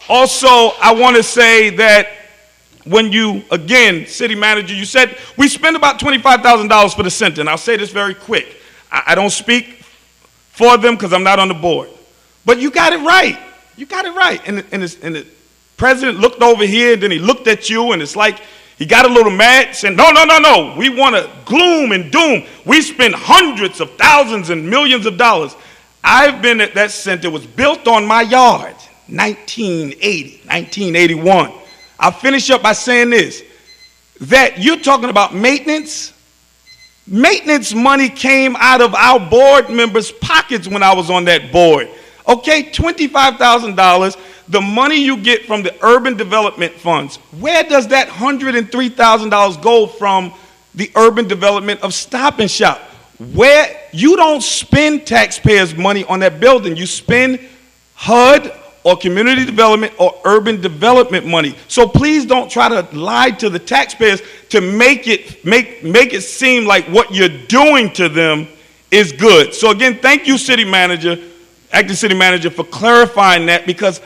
Also, I want to say that when you, again, city manager, you said we spend about $25,000 for the center. And I'll say this very quick. I don't speak for them because I'm not on the board. But you got it right. You got it right. And the president looked over here, and then he looked at you, and it's like he got a little mad, saying, no, no, no, no. We want to gloom and doom. We spend hundreds of thousands and millions of dollars. I've been at that center. It was built on my yard, 1980, 1981. I'll finish up by saying this, that you're talking about maintenance. Maintenance money came out of our board members' pockets when I was on that board. Okay, $25,000, the money you get from the urban development funds. Where does that $103,000 go from the urban development of Stop and Shop? Where you don't spend taxpayers' money on that building. You spend HUD or community development or urban development money. So please don't try to lie to the taxpayers to make it seem like what you're doing to them is good. So again, thank you, city manager, acting city manager, for clarifying that, because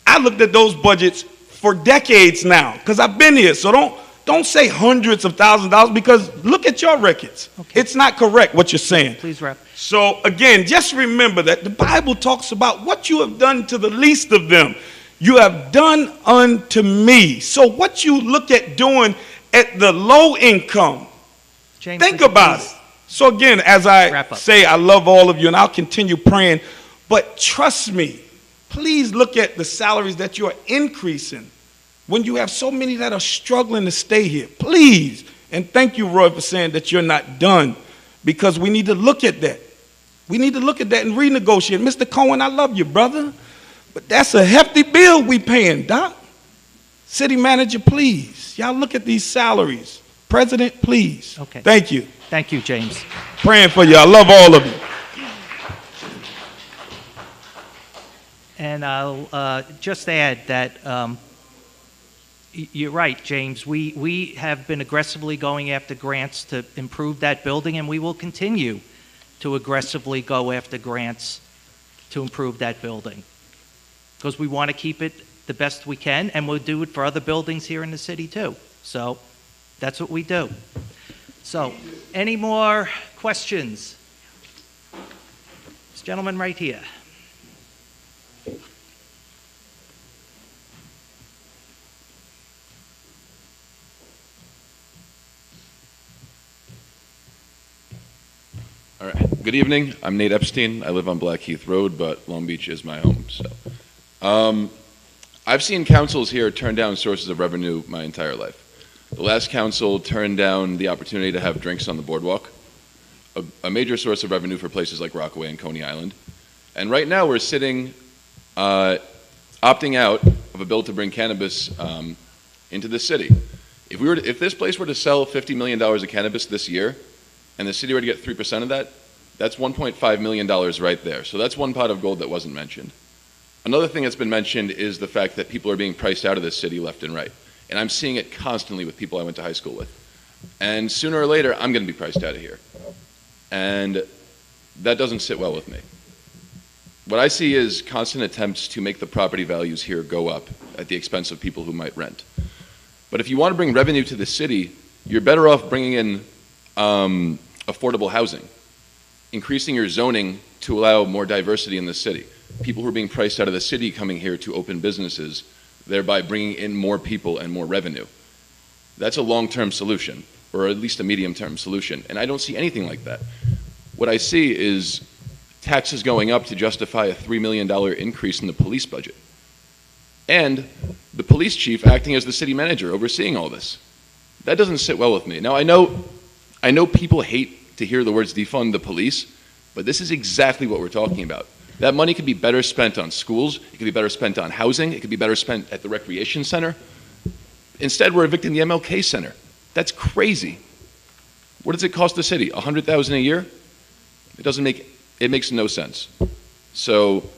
I looked at those budgets for decades now, because I've been here. So don't say hundreds of thousands of dollars, because look at your records. Okay. It's not correct what you're saying. Please wrap. So again, just remember that the Bible talks about what you have done to the least of them, you have done unto me. So what you look at doing at the low income. James, Think would you about please it. So again, as I wrap up? say, I love all of you, and I'll continue praying. But trust me, please look at the salaries that you are increasing when you have so many that are struggling to stay here. Please. And thank you, Roy, for saying that you're not done, because we need to look at that. We need to look at that and renegotiate. Mr. Cohen, I love you, brother, but that's a hefty bill we paying, Doc. City manager, please. Y'all look at these salaries. President, please. Okay. Thank you. Thank you, James. Praying for you. I love all of you. And I'll just add that you're right, James. We have been aggressively going after grants to improve that building, and we will continue to aggressively go after grants to improve that building, because we want to keep it the best we can, and we'll do it for other buildings here in the city too. So that's what we do. So, any more questions? This gentleman right here. All right. Good evening. I'm Nate Epstein. I live on Blackheath Road, but Long Beach is my home. So, I've seen councils here turn down sources of revenue my entire life. The last council turned down the opportunity to have drinks on the boardwalk, a major source of revenue for places like Rockaway and Coney Island. And right now we're sitting, opting out of a bill to bring cannabis into the city. If this place were to sell $50 million of cannabis this year, and the city were to get 3% of that, that's $1.5 million right there. So that's one pot of gold that wasn't mentioned. Another thing that's been mentioned is the fact that people are being priced out of this city left and right. And I'm seeing it constantly with people I went to high school with. And sooner or later, I'm going to be priced out of here. And that doesn't sit well with me. What I see is constant attempts to make the property values here go up at the expense of people who might rent. But if you want to bring revenue to the city, you're better off bringing in affordable housing, increasing your zoning to allow more diversity in the city. People who are being priced out of the city coming here to open businesses, thereby bringing in more people and more revenue. That's a long-term solution, or at least a medium-term solution, and I don't see anything like that. What I see is taxes going up to justify a $3 million increase in the police budget, and the police chief acting as the city manager overseeing all this. That doesn't sit well with me. Now, I know people hate to hear the words defund the police, but this is exactly what we're talking about. That money could be better spent on schools, it could be better spent on housing, it could be better spent at the recreation center. Instead, we're evicting the MLK Center. That's crazy. What does it cost the city? $100,000 a year? It makes no sense. So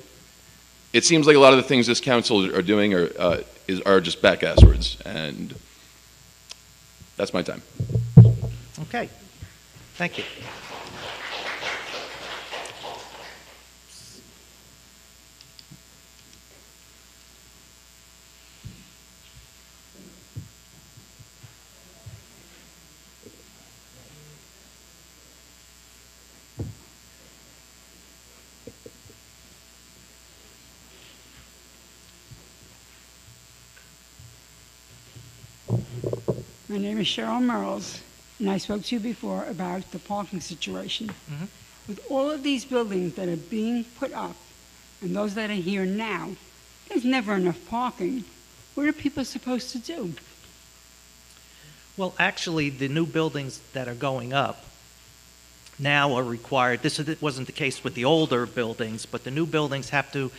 it seems like a lot of the things this council are doing are just back-ass words, and that's my time. Okay. Thank you. My name is Cheryl Merles, and I spoke to you before about the parking situation. With all of these buildings that are being put up, and those that are here now, there's never enough parking. What are people supposed to do? Well, actually, the new buildings that are going up now are required. This wasn't the case with the older buildings, but the new buildings have to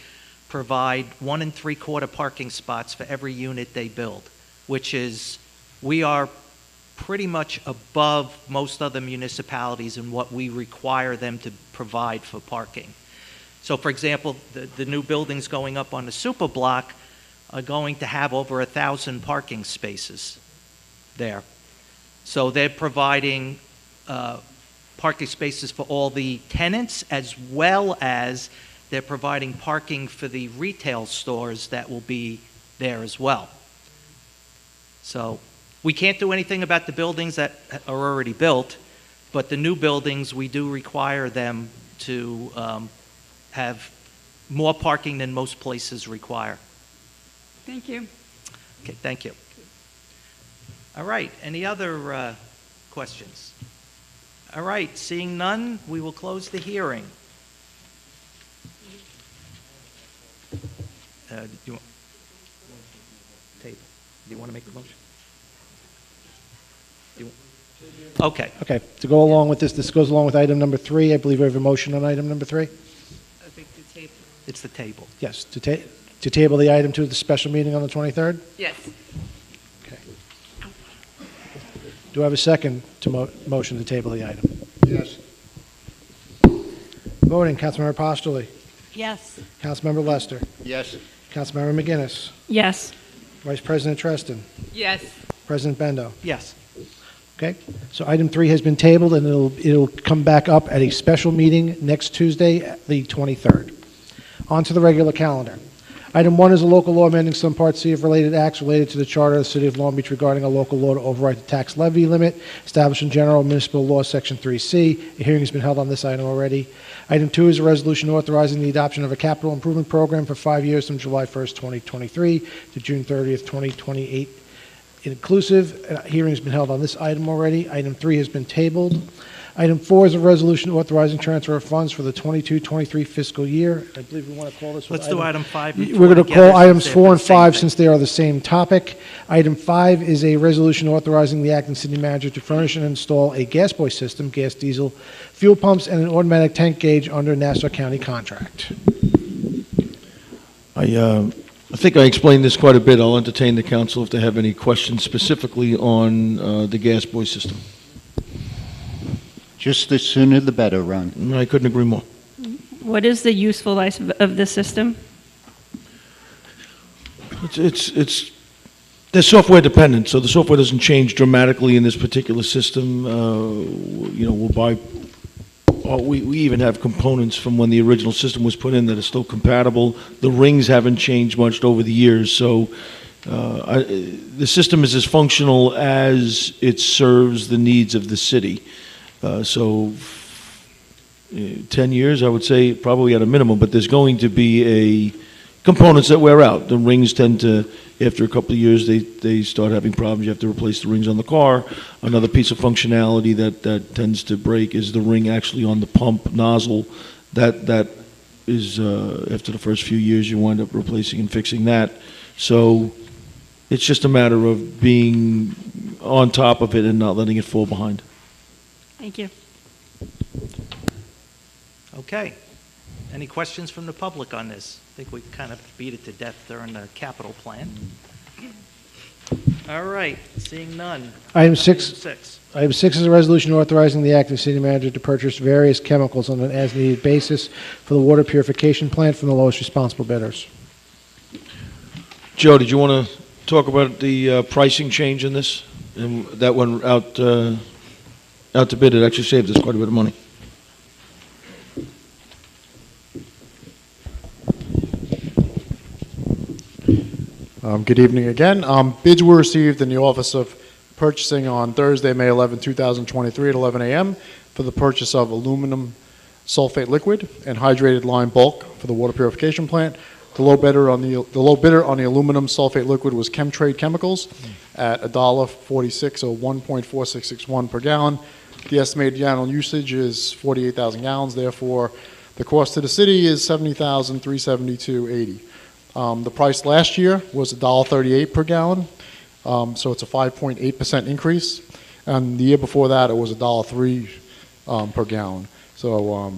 provide 1 3/4 parking spots for every unit they build, which is, we are pretty much above most other municipalities in what we require them to provide for parking. So, for example, the new buildings going up on the super block are going to have over 1,000 parking spaces there. So they're providing parking spaces for all the tenants, as well as they're providing parking for the retail stores that will be there as well. So we can't do anything about the buildings that are already built, but the new buildings, we do require them to have more parking than most places require. Thank you. Okay, thank you. All right, any other questions? All right, seeing none, we will close the hearing. Do you want, table? Do you want to make the motion? Okay. Okay, to go along with this goes along with item number 3. I believe we have a motion on item number 3. It's the table. Yes, to table the item to the special meeting on the 23rd? Yes. Do I have a second to motion to table the item? Yes. Voting, Councilmember Postoli. Yes. Councilmember Lester. Yes. Councilmember McGinnis. Yes. Vice President Treston. Yes. President Bendo. Yes. Okay, so item 3 has been tabled, and it'll come back up at a special meeting next Tuesday, the 23rd. On to the regular calendar. Item 1 is a local law amending some Part C of related acts related to the Charter of the City of Long Beach regarding a local law to override the tax levy limit established in General Municipal Law, Section 3C. A hearing has been held on this item already. Item 2 is a resolution authorizing the adoption of a capital improvement program for 5 years from July 1st, 2023 to June 30th, 2028 inclusive. A hearing has been held on this item already. Item 3 has been tabled. Item 4 is a resolution authorizing transfer of funds for the 22-23 fiscal year. I believe we want to call this. Let's do item 5 and 4 We're going to together call items since 4 they're and the same 5 thing. since they are the same topic. Item 5 is a resolution authorizing the acting city manager to furnish and install a gas boy system, gas diesel fuel pumps, and an automatic tank gauge under Nassau County contract. I think I explained this quite a bit. I'll entertain the council if they have any questions specifically on the gas boy system. Just the sooner the better, Ron. I couldn't agree more. What is the useful life of the system? They're software dependent, so the software doesn't change dramatically in this particular system. We'll buy. We even have components from when the original system was put in that are still compatible. The rings haven't changed much over the years, so the system is as functional as it serves the needs of the city. 10 years, I would say, probably at a minimum, but there's going to be components that wear out. The rings tend to, after a couple of years, they start having problems. You have to replace the rings on the car. Another piece of functionality that tends to break is the ring actually on the pump nozzle. That is, after the first few years, you wind up replacing and fixing that. So it's just a matter of being on top of it and not letting it fall behind. Thank you. Okay. Any questions from the public on this? I think we kind of beat it to death during the capital plan. All right, seeing none. Item 6 is a resolution authorizing the acting city manager to purchase various chemicals on an as-needed basis for the water purification plant from the lowest responsible bidders. Joe, did you want to talk about the pricing change in this? And that went out to bid. It actually saved us quite a bit of money. Good evening again. Bids were received in the Office of Purchasing on Thursday, May 11, 2023 at 11 a.m. for the purchase of aluminum sulfate liquid and hydrated lime bulk for the water purification plant. The low bidder on the aluminum sulfate liquid was Chemtrade Chemicals at $1.46 or 1.4661 per gallon. The estimated annual usage is 48,000 gallons. Therefore, the cost to the city is $70,372.80. The price last year was $1.38 per gallon, so it's a 5.8% increase. And the year before that, it was $1.03 per gallon. So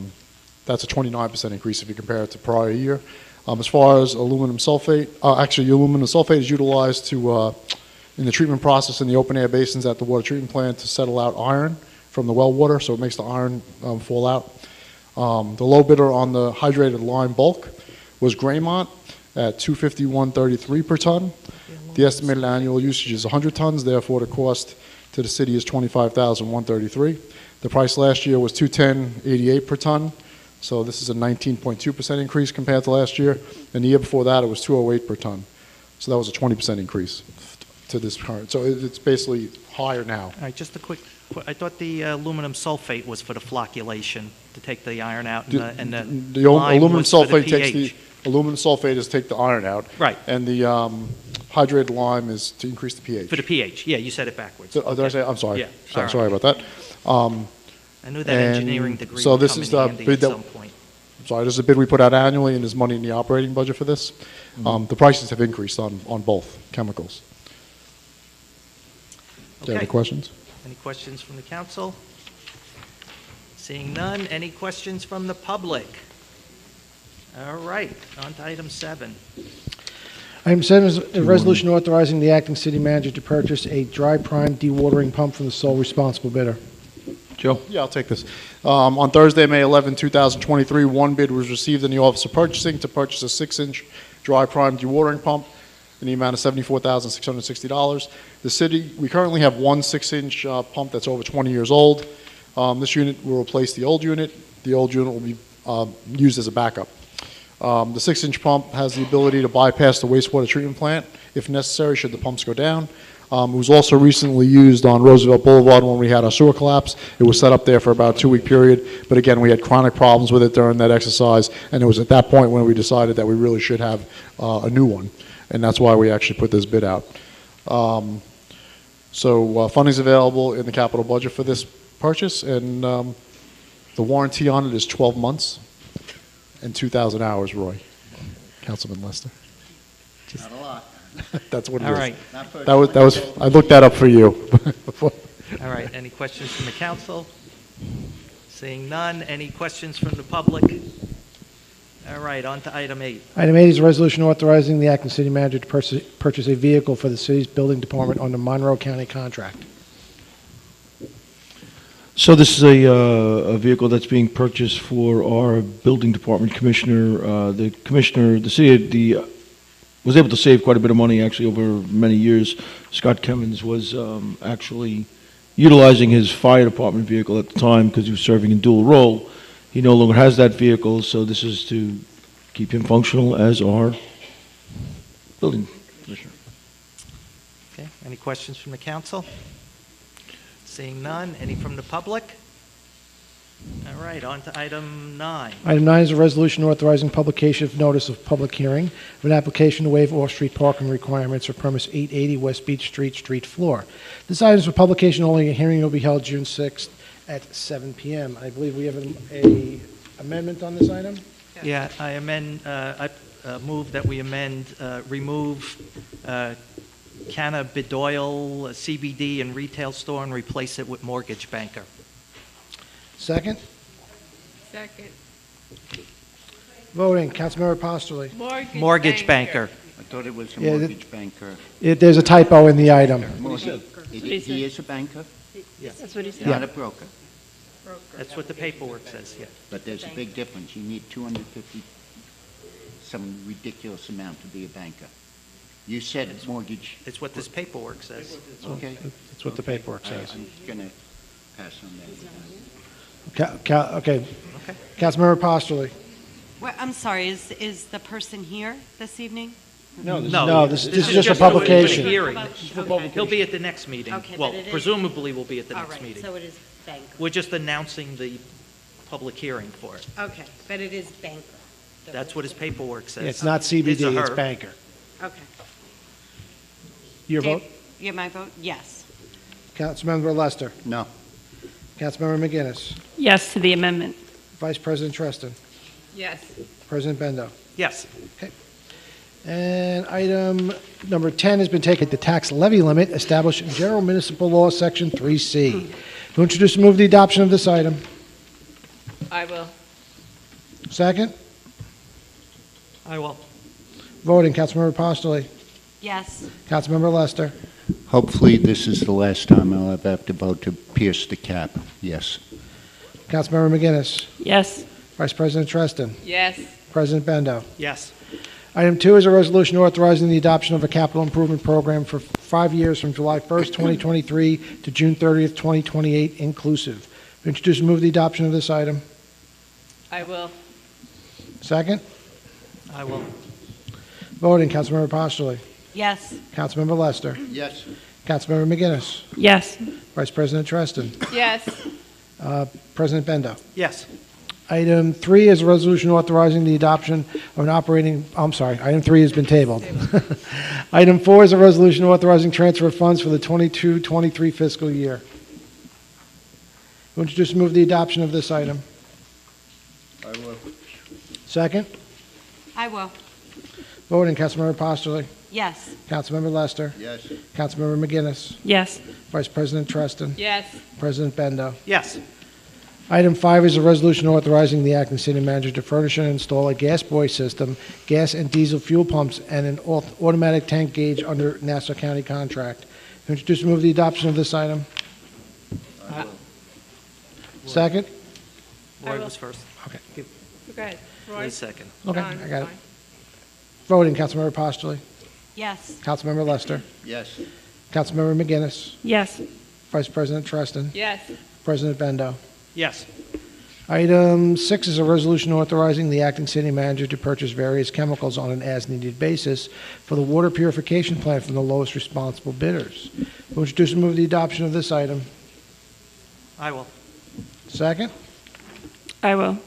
that's a 29% increase if you compare it to prior year. As far as aluminum sulfate, aluminum sulfate is utilized in the treatment process in the open air basins at the water treatment plant to settle out iron from the well water, so it makes the iron fall out. The low bidder on the hydrated lime bulk was Graymont at $251.33 per ton. The estimated annual usage is 100 tons, therefore the cost to the city is $25,133. The price last year was $210.88 per ton, so this is a 19.2% increase compared to last year, and the year before that it was $208 per ton. So that was a 20% increase to this current. So it's basically higher now. All right, just a quick, I thought the aluminum sulfate was for the flocculation, to take the iron out, and the lime aluminum was for the sulfate takes pH. aluminum sulfate is take the iron out. Right. And the hydrated lime is to increase the pH. For the pH, yeah, you said it backwards. Did I say? I'm sorry. Yeah, all right. Sorry about that. I knew that engineering degree so would this come is in the handy bid at that, some point. I'm sorry, this is a bid we put out annually, and there's money in the operating budget for this. The prices have increased on both chemicals. Do you have any Okay. questions? Any questions from the council? Seeing none, any questions from the public? All right, on to item 7. Item 7 is a resolution authorizing the acting city manager to purchase a dry prime dewatering pump from the sole responsible bidder. Joe? Yeah, I'll take this. On Thursday, May 11, 2023, one bid was received in the Office of Purchasing to purchase a 6-inch dry prime dewatering pump in the amount of $74,660. The city, we currently have one 6-inch pump that's over 20 years old. This unit will replace the old unit. The old unit will be used as a backup. The 6-inch pump has the ability to bypass the wastewater treatment plant if necessary should the pumps go down. It was also recently used on Roosevelt Boulevard when we had our sewer collapse. It was set up there for about a 2-week period, but again, we had chronic problems with it during that exercise, and it was at that point when we decided that we really should have a new one, and that's why we actually put this bid out. So funding's available in the capital budget for this purchase, and the warranty on it is 12 months and 2,000 hours, Roy. Councilman Lester. Not a lot. That's what it All is. right. That was, I looked that up for you. All right, any questions from the council? Seeing none, any questions from the public? All right, on to item 8. Item 8 is a resolution authorizing the acting city manager to purchase a vehicle for the city's building department on the Monroe County contract. So this is a vehicle that's being purchased for our building department commissioner. The city was able to save quite a bit of money actually over many years. Scott Kemmons was actually utilizing his fire department vehicle at the time because he was serving in dual role. He no longer has that vehicle, so this is to keep him functional as our building commissioner. Okay, any questions from the council? Seeing none, any from the public? All right, on to item 9. Item 9 is a resolution authorizing publication of notice of public hearing of an application to waive off-street parking requirements for premise 880 West Beach Street, street floor. This item is for publication only. A hearing will be held June 6th at 7 p.m. I believe we have a amendment on this item? Yeah, I move that we remove Cannabidiol CBD and retail store and replace it with mortgage banker. Second? Second. Voting, Councilmember Postoli. Mortgage banker. I thought it was a Yeah, mortgage banker. There's a typo in the item. He is a banker? Yeah. That's what he said. Not a broker? That's what the paperwork says, yeah. But there's a big difference. You need 250, some ridiculous amount to be a banker. You said mortgage. It's what this paperwork says. Okay. That's what the paperwork says. I'm going to pass on that. Okay. Councilmember Postoli. Well, I'm sorry, is the person here this evening? No, this is just a publication. Hearing. Okay. He'll be at the next meeting. Okay, Well, but it is- presumably will be at the All next right, meeting. so it is banker. We're just announcing the public hearing for it. Okay, but it is banker. That's what his paperwork says. It's not His or CBD, it's her. banker. Okay. Your vote? Yeah, my vote, yes. Councilmember Lester. No. Councilmember McGinnis. Yes to the amendment. Vice President Treston. Yes. President Bendo. Yes. Okay. And item number 10 has been taken, the tax levy limit established in General Municipal Law, Section 3C. To introduce and move the adoption of this item. I will. Second? I will. Voting, Councilmember Postoli. Yes. Councilmember Lester. Hopefully, this is the last time I'll ever have to vote to pierce the cap. Yes. Councilmember McGinnis. Yes. Vice President Treston. Yes. President Bendo. Yes. Item 2 is a resolution authorizing the adoption of a capital improvement program for 5 years from July 1st, 2023 to June 30th, 2028 inclusive. Introduce and move the adoption of this item. I will. Second? I will. Voting, Councilmember Postoli. Yes. Councilmember Lester. Yes. Councilmember McGinnis. Yes. Vice President Treston. Yes. President Bendo. Yes. Item 3 is a resolution authorizing the adoption of an item 3 has been tabled. Item 4 is a resolution authorizing transfer of funds for the 22-23 fiscal year. Who would just move the adoption of this item? I will. Second? I will. Voting, Councilmember Postoli. Yes. Councilmember Lester. Yes. Councilmember McGinnis. Yes. Vice President Treston. Yes. President Bendo. Yes. Item 5 is a resolution authorizing the acting city manager to furnish and install a gas buoy system, gas and diesel fuel pumps, and an automatic tank gauge under Nassau County contract. Introduce and move the adoption of this item. I will. Second? Roy was first. Okay. Go ahead. Roy second. Okay, Ron, I got it. fine. Voting, Councilmember Postoli. Yes. Councilmember Lester. Yes. Councilmember McGinnis. Yes. Vice President Treston. Yes. President Bendo. Yes. Item 6 is a resolution authorizing the acting city manager to purchase various chemicals on an as-needed basis for the water purification plant from the lowest responsible bidders. Will introduce and move the adoption of this item. I will. Second? I will.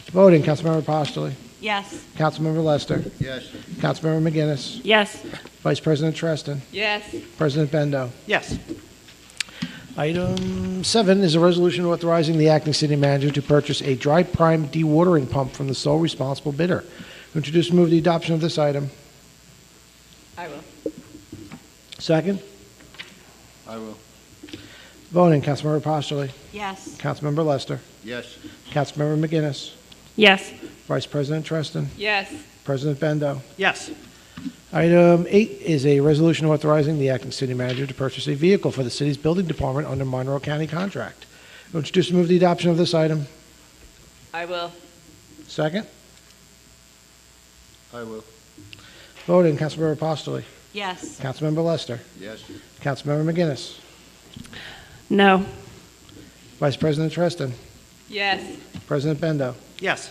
Voting, Councilmember Postoli. Yes. Councilmember Lester. Yes. Councilmember McGinnis. Yes. Vice President Treston. Yes. President Bendo. Yes. Item 7 is a resolution authorizing the acting city manager to purchase a dry prime dewatering pump from the sole responsible bidder. Introduce and move the adoption of this item. I will. Second? I will. Voting, Councilmember Postoli. Yes. Councilmember Lester. Yes. Councilmember McGinnis. Yes. Vice President Treston. Yes. President Bendo. Yes. Item 8 is a resolution authorizing the acting city manager to purchase a vehicle for the city's building department under Monroe County contract. Introduce and move the adoption of this item. I will. Second? I will. Voting, Councilmember Postoli. Yes. Councilmember Lester. Yes. Councilmember McGinnis. No. Vice President Treston. Yes. President Bendo. Yes.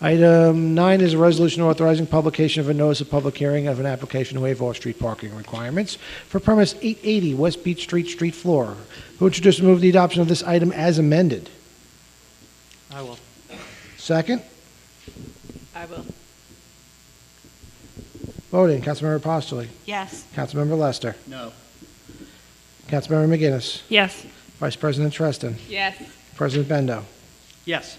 Item 9 is a resolution authorizing publication of a notice of public hearing of an application to waive off-street parking requirements for premise 880 West Beach Street, street floor. Who would introduce and move the adoption of this item as amended? I will. Second? I will. Voting, Councilmember Postoli. Yes. Councilmember Lester. No. Councilmember McGinnis. Yes. Vice President Treston. Yes. President Bendo. Yes.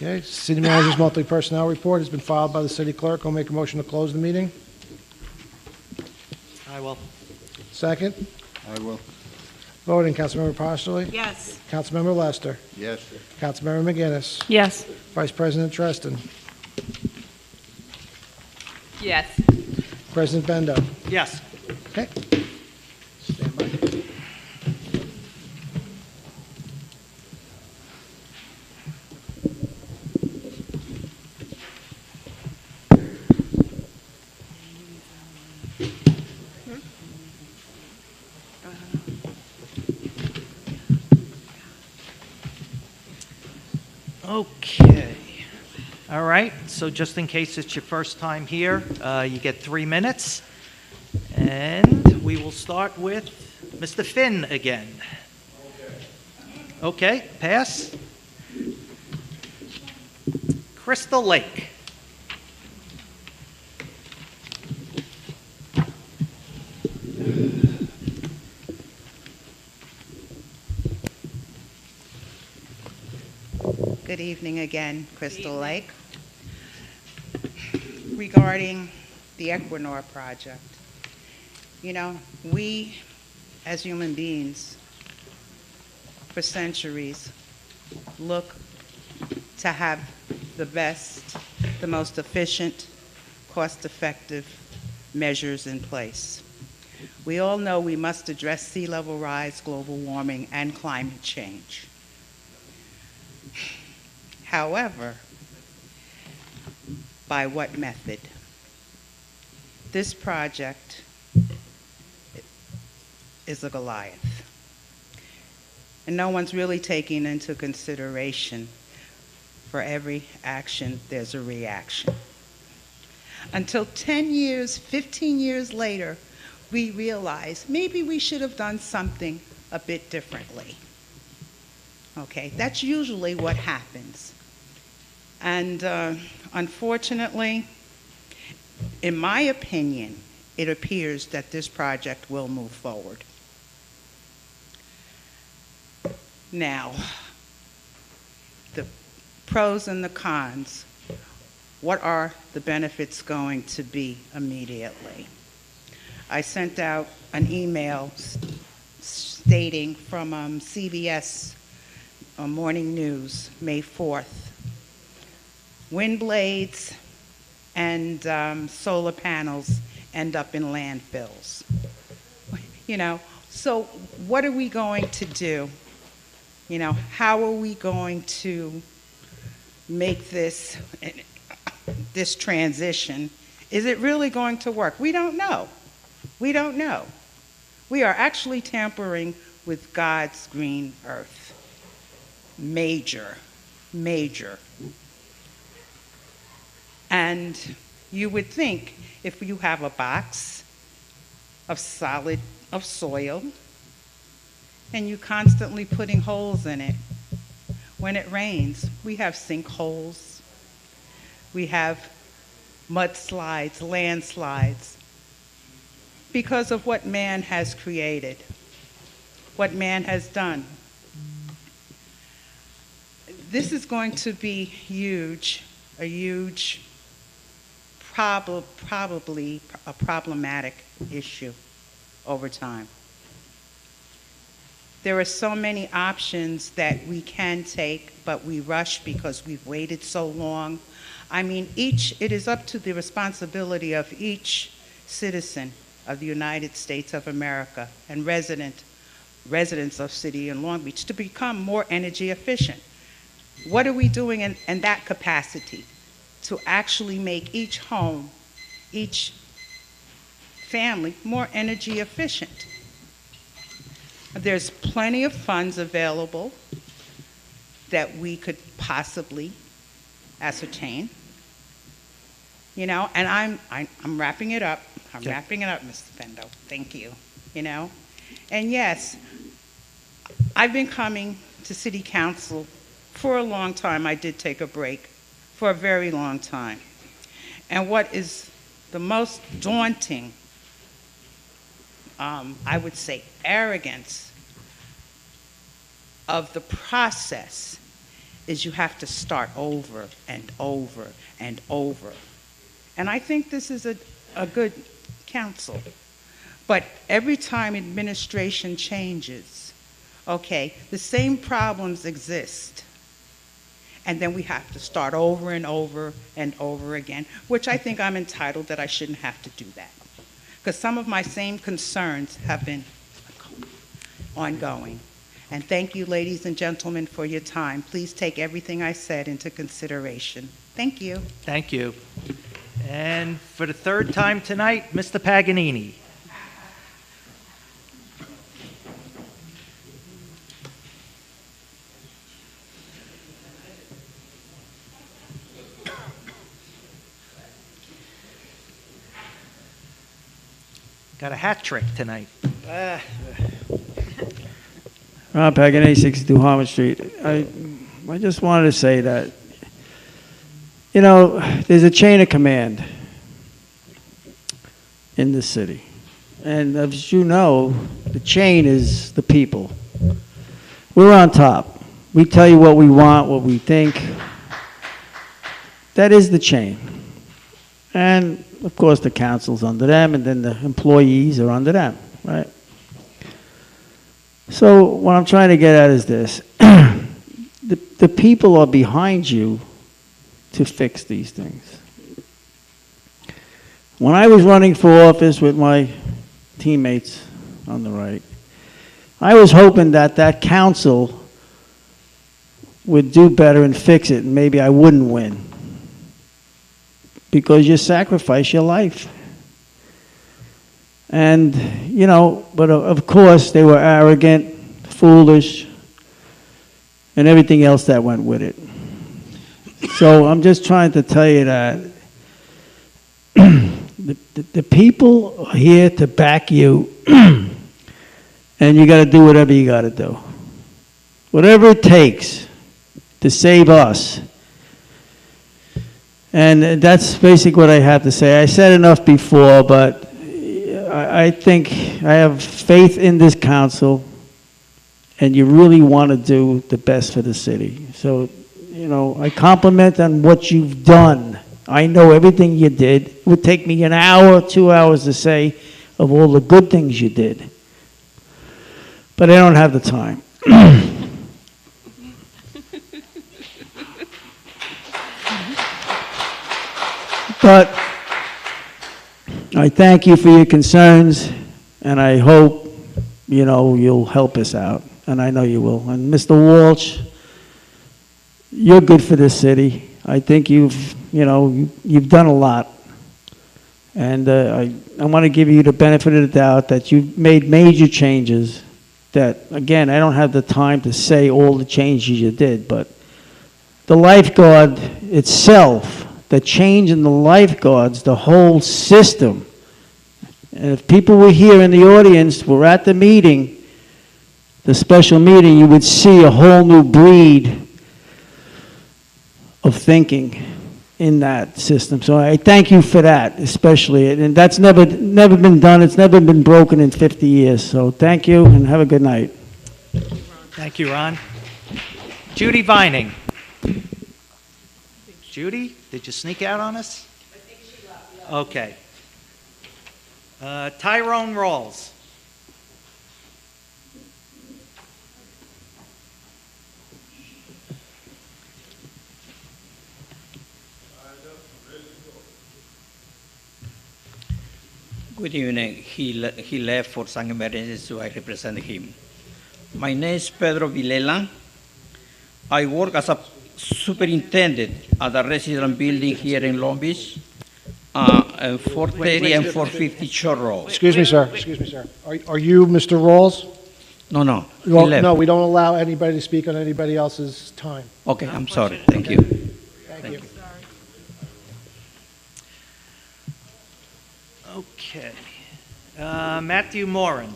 Okay, city manager's monthly personnel report has been filed by the city clerk. I'll make a motion to close the meeting. I will. Second? I will. Voting, Councilmember Postoli. Yes. Councilmember Lester. Yes. Councilmember McGinnis. Yes. Vice President Treston. Yes. President Bendo. Yes. Okay. Stand by. Okay. All right, so just in case it's your first time here, you get 3 minutes. And we will start with Mr. Finn again. Okay, pass. Crystal Lake. Good evening again, Crystal Lake. Regarding the Equinor project, you know, we as human beings for centuries look to have the best, the most efficient, cost-effective measures in place. We all know we must address sea level rise, global warming, and climate change. However, by what method? This project is a Goliath. And no one's really taking into consideration for every action, there's a reaction. Until 10 years, 15 years later, we realize maybe we should have done something a bit differently. Okay, that's usually what happens. And unfortunately, in my opinion, it appears that this project will move forward. Now, the pros and the cons. What are the benefits going to be immediately? I sent out an email stating from CBS Morning News, May 4th, wind blades and solar panels end up in landfills. You know, so what are we going to do? You know, how are we going to make this transition? Is it really going to work? We don't know. We don't know. We are actually tampering with God's green earth. Major, major. And you would think if you have a box of soil and you constantly putting holes in it, when it rains, we have sinkholes, we have mudslides, landslides, because of what man has created, what man has done. This is going to be huge, a huge, probably a problematic issue over time. There are so many options that we can take, but we rush because we've waited so long. I mean, it is up to the responsibility of each citizen of the United States of America and residents of City and Long Beach to become more energy efficient. What are we doing in that capacity to actually make each home, each family more energy efficient? There's plenty of funds available that we could possibly ascertain. You know, and I'm wrapping it up. I'm wrapping it up, Mr. Pendo. Thank you. You know, and yes, I've been coming to City Council for a long time. I did take a break for a very long time. And what is the most daunting, I would say, arrogance of the process is you have to start over and over and over. And I think this is a good council. But every time administration changes, okay, the same problems exist. And then we have to start over and over and over again, which I think I'm entitled that I shouldn't have to do that. Because some of my same concerns have been ongoing. And thank you, ladies and gentlemen, for your time. Please take everything I said into consideration. Thank you. Thank you. And for the third time tonight, Mr. Paganini. Got a hat trick tonight. Ron Paganini, 62 Harmon Street. I just wanted to say that, you know, there's a chain of command in this city. And as you know, the chain is the people. We're on top. We tell you what we want, what we think. That is the chain. And, of course, the council's under them, and then the employees are under them, right? So what I'm trying to get at is this. The people are behind you to fix these things. When I was running for office with my teammates on the right, I was hoping that that council would do better and fix it, and maybe I wouldn't win. Because you sacrifice your life. And, you know, but of course they were arrogant, foolish, and everything else that went with it. So I'm just trying to tell you that the people are here to back you, and you got to do whatever you got to do. whatever it takes to save us. And that's basically what I have to say. I said enough before, but I think I have faith in this council, and you really want to do the best for the city. So, you know, I compliment on what you've done. I know everything you did. It would take me an hour, 2 hours to say of all the good things you did. But I don't have the time. But I thank you for your concerns, and I hope, you know, you'll help us out, and I know you will. And Mr. Walsh, you're good for this city. I think you've done a lot. And I want to give you the benefit of the doubt that you've made major changes that, again, I don't have the time to say all the changes you did, but the lifeguard itself, the change in the lifeguards, the whole system. And if people were here in the audience, were at the meeting, the special meeting, you would see a whole new breed of thinking in that system. So I thank you for that, especially. And that's never been done. It's never been broken in 50 years. So thank you, and have a good night. Thank you, Ron. Judy Vining. Judy, did you sneak out on us? I think she left. Okay. Tyrone Rawls. Good evening. He left for some emergency, so I represent him. My name is Pedro Vilela. I work as a superintendent at a resident building here in Long Beach, 430 and 450 Shore Road. Excuse me, sir. Are you Mr. Rawls? No, no. He Well, left. no, we don't allow anybody to speak on anybody else's time. Okay, I'm sorry. Thank you. Thank you. Okay. Matthew Moran.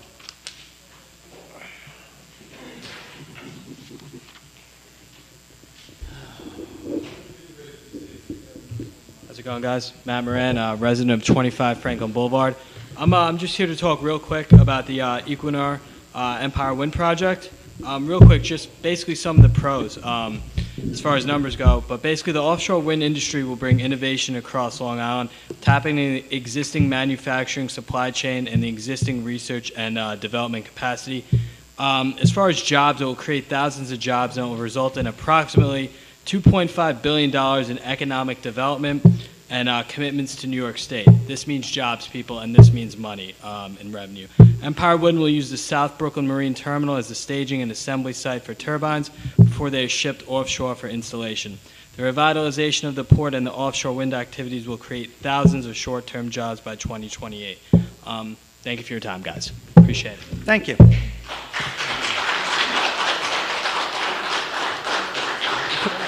How's it going, guys? Matt Moran, resident of 25 Franklin Boulevard. I'm just here to talk real quick about the Equinor Empire Wind Project. Real quick, just basically some of the pros as far as numbers go. But basically, the offshore wind industry will bring innovation across Long Island, tapping the existing manufacturing supply chain and the existing research and development capacity. As far as jobs, it will create thousands of jobs, and it will result in approximately $2.5 billion in economic development and commitments to New York State. This means jobs, people, and this means money and revenue. Empire Wind will use the South Brooklyn Marine Terminal as the staging and assembly site for turbines before they are shipped offshore for installation. The revitalization of the port and the offshore wind activities will create thousands of short-term jobs by 2028. Thank you for your time, guys. Appreciate it. Thank you.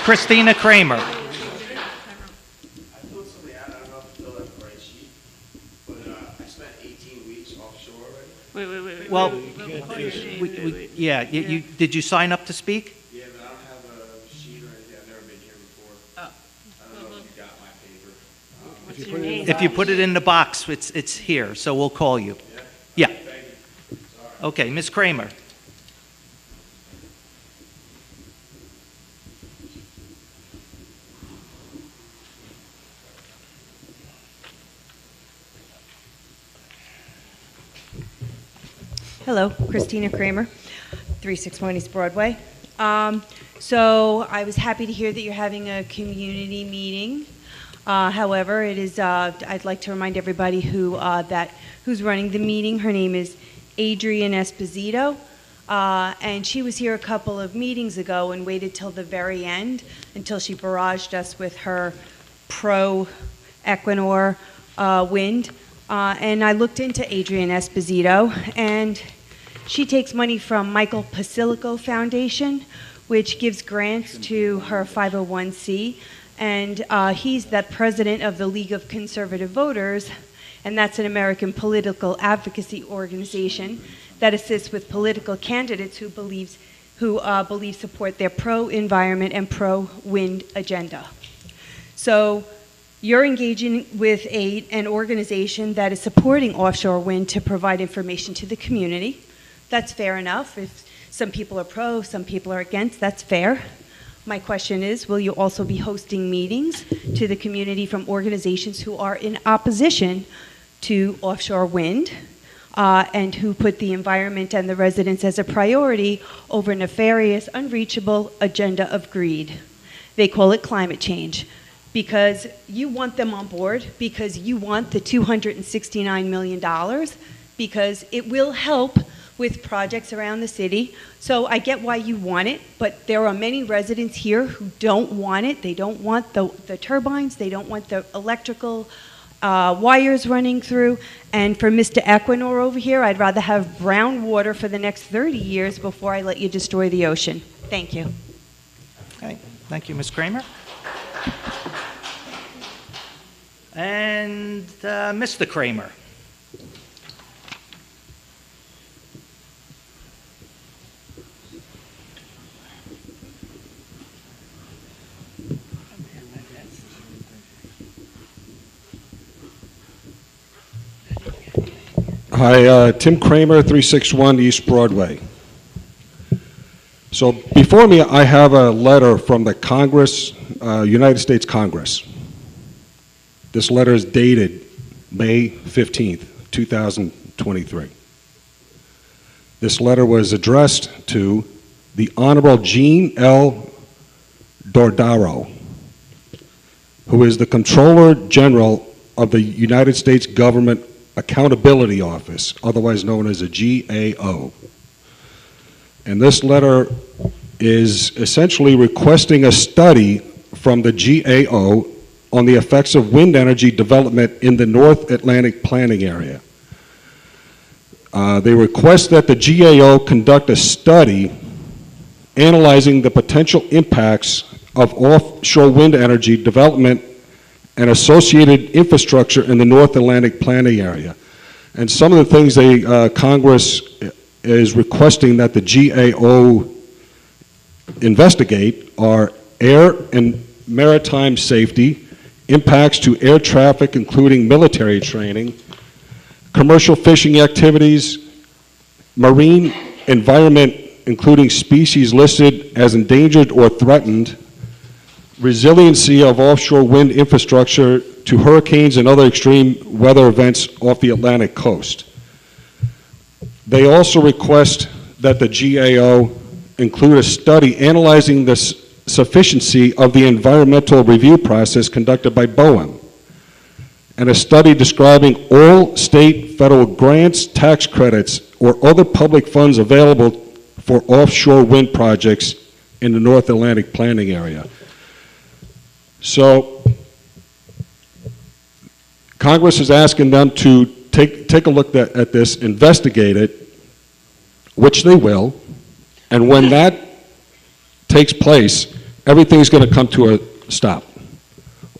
Christina Kramer. Wait. Well, Wait. yeah, did you sign up to speak? Yeah, but I don't have a sheet or anything. I've never been here before. I don't know if you got my paper. What's your name? If you put it in the box, it's here, so we'll call you. Yeah. Okay, Ms. Kramer. Hello, Christina Kramer, 361 East Broadway. So I was happy to hear that you're having a community meeting. However, it is, I'd like to remind everybody who's running the meeting. Her name is Adrian Esposito, and she was here a couple of meetings ago and waited till the very end until she barraged us with her pro-Equinor wind. And I looked into Adrian Esposito, and she takes money from Michael Pasilico Foundation, which gives grants to her 501c, and he's the president of the League of Conservative Voters, and that's an American political advocacy organization that assists with political candidates who believes who believe support their pro-environment and pro-wind agenda. So you're engaging with an organization that is supporting offshore wind to provide information to the community. That's fair enough. If some people are pro, some people are against, that's fair. My question is, will you also be hosting meetings to the community from organizations who are in opposition to offshore wind and who put the environment and the residents as a priority over a nefarious, unreachable agenda of greed? They call it climate change. Because you want them on board, because you want the $269 million, because it will help with projects around the city. So I get why you want it, but there are many residents here who don't want it. They don't want the turbines, they don't want the electrical wires running through. And for Mr. Equinor over here, I'd rather have brown water for the next 30 years before I let you destroy the ocean. Thank you. Okay, thank you, Ms. Kramer. And Mr. Kramer. Hi, Tim Kramer, 361 East Broadway. So before me, I have a letter from the Congress, United States Congress. This letter is dated May 15th, 2023. This letter was addressed to the Honorable Jean L. Dordaro, who is the Comptroller General of the United States Government Accountability Office, otherwise known as a GAO. And this letter is essentially requesting a study from the GAO on the effects of wind energy development in the North Atlantic planning area. They request that the GAO conduct a study analyzing the potential impacts of offshore wind energy development and associated infrastructure in the North Atlantic planning area. And some of the things Congress is requesting that the GAO investigate are air and maritime safety, impacts to air traffic including military training, commercial fishing activities, marine environment including species listed as endangered or threatened, resiliency of offshore wind infrastructure to hurricanes and other extreme weather events off the Atlantic coast. They also request that the GAO include a study analyzing the sufficiency of the environmental review process conducted by BOEM, and a study describing all state, federal grants, tax credits, or other public funds available for offshore wind projects in the North Atlantic planning area. So Congress is asking them to take a look at this, investigate it, which they will, and when that takes place, everything's going to come to a stop.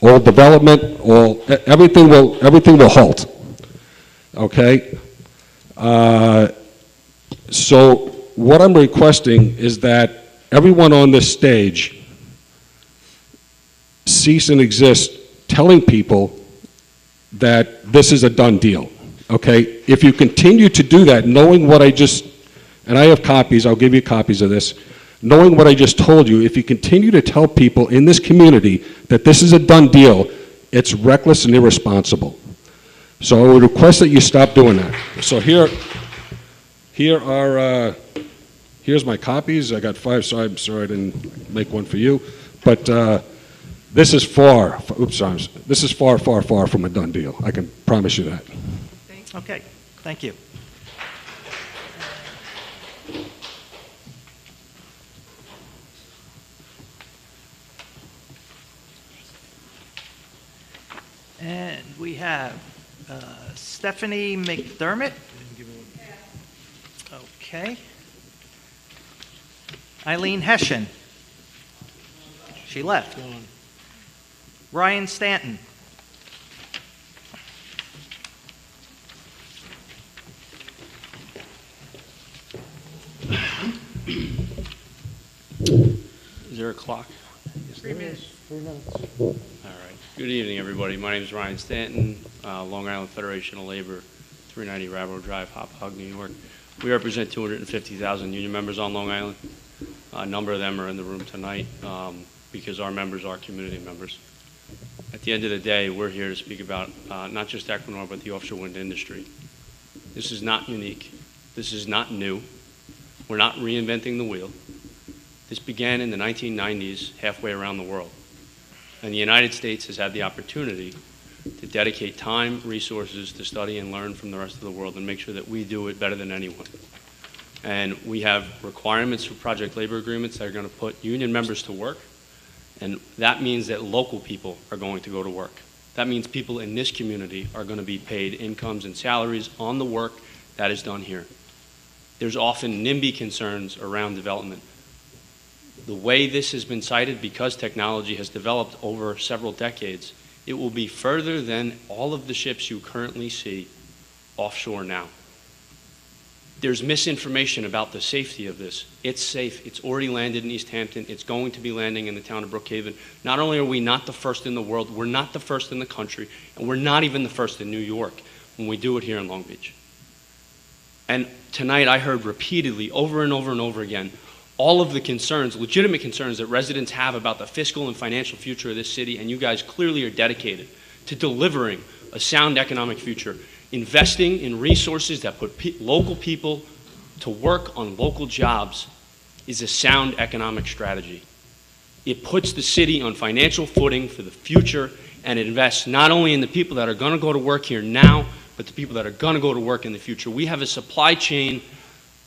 All development, everything will halt. Okay? So what I'm requesting is that everyone on this stage cease and exist telling people that this is a done deal, okay? If you continue to do that, knowing what I just, and I have copies, I'll give you copies of this, knowing what I just told you, if you continue to tell people in this community that this is a done deal, it's reckless and irresponsible. So I would request that you stop doing that. So here's my copies. I got 5, so I'm sorry I didn't make one for you. But this is far from a done deal. I can promise you that. Okay, thank you. And we have Stephanie McDermott. Okay. Eileen Hessian. She left. Ryan Stanton. there a clock? 3 minutes. 3 minutes. All right. Good evening, everybody. My name is Ryan Stanton, Long Island Federation of Labor, 390 Railroad Drive, Hop, New York. We represent 250,000 union members on Long Island. A number of them are in the room tonight because our members are community members. At the end of the day, we're here to speak about not just Equinor, but the offshore wind industry. This is not unique. This is not new. We're not reinventing the wheel. This began in the 1990s, halfway around the world. And the United States has had the opportunity to dedicate time, resources to study and learn from the rest of the world and make sure that we do it better than anyone. And we have requirements for project labor agreements that are going to put union members to work. And that means that local people are going to go to work. That means people in this community are going to be paid incomes and salaries on the work that is done here. There's often NIMBY concerns around development. The way this has been cited, because technology has developed over several decades, it will be further than all of the ships you currently see offshore now. There's misinformation about the safety of this. It's safe. It's already landed in East Hampton. It's going to be landing in the town of Brookhaven. Not only are we not the first in the world, we're not the first in the country, and we're not even the first in New York when we do it here in Long Beach. And tonight I heard repeatedly, over and over and over again, all of the concerns, legitimate concerns that residents have about the fiscal and financial future of this city, and you guys clearly are dedicated to delivering a sound economic future. Investing in resources that put local people to work on local jobs is a sound economic strategy. It puts the city on financial footing for the future, and it invests not only in the people that are going to go to work here now, but the people that are going to go to work in the future. We have a supply chain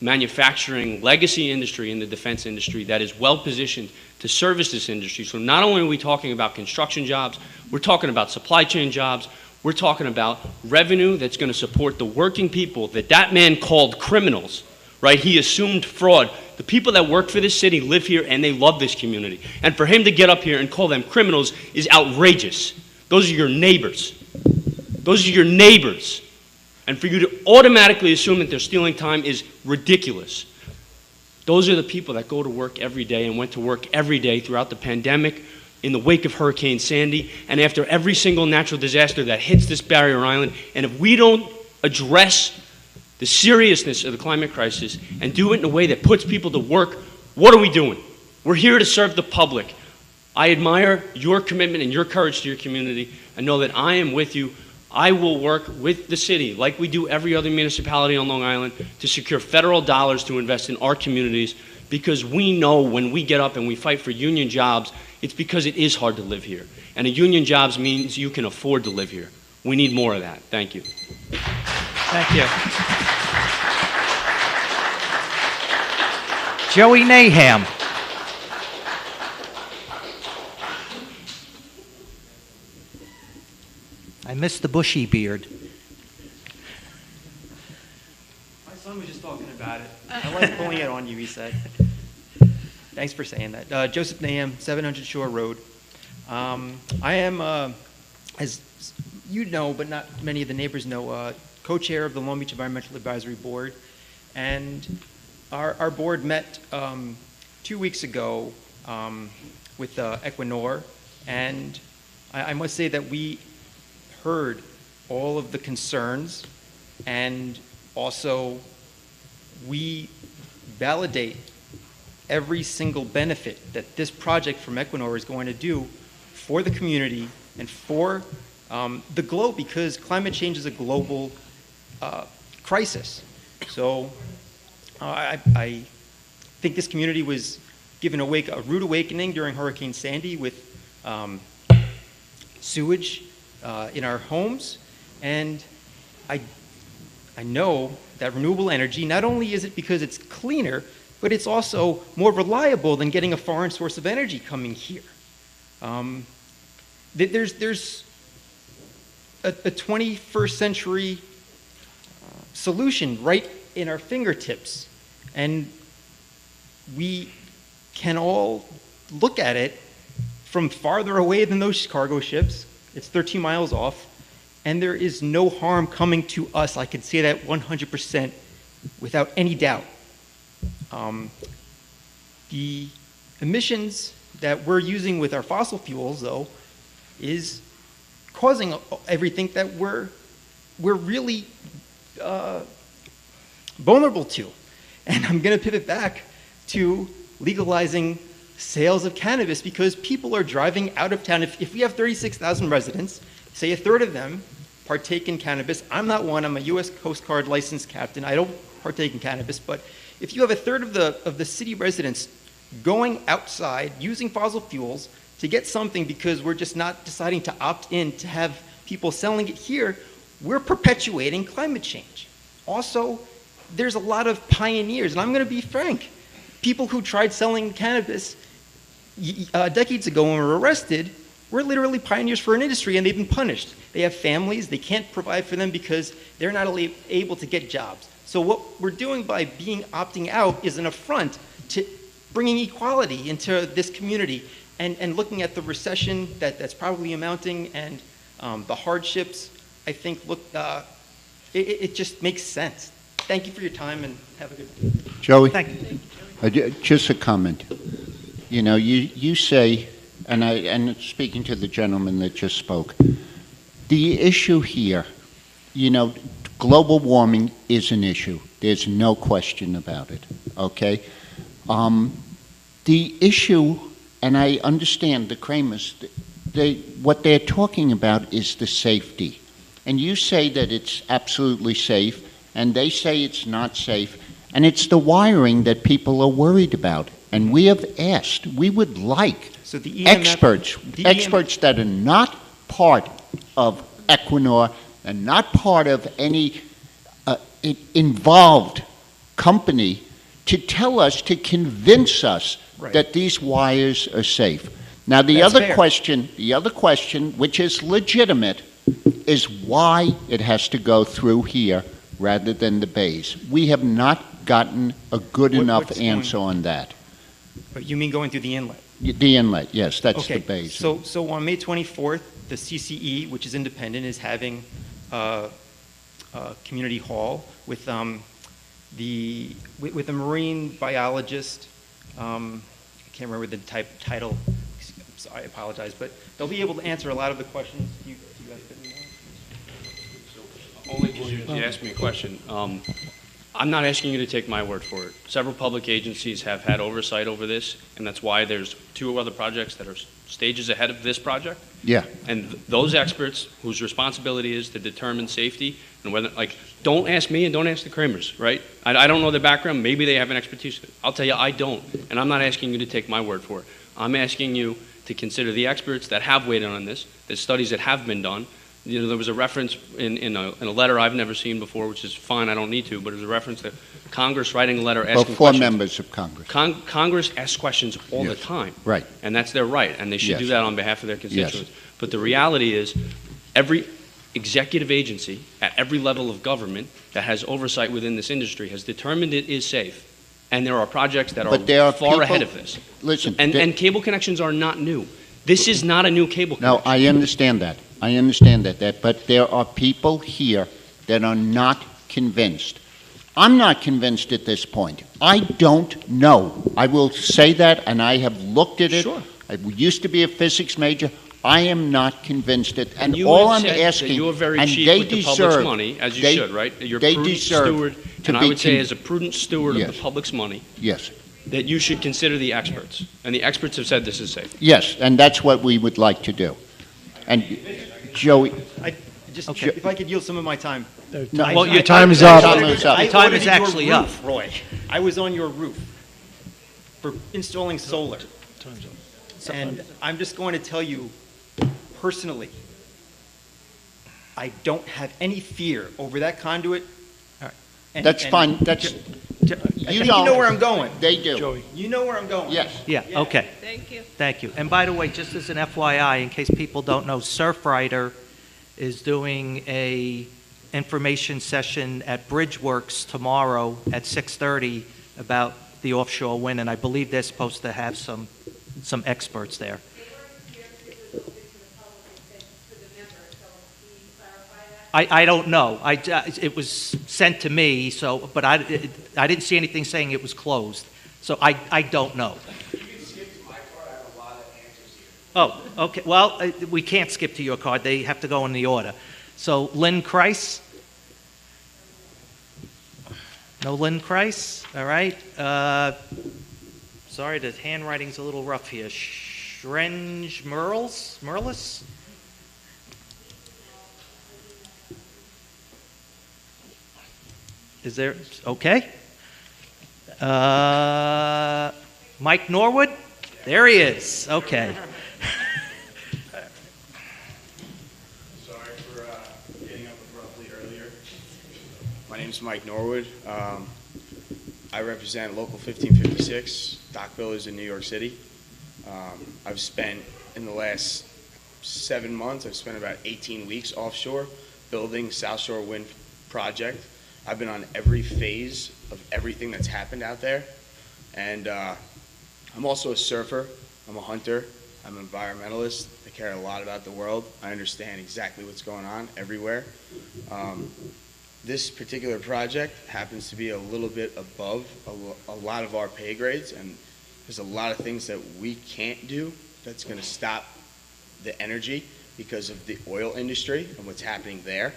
manufacturing legacy industry in the defense industry that is well positioned to service this industry. So not only are we talking about construction jobs, we're talking about supply chain jobs. We're talking about revenue that's going to support the working people that man called criminals, right? He assumed fraud. The people that work for this city live here and they love this community. And for him to get up here and call them criminals is outrageous. Those are your neighbors. Those are your neighbors. And for you to automatically assume that they're stealing time is ridiculous. Those are the people that go to work every day and went to work every day throughout the pandemic, in the wake of Hurricane Sandy, and after every single natural disaster that hits this barrier island. And if we don't address the seriousness of the climate crisis and do it in a way that puts people to work, what are we doing? We're here to serve the public. I admire your commitment and your courage to your community, and know that I am with you. I will work with the city, like we do every other municipality on Long Island, to secure federal dollars to invest in our communities, because we know when we get up and we fight for union jobs, it's because it is hard to live here. And a union jobs means you can afford to live here. We need more of that. Thank you. Thank you. Joey Naham. I missed the bushy beard. My son was just talking about it. I like pulling it on you, he said. Thanks for saying that. Joseph Naham, 700 Shore Road. I am, as you know, but not many of the neighbors know, co-chair of the Long Beach Environmental Advisory Board. And our board met 2 weeks ago with Equinor. And I must say that we heard all of the concerns, and also we validate every single benefit that this project from Equinor is going to do for the community and for the globe, because climate change is a global crisis. So I think this community was given a rude awakening during Hurricane Sandy with sewage in our homes, and I know that renewable energy, not only is it because it's cleaner, but it's also more reliable than getting a foreign source of energy coming here. There's a 21st century solution right in our fingertips, and we can all look at it from farther away than those cargo ships. It's 13 miles off, and there is no harm coming to us. I can say that 100% without any doubt. The emissions that we're using with our fossil fuels, though, is causing everything that we're really vulnerable to. And I'm going to pivot back to legalizing sales of cannabis because people are driving out of town. If we have 36,000 residents, say a third of them partake in cannabis. I'm not one. I'm a U.S. Coast Guard licensed captain. I don't partake in cannabis. But if you have a third of the city residents going outside using fossil fuels to get something because we're just not deciding to opt in to have people selling it here, we're perpetuating climate change. Also, there's a lot of pioneers, and I'm going to be frank. People who tried selling cannabis decades ago and were arrested were literally pioneers for an industry, and they've been punished. They have families. They can't provide for them because they're not able to get jobs. So what we're doing by opting out is an affront to bringing equality into this community and looking at the recession that's probably mounting and the hardships. I think, it just makes sense. Thank you for your time, and have a good day. Joey? Thank you. Just a comment. You know, you say, and speaking to the gentleman that just spoke, the issue here, you know, global warming is an issue. There's no question about it, okay? The issue, and I understand the Kramers, what they're talking about is the safety. And you say that it's absolutely safe, and they say it's not safe, and it's the wiring that people are worried about. And we have asked, we would like So the EMF experts that are not part of Equinor and not part of any involved company to tell us, to convince us that these wires are safe. Now, the That's other fair. question, which is legitimate, is why it has to go through here rather than the bays. We have not gotten a good enough what's answer on that. But you mean going through the inlet? The inlet, yes, that's Okay, the bays. So on May 24th, the CCE, which is independent, is having a community hall with with a marine biologist. I can't remember the title. I apologize, but they'll be able to answer a lot of the questions you guys couldn't. Only because you asked me a question. I'm not asking you to take my word for it. Several public agencies have had oversight over this, and that's why there's 2 other projects that are stages ahead of this project. Yeah. And those experts whose responsibility is to determine safety and whether, like, don't ask me and don't ask the Kramers, right? I don't know their background. Maybe they have an expertise. I'll tell you, I don't. And I'm not asking you to take my word for it. I'm asking you to consider the experts that have weighed in on this, the studies that have been done. You know, there was a reference in a letter I've never seen before, which is fine, I don't need to, but it was a reference to Congress writing a letter asking questions. 4 members of Congress. Congress asks questions all the Yes. time. Right. And that's their right, and they should Yes. do that on behalf of their constituents. But the reality is, every executive agency at every level of government that has oversight within this industry has determined it is safe. And there are projects that But there are are far people- ahead of this. Listen, And cable connections are not new. This is not a new cable connection. No, I understand that. I understand that, but there are people here that are not convinced. I'm not convinced at this point. I don't know. I will say that, and I have looked at it. Sure. I used to be a physics major. I am not convinced it. And you all have I'm said asking, that you are very and cheap they with the deserve, public's money, as you they- should, right? You're a they prudent deserve steward, to and I be would say con- as a prudent steward Yes. of the public's money, Yes. that you should consider the experts. And the experts have said this is safe. Yes, and that's what we would like to do. And Joey, If I could yield some of my time. No, well, your time is up. Time is up. I Your time audited is your actually up. roof, Roy. I was on your roof for installing solar. And I'm just going to tell you personally, I don't have any fear over that conduit. That's fine. That's- you know where I'm going. They do. You know where I'm going. Yes. Yeah, okay. Thank you. Thank you. And by the way, just as an FYI, in case people don't know, Surfrider is doing a information session at Bridgeworks tomorrow at 6:30 about the offshore wind, and I believe they're supposed to have some experts there. I don't know. It was sent to me, so, but I didn't see anything saying it was closed. So I don't know. You can skip to my part. I have a lot Oh, okay, well, we can't skip to your card, they have to go in the order. So Lynn Kreis? No Lynn Kreis, all right. Sorry, the handwriting's a little rough here. Shrenj Merlis? Is there, okay. Mike Norwood? There he is, okay. Sorry for getting up abruptly earlier. My name's Mike Norwood. I represent Local 1556, dock builders in New York City. I've spent, in the last 7 months, I've spent about 18 weeks offshore building South Shore Wind Project. I've been on every phase of everything that's happened out there. And I'm also a surfer, I'm a hunter, I'm an environmentalist. I care a lot about the world. I understand exactly what's going on everywhere. This particular project happens to be a little bit above a lot of our pay grades, and there's a lot of things that we can't do that's going to stop the energy because of the oil industry and what's happening there.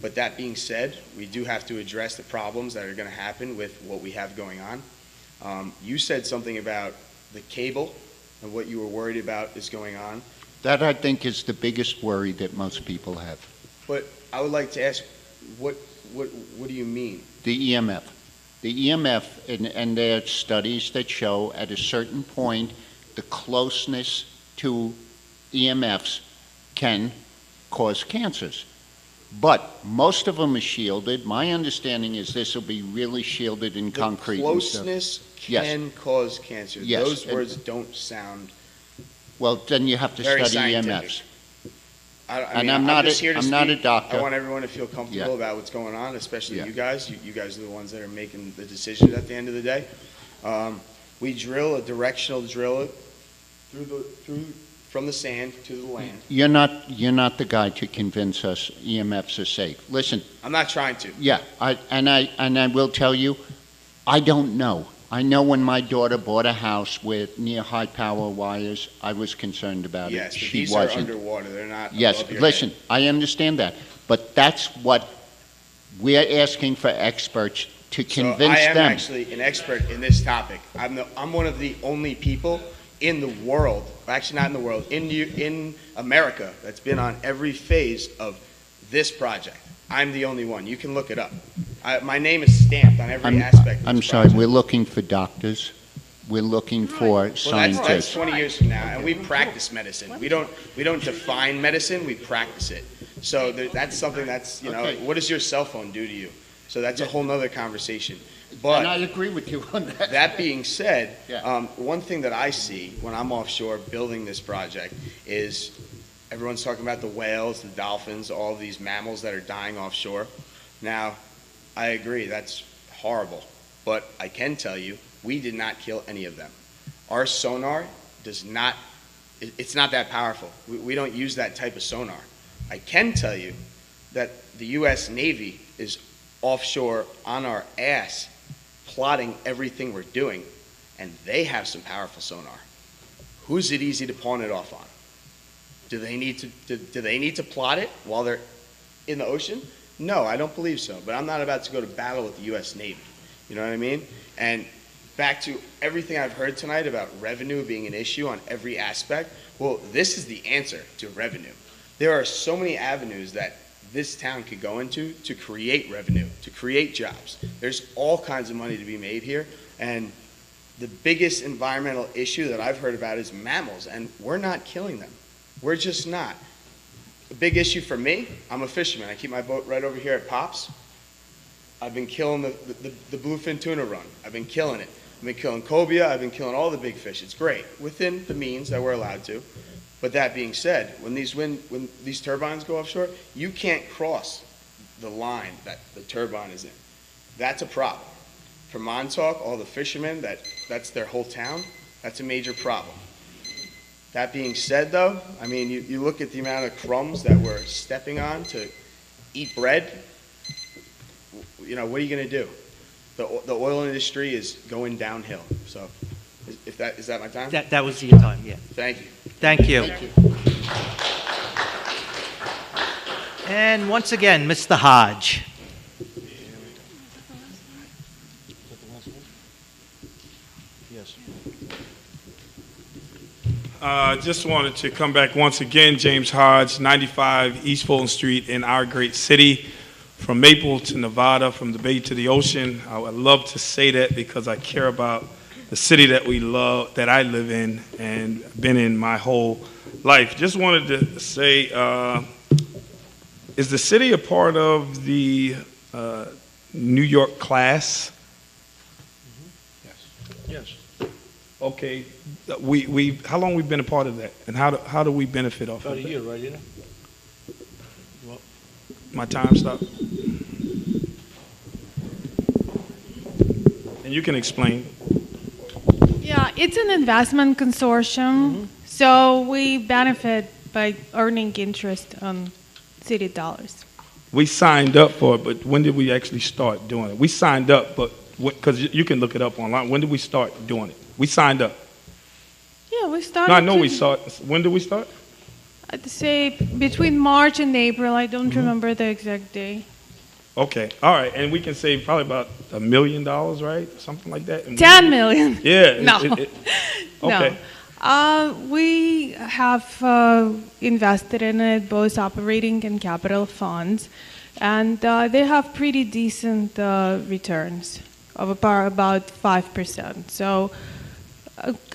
But that being said, we do have to address the problems that are going to happen with what we have going on. You said something about the cable and what you were worried about is going on. That, I think, is the biggest worry that most people have. But I would like to ask, what do you mean? The EMF. The EMF, and there are studies that show at a certain point, the closeness to EMFs can cause cancers. But most of them are shielded. My understanding is this will be really shielded in concrete. Closeness can cause cancer. Yes. Those words don't sound Well, then you have to very study scientific. EMFs. I'm just here to I'm not a speak. doctor. I want everyone to feel comfortable Yeah. about what's going on, especially Yeah. you guys. You guys are the ones that are making the decisions at the end of the day. We drill a directional drill from the sand to the land. You're not the guy to convince us EMFs are safe. Listen. I'm not trying to. Yeah, I will tell you, I don't know. I know when my daughter bought a house with near high power wires, I was concerned about Yes, it. but She these wasn't. are underwater. They're not Yes, above your listen, head. I understand that, but that's what we're asking for experts to convince I am them. actually an expert in this topic. I'm one of the only people in the world, actually not in the world, in America that's been on every phase of this project. I'm the only one. You can look it up. My name is stamped on every aspect of I'm this sorry, project. we're looking for doctors. We're looking for Well, scientists. that's 20 years from now, and we practice medicine. We don't define medicine, we practice it. So that's something that's, Okay. what does your cell phone do to you? So that's a whole nother conversation. But And I agree with you on that. that being said, Yeah. one thing that I see when I'm offshore building this project is everyone's talking about the whales, the dolphins, all of these mammals that are dying offshore. Now, I agree, that's horrible. But I can tell you, we did not kill any of them. Our sonar does not, it's not that powerful. We don't use that type of sonar. I can tell you that the U.S. Navy is offshore on our ass plotting everything we're doing, and they have some powerful sonar. Who's it easy to pawn it off on? Do they need to plot it while they're in the ocean? No, I don't believe so. But I'm not about to go to battle with the U.S. Navy. You know what I mean? And back to everything I've heard tonight about revenue being an issue on every aspect. Well, this is the answer to revenue. There are so many avenues that this town could go into to create revenue, to create jobs. There's all kinds of money to be made here. And the biggest environmental issue that I've heard about is mammals, and we're not killing them. We're just not. A big issue for me, I'm a fisherman. I keep my boat right over here at Pops. I've been killing the bluefin tuna run. I've been killing it. I've been killing cobia. I've been killing all the big fish. It's great, within the means that we're allowed to. But that being said, when these turbines go offshore, you can't cross the line that the turbine is in. That's a problem. For Montauk, all the fishermen, that's their whole town, that's a major problem. That being said, though, I mean, you look at the amount of crumbs that we're stepping on to eat bread, what are you going to do? The oil industry is going downhill. So is that my time? That was your time, yeah. Thank you. Thank you. And once again, Mr. Hodge. Just wanted to come back once again, James Hodge, 95 East Fulton Street in our great city, from Maple to Nevada, from the bay to the ocean. I would love to say that because I care about the city that we love, that I live in and been in my whole life. Just wanted to say, is the city a part of the New York class? Yes. Okay. How long we been a part of that, and how do we benefit off of it? About a year, right? Well, my time stopped. And you can explain. Yeah, it's an investment consortium, so we benefit by earning interest on city dollars. We signed up for it, but when did we actually start doing it? We signed up, but because you can look it up online. When did we start doing it? We signed up. Yeah, we started. No, I know we saw it. When did we start? I'd say between March and April. I don't remember the exact day. Okay, all right, and we can save probably about $1 million, right? Something like that. 10 million. Yeah. No. Okay. No. We have invested in it, both operating and capital funds, and they have pretty decent returns of about 5%. So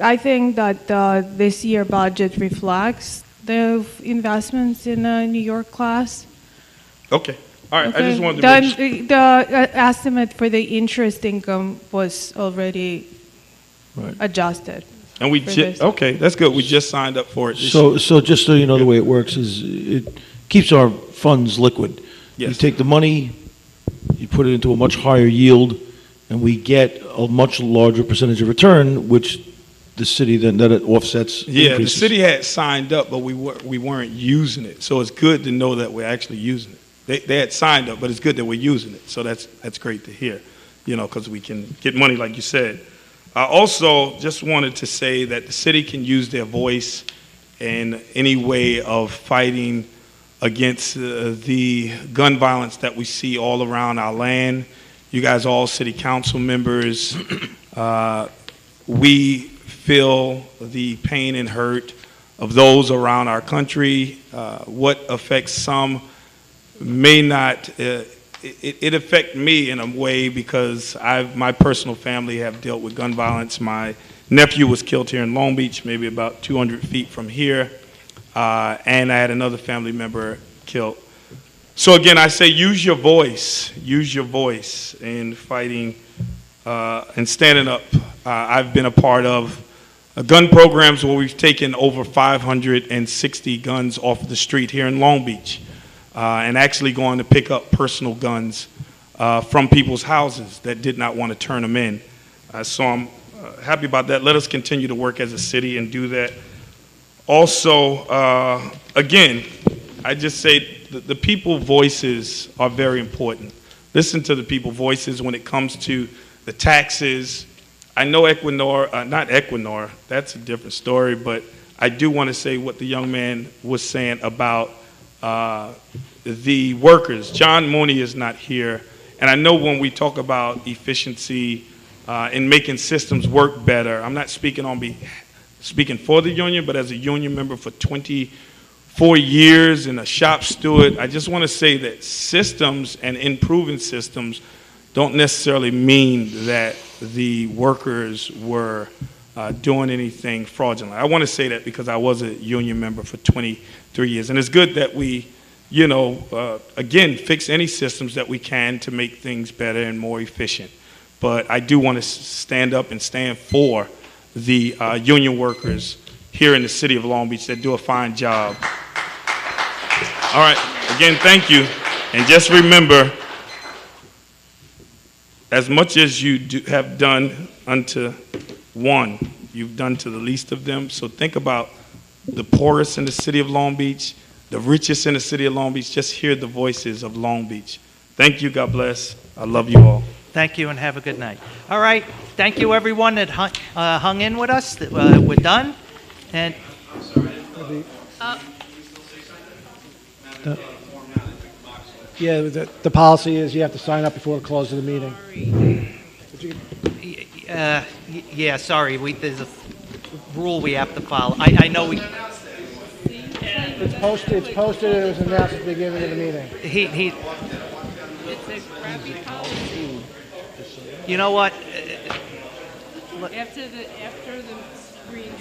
I think that this year budget reflects the investments in New York class. Okay. All right. Okay. I just wanted to make sure. The estimate for the interest income was already adjusted. And we for this. okay, that's good. We just signed up for it. this So, year. so just so you know, the way it works is it keeps our funds liquid. You Yes. take the money, you put it into a much higher yield, and we get a much larger percentage of return, which the city then, that it offsets Yeah, increases. the city had signed up, but we weren't using it. So it's good to know that we're actually using it. They had signed up, but it's good that we're using it. So that's great to hear, because we can get money like you said. I also just wanted to say that the city can use their voice in any way of fighting against the gun violence that we see all around our land. You guys, all city council members, we feel the pain and hurt of those around our country. What affects some may not, it affect me in a way because my personal family have dealt with gun violence. My nephew was killed here in Long Beach, maybe about 200 feet from here, and I had another family member killed. So again, I say use your voice in fighting and standing up. I've been a part of gun programs where we've taken over 560 guns off the street here in Long Beach. And actually going to pick up personal guns from people's houses that did not want to turn them in. So I'm happy about that. Let us continue to work as a city and do that. Also, again, I just say the people voices are very important. Listen to the people voices when it comes to the taxes. I know Equinor, not Equinor, that's a different story, but I do want to say what the young man was saying about the workers. John Mooney is not here, and I know when we talk about efficiency and making systems work better, I'm not speaking for the union, but as a union member for 24 years and a shop steward, I just want to say that systems and improving systems don't necessarily mean that the workers were doing anything fraudulent. I want to say that because I was a union member for 23 years. And it's good that we, again, fix any systems that we can to make things better and more efficient. But I do want to stand up and stand for the union workers here in the city of Long Beach that do a fine job. All right, again, thank you. And just remember, as much as you have done unto one, you've done to the least of them. So think about the poorest in the city of Long Beach, the richest in the city of Long Beach. Just hear the voices of Long Beach. Thank you. God bless. I love you all. Thank you and have a good night. All right. Thank you, everyone that hung in with us. We're done. And Yeah, the policy is you have to sign up before the close of the meeting. Yeah, sorry, there's a rule we have to follow. I know we, It's posted, it was announced at the beginning of the meeting. It's a crappy policy. You know what? After the screen